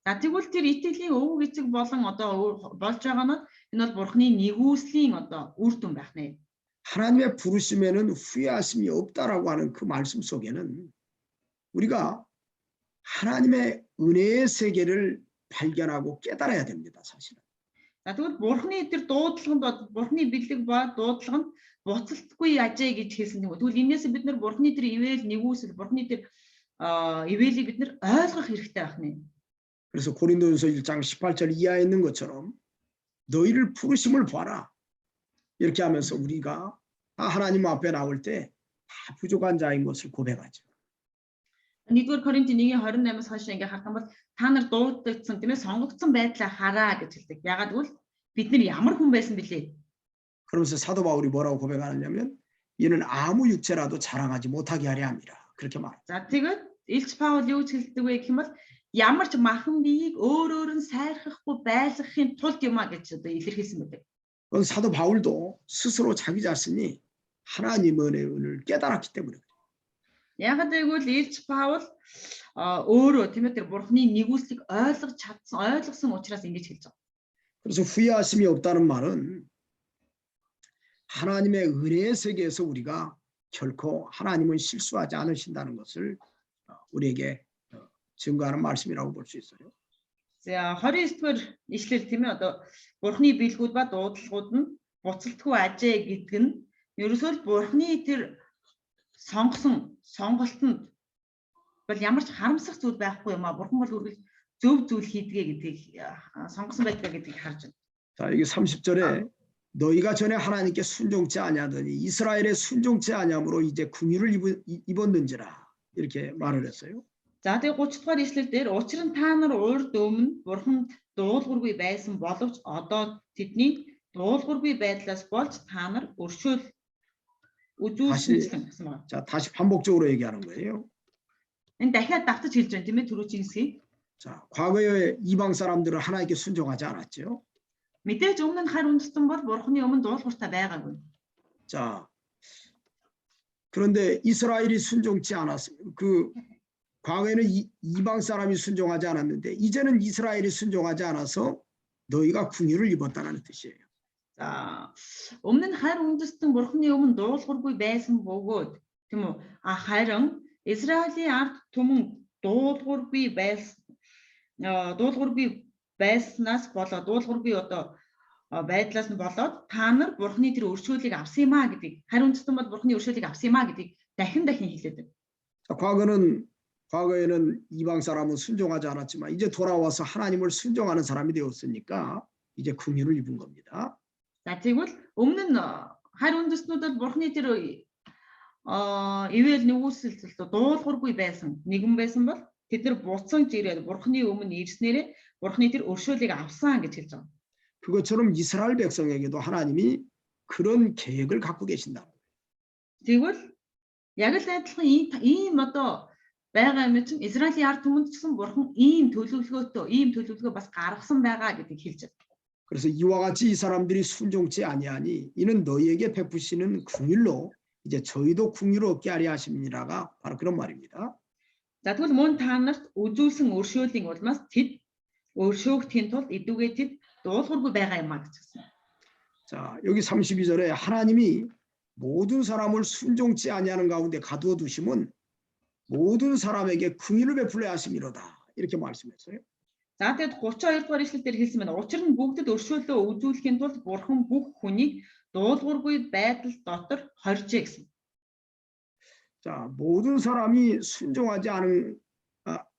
За тэгвэл тэр итгэлийн өвөг эцэг болон одоо болж байгаа нь энэ бол бурхны нэгүслийн одоо үр дүн байх нэ. 하나님의 부르심에는 후회하심이 없다라고 하는 그 말씀 속에는 우리가 하나님의 은혜의 세계를 발견하고 깨달아야 됩니다. 사실은. За тэгвэл бурхны тэр дуудлаганд бурхны бэлэг ба дуудлага нь буцалтгүй яжээ гэж хэлсэн юм. Тэгвэл энээс бид нар бурхны тэр ивэл нэгүсэл бурхны тэр ивэлийг бид нар ойлгох хэрэгтэй байх нэ. 그래서 고린도전서 1장 18절 이하에 있는 것처럼 너희를 부르심을 봐라. 이렇게 하면서 우리가 하나님 앞에 나올 때 다 부족한 자인 것을 고백하죠. 1-р Коринтын 1:28-аас хойш ингээ харах юм бол та нар дуудагдсан тийм ээ сонгогдсон байдлаа хараа гэж хэлдэг. Ягаад гэвэл бид нар ямар хүн байсан бэлээ? 그러면서 사도 바울이 뭐라고 고백하느냐면 이는 아무 육체라도 자랑하지 못하게 하려 함이라. 그렇게 말. За тэгээд Илч Паул юу ч хэлдэг вэ гэх юм бол ямар ч махан биеийг өөр нь сайрхахгүй байлгахын тулд юм а гэж одоо илэрхийлсэн байдаг. 그건 사도 바울도 스스로 자기 자신이 하나님의 은혜를 깨달았기 때문에. Яг гэвэл Илч Паул өөрөө тийм ээ тэр бурхны нэгүслийг ойлгосон учраас ингэж хэлж байгаа. 그래서 후회하심이 없다는 말은 하나님의 은혜의 세계에서 우리가 결코 하나님은 실수하지 않으신다는 것을 우리에게 증거하는 말씀이라고 볼 수 있어요. За 29-р ишлэл тийм ээ одоо бурхны биелгүүд ба дуудлагууд нь буцалтгүй ажээ гэдэг нь ерөөсөө л бурхны тэр сонгосон сонголтод бол ямар ч харамсах зүйл байхгүй юм а бурхан бол үргэлж зөв зүйл хийдгээ гэдгийг сонгосон байдаг гэдгийг харж байна. 자, 이게 30절에 너희가 전에 하나님께 순종치 아니하더니 이스라엘의 순종치 아니함으로 이제 궁유를 입었는지라 이렇게 말을 했어요. За тэгээ 30 дугаар ишлэл дээр учир нь та нар урд өмнө бурханд дуулуургүй байсан боловч одоо тэдний дуулуургүй байдлаас болж та нар өршөөл үзүүлсэн гэсэн байна. 자, 다시 반복적으로 얘기하는 거예요. Энэ дахиад давтаж хэлж байна тийм ээ түрүүчийн хэсгийг. 자, 과거에 이방 사람들은 하나님께 순종하지 않았죠. Мэдээж өмнө нь харь үндэстэн бол бурханы өмнө дуулууртай байгаагүй. 자, 그런데 이스라엘이 순종치 않았어요. 그 과거에는 이방 사람이 순종하지 않았는데 이제는 이스라엘이 순종하지 않아서 너희가 궁유를 입었다는 뜻이에요. За өмнө нь харь үндэстэн бурханы өмнө дуулуургүй байсан бөгөөд тийм үү? Харин Израилийн ард түмэн дуулуургүй байснаас болоод дуулуургүй одоо байдлаас нь болоод та нар бурханы тэр өршөөлийг авсан юм а гэдгийг харь үндэстэн бол бурханы өршөөлийг авсан юм а гэдгийг дахин хэлээд байна. 과거에는 이방 사람은 순종하지 않았지만 이제 돌아와서 하나님을 순종하는 사람이 되었으니까 이제 궁유를 입은 겁니다. За тэгвэл өмнө нь харь үндэстнүүд бол бурханы тэр ивэл нэгүсэлд дуулуургүй байсан нэгэн байсан бол тэд нар буцсан ирээд бурханы өмнө ирснээрээ бурханы тэр өршөөлийг авсан гэж хэлж байгаа. 그것처럼 이스라엘 백성에게도 하나님이 그런 계획을 갖고 계신다. Тэгвэл яг л адилхан ийм одоо байгаа юм чинь Израилийн ард түмэнд ч гэсэн бурхан ийм төлөвлөгөө бас гаргасан байгаа гэдгийг хэлж байна. 그래서 이와 같이 이 사람들이 순종치 아니하니 이는 너희에게 베푸시는 궁율로 이제 저희도 궁유를 얻게 하려 하심이라가 바로 그런 말입니다. За тэгвэл мөн та нарт үзүүлсэн өршөөлийн улмаас тэд өршөөгдөхийн тулд эдүгээ тэд дуулуургүй байгаа юм а гэж хэлсэн. 자, 여기 32절에 하나님이 모든 사람을 순종치 아니하는 가운데 가두어 두심은 모든 사람에게 궁유를 베풀려 하심이로다. 이렇게 말씀했어요. За тэгэд 32 дугаар ишлэл дээр хэлсэн байна. Учир нь бүгдэд өршөөлөө үзүүлэхийн тулд бурхан бүх хүнийг дуулуургүй байдал дотор хоржээ гэсэн. 자, 모든 사람이 순종하지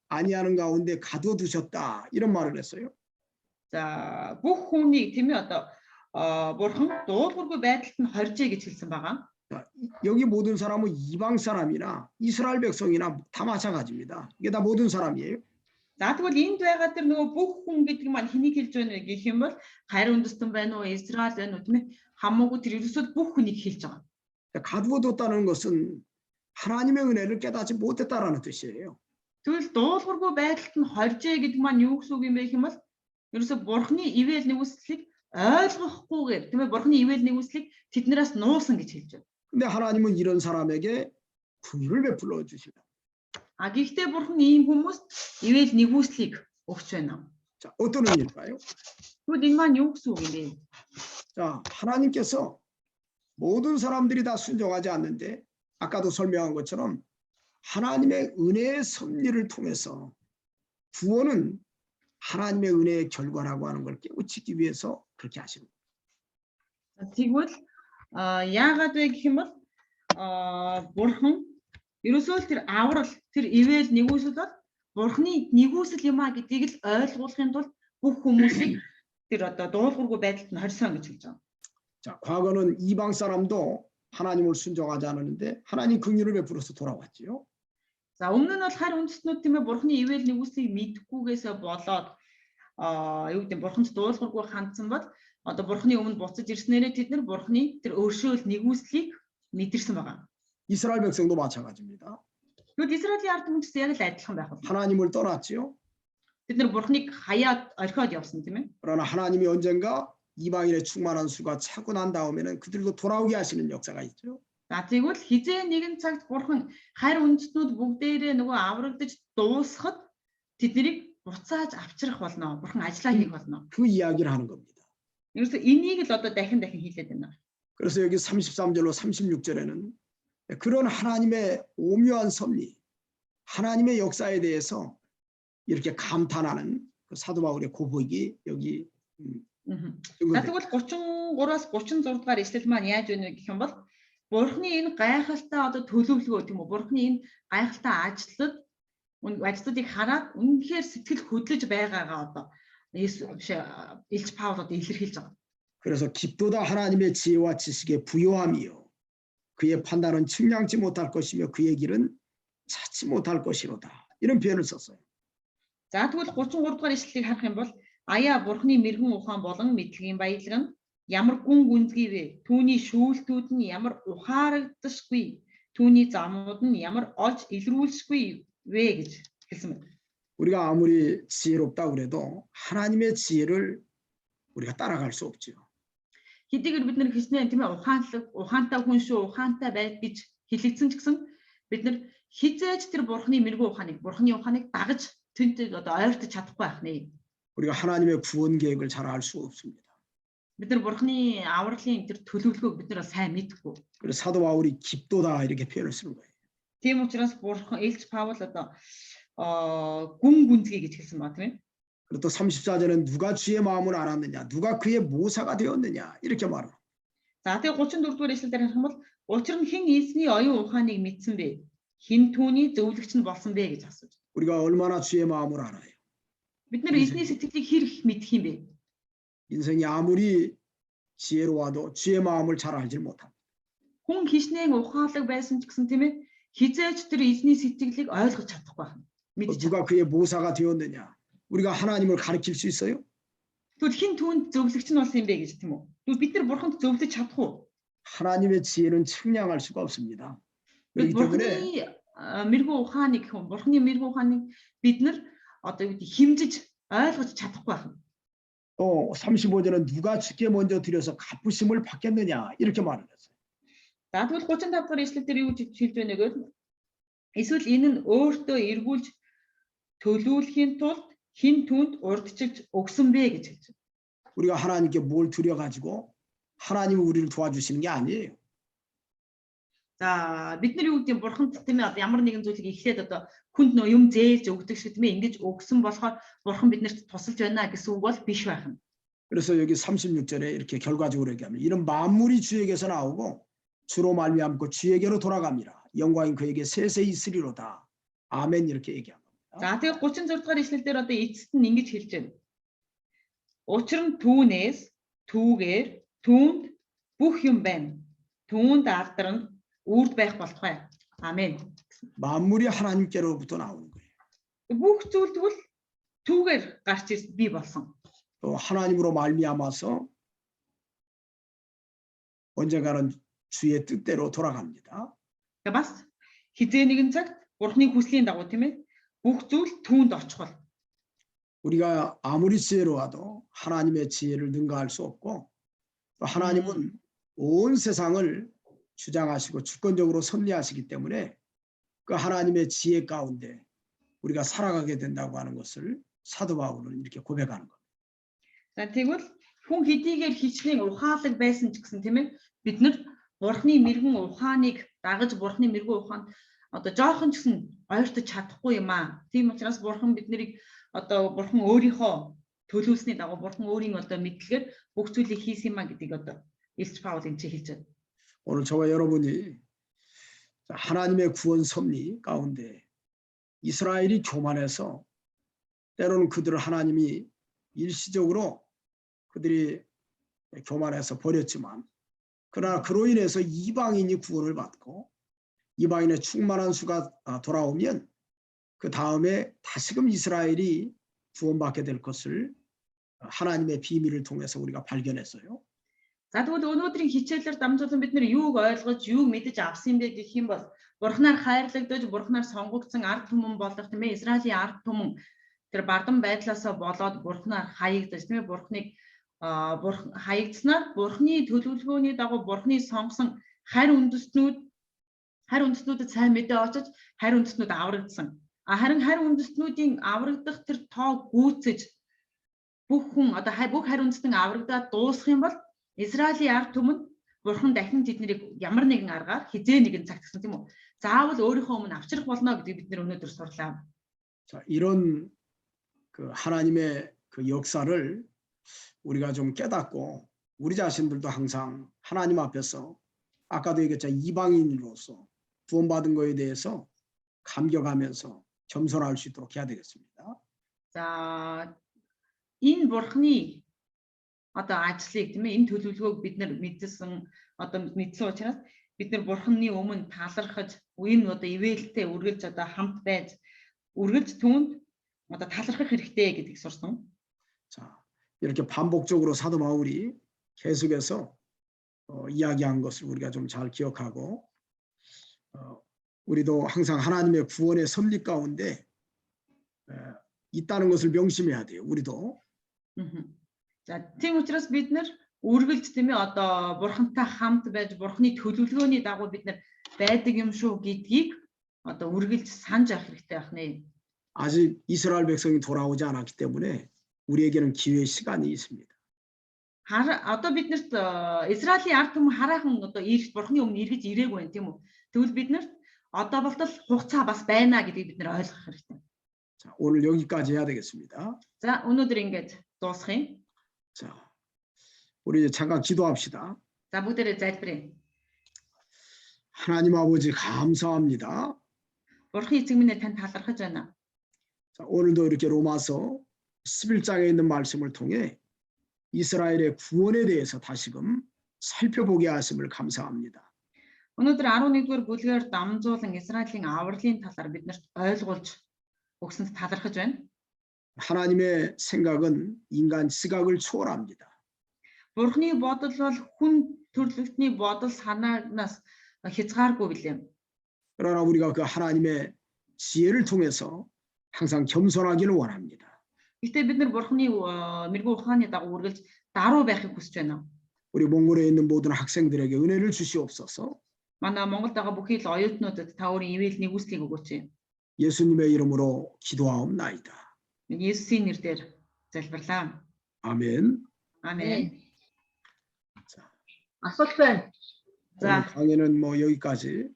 아니하는 가운데 가두어 두셨다. 이런 말을 했어요. За бүх хүнийг тийм ээ одоо бурхан дуулуургүй байдалд нь хоржээ гэж хэлсэн байгаа. 자, 여기 모든 사람은 이방 사람이나 이스라엘 백성이나 다 마찬가지입니다. 이게 다 모든 사람이에요. За тэгвэл энд байгаа тэр нөгөө бүх хүн гэдэг маань хэнийг хэлж байна гэх юм бол харь үндэстэн байна уу, Израиль байна уу тийм ээ хамаагүй тэр ерөөсөө бүх хүнийг хэлж байгаа. 가두어뒀다는 것은 하나님의 은혜를 깨닫지 못했다라는 뜻이에요. Тэгвэл дуулуургүй байдалд нь хоржээ гэдэг маань юу гэсэн үг юм бэ гэх юм бол ерөөсөө бурхны ивэл нэгүслийг ойлгохгүйгээр тийм ээ бурхны ивэл нэгүслийг тэднээс нуусан гэж хэлж байна. 근데 하나님은 이런 사람에게 궁유를 베풀어 주시다. Гэхдээ бурхан ийм хүмүүст ивэл нэгүслийг өгч байна. 자, 어떤 의미일까요? Тэгвэл энэ маань юу гэсэн үг юм бэ? 자, 하나님께서 모든 사람들이 다 순종하지 않는데 아까도 설명한 것처럼 하나님의 은혜의 섭리를 통해서 구원은 하나님의 은혜의 결과라고 하는 걸 깨우치기 위해서 그렇게 하시는 거예요. Тэгвэл яагаад вэ гэх юм бол бурхан ерөөсөө тэр аврал тэр ивэл нэгүсэл бол бурхны нэгүсэл юм а гэдгийг л ойлгуулахын тулд бүх хүмүүсийг тэр одоо дуулуургүй байдалд нь хорьсон гэж хэлж байгаа. 자, 과거는 이방 사람도 하나님을 순종하지 않았는데 하나님 긍휼을 베풀어서 돌아왔지요. За өмнө нь бол харь үндэстнүүд тийм ээ бурхны ивэл нэгүслийг мэдхгүйгээсээ болоод юу гэдэг бурханд дуулуургүй хандсан бол одоо бурхны өмнө буцаж ирснээрээ тэд нар бурхны тэр өршөөл нэгүслийг мэдэрсэн байгаа. 이스라엘 백성도 마찬가지입니다. Тэгвэл Израилийн ард түмэн ч гэсэн яг л адилхан байх болно. 하나님을 떠났지요. Бид нар Бурхныг хаяад орхиод явсан тийм ээ. 그러나 하나님이 언젠가 이방인의 충만한 수가 차고 난 다음에는 그들도 돌아오게 하시는 역사가 있죠. За тэгвэл хизээ нэгэн цагт Бурхан харь үндэстнүүд бүгдээрээ нөгөө аврагдаж дуусахад тэднийг буцааж авчрах болно. Бурхан ажиллаа хийх болно. 그 이야기를 하는 겁니다. Ерөөсөө энийг л одоо дахин хэлээд байна. 그래서 여기 33절로 36절에는 그런 하나님의 오묘한 섭리, 하나님의 역사에 대해서 이렇게 감탄하는 그 사도 바울의 고백이 여기 За тэгвэл 33-аас 36 дугаар ишлэл маань яаж байна вэ гэх юм бол Бурхны энэ гайхалтай одоо төлөвлөгөө тийм үү? Бурхны энэ гайхалтай ажлуудыг хараад үнэхээр сэтгэл хөдлөж байгаагаа одоо Илж Паул одоо илэрхийлж байгаа. 그래서 깊도다 하나님의 지혜와 지식의 부요함이요 그의 판단은 측량치 못할 것이며 그의 길은 찾지 못할 것이로다. 이런 표현을 썼어요. За тэгвэл 33 дугаар ишлэлийг харах юм бол аяа Бурхны мэрэгэн ухаан болон мэдлэгийн баялаг нь ямар гүн гүнзгий вэ? Түүний шүүлтүүд нь ямар ухаарагдашгүй, түүний замууд нь ямар олж илрүүлшгүй вэ гэж хэлсэн байна. 우리가 아무리 지혜롭다 그래도 하나님의 지혜를 우리가 따라갈 수 없지요. Хэдийгээр бид нар хичнээн тийм ээ ухаантай хүн шүү, ухаантай байд гэж хэлэгдсэн ч гэсэн бид нар хизээж тэр Бурхны мэрэгэн ухааныг дагаж тэнтэй одоо ойртож чадахгүй байх нэ. 우리가 하나님의 구원 계획을 잘 알 수 없습니다. Бид нар Бурхны авралын тэр төлөвлөгөөг бид нар сайн мэдхгүй. 그래서 사도 바울이 깊도다 이렇게 표현을 쓰는 거예요. Тийм учраас Бурхан Илж Паул одоо гүн гүнзгий гэж хэлсэн ба тийм ээ. 그리고 또 34절은 누가 주의 마음을 알았느냐, 누가 그의 모사가 되었느냐 이렇게 말을. За тэгээ 34 дугаар ишлэлээр харах юм бол учир нь хэн эзний оюун ухааныг мэдсэн бэ? Хэн түүний зөвлөгч нь болсон бэ гэж асууж. 우리가 얼마나 주의 마음을 알아요. Бид нар эзний сэтгэлийг хэрэг мэдэх юм бэ? 인생이 아무리 지혜로워도 주의 마음을 잘 알지 못합니다. Хүн хичнээн ухаалаг байсан ч гэсэн тийм ээ хизээж тэр эзний сэтгэлийг ойлгож чадахгүй байна. мэдж 누가 그의 모사가 되었느냐. 우리가 하나님을 가르칠 수 있어요? Тэгвэл хэн түүнд зөвлөгч нь болсон юм бэ гэж тийм үү? Тэгвэл бид нар бурханд зөвлөж чадах уу? 하나님의 지혜는 측량할 수가 없습니다. 그렇기 때문에 бурханы мэрэгэн ухааныг бид нар одоо юу гэдэг хэмжиж ойлгож чадахгүй байна. 또 35절은 누가 주께 먼저 드려서 갚으심을 받겠느냐 이렇게 말을 했어요. За тэгвэл 35 дахь ишлэлээр юу гэж хэлж байна гэвэл эсвэл энэ нь өөртөө эргүүлж төлөвлөхийн тулд хэн түүнд урдчилж өгсөн бэ гэж хэлж байна. 우리가 하나님께 뭘 드려가지고 하나님이 우리를 도와주시는 게 아니에요. За бид нар юу гэдэг бурханд тийм ээ ямар нэгэн зүйлийг эхлээд одоо хүнд нөө юм зээлж өгдөг шиг тийм ээ ингэж өгсөн болохоор бурхан биднэрт тусалж байна гэсэн үг бол биш байх нь. 그래서 여기 36절에 이렇게 결과적으로 얘기하면 이런 만물이 주에게서 나오고 주로 말미암고 주에게로 돌아갑니다. 영광이 그에게 세세히 있으리로다. 아멘 이렇게 얘기합니다. За тэгээ 36 дахь ишлэлдэр одоо эцэст нь ингэж хэлж байна. Учир нь түүнээс түүгээр түүнд бүх юм байна. Түүнд алдарнд үрд байх болтугай. Амен. 만물이 하나님께로부터 나오는 거예요. Бүх зүйл тэгвэл түүгээр гарч бий болсон. 또 하나님으로 말미암아서 언젠가는 주의 뜻대로 돌아갑니다. Тэгээ бас хизээ нэгэн цагт бурхны хүслийн дагуу тийм ээ бүх зүйл түүнд очих бол. 우리가 아무리 지혜로워도 하나님의 지혜를 능가할 수 없고 또 하나님은 온 세상을 주장하시고 주권적으로 섭리하시기 때문에 그 하나님의 지혜 가운데 우리가 살아가게 된다고 하는 것을 사도 바울은 이렇게 고백하는 겁니다. За тэгвэл хүн хэдийгээр хичнээн ухаалаг байсан ч гэсэн тийм ээ бид нар бурхны мэрэгэн ухааныг дагаж бурхны мэрэгэн ухаанд одоо жоохон ч гэсэн ойртож чадахгүй юм аа. Тийм учраас бурхан биднийг одоо бурхан өөрийнхөө төлөвлөсний дагуу бурхан өөрийн одоо мэдлэгээр бүх зүйлийг хийсэн юм аа гэдгийг одоо Илж Паул энэ хэлж байна. 오늘 저와 여러분이 하나님의 구원 섭리 가운데 이스라엘이 교만해서 때로는 그들을 하나님이 일시적으로 그들이 교만해서 버렸지만 그러나 그로 인해서 이방인이 구원을 받고 이방인의 충만한 수가 돌아오면 그 다음에 다시금 이스라엘이 구원받게 될 것을 하나님의 비밀을 통해서 우리가 발견했어요. За тэгвэл өнөөдрийн хичээлээр дамжуулан бид нэр юуг ойлгож, юуг мэдэж авсан юм бэ гэх юм бол Бурхнаар хайрлагдаж, Бурхнаар сонгогдсон ард түмэн болох тийм ээ Израилийн ард түмэн тэр бардам байдлаасаа болоод Бурхнаар хаягдаж тийм ээ Бурхныг хаягдсанаар Бурхны төлөвлөгөөний дагуу Бурхны сонгосон харь үндэстнүүдэд сайн мэдээ очиж харь үндэстнүүд аврагдсан. Харин харь үндэстнүүдийн аврагдах тэр тоо гүйцэж бүх хүн одоо бүх харь үндэстэн аврагдаад дуусах юм бол Израилийн ард түмэн Бурхан дахин тэднийг ямар нэгэн аргаар хизээ нэгэн цагт гэсэн тийм үү? Заавал өөрийнхөө өмнө авчрах болно гэдгийг бид нэр өнөөдөр сурлаа. 자, 이런 그 하나님의 그 역사를 우리가 좀 깨닫고 우리 자신들도 항상 하나님 앞에서 아까도 얘기했잖아요. 이방인으로서 구원받은 거에 대해서 감격하면서 겸손할 수 있도록 해야 되겠습니다. За энэ Бурханы одоо ажлыг тийм ээ энэ төлөвлөгөөг бид нар мэдсэн учраас бид нар Бурханы өмнө талархаж энэ одоо ивэлтэй үргэлж одоо хамт байж үргэлж түүнд одоо талархах хэрэгтэй гэдгийг сурсан. 자, 이렇게 반복적으로 사도 바울이 계속해서 이야기한 것을 우리가 좀 잘 기억하고 우리도 항상 하나님의 구원의 섭리 가운데 있다는 것을 명심해야 돼요. 우리도. За тийм учраас бид нар үргэлж тийм ээ одоо Бурхантай хамт байж Бурханы төлөвлөгөөний дагуу бид нар байдаг юм шүү гэдгийг одоо үргэлж санаж авах хэрэгтэй байна. 아직 이스라엘 백성이 돌아오지 않았기 때문에 우리에게는 기회 시간이 있습니다. Одоо биднэрт Израилийн ард түмэн хараахан одоо Бурханы өмнө эргэж ирээгүй байна тийм үү? Тэгвэл биднэрт одоо болтол хугацаа бас байна гэдгийг бид нар ойлгох хэрэгтэй. 자, 오늘 여기까지 해야 되겠습니다. За өнөөдөр ингэж дуусгах юм. 자, 우리 이제 잠깐 기도합시다. За бүгдээрээ залбирая. 하나님 아버지 감사합니다. Бурханы эцэг минь тань талархаж байна. 자, 오늘도 이렇게 로마서 11장에 있는 말씀을 통해 이스라엘의 구원에 대해서 다시금 살펴보게 하심을 감사합니다. Өнөөдөр 11-р бүлгээр дамжуулан Израилийн авралын талаар биднэрт ойлгуулж өгсөнд талархаж байна. 하나님의 생각은 인간 시각을 초월합니다. Бурхны бодол бол хүн төрлөختний бодол санаанаас хязгааргүй билээ. 그러나 우리가 그 하나님의 지혜를 통해서 항상 겸손하기를 원합니다. Гэтэ бид нар Бурхны мэрэгүү ухааны дагуу үргэлж даруй байхыг хүсэж байна. 우리 몽골에 있는 모든 학생들에게 은혜를 주시옵소서. Манай Монголд байгаа бүхий л оюутнуудад та өөрийн ивэл нэгүслийг өгөөч. 예수님의 이름으로 기도하옵나이다. Есүсийн нэрээр залбирлаа. 아멘. 아멘. Асуулт байна. За 오늘 강의는 뭐 여기까지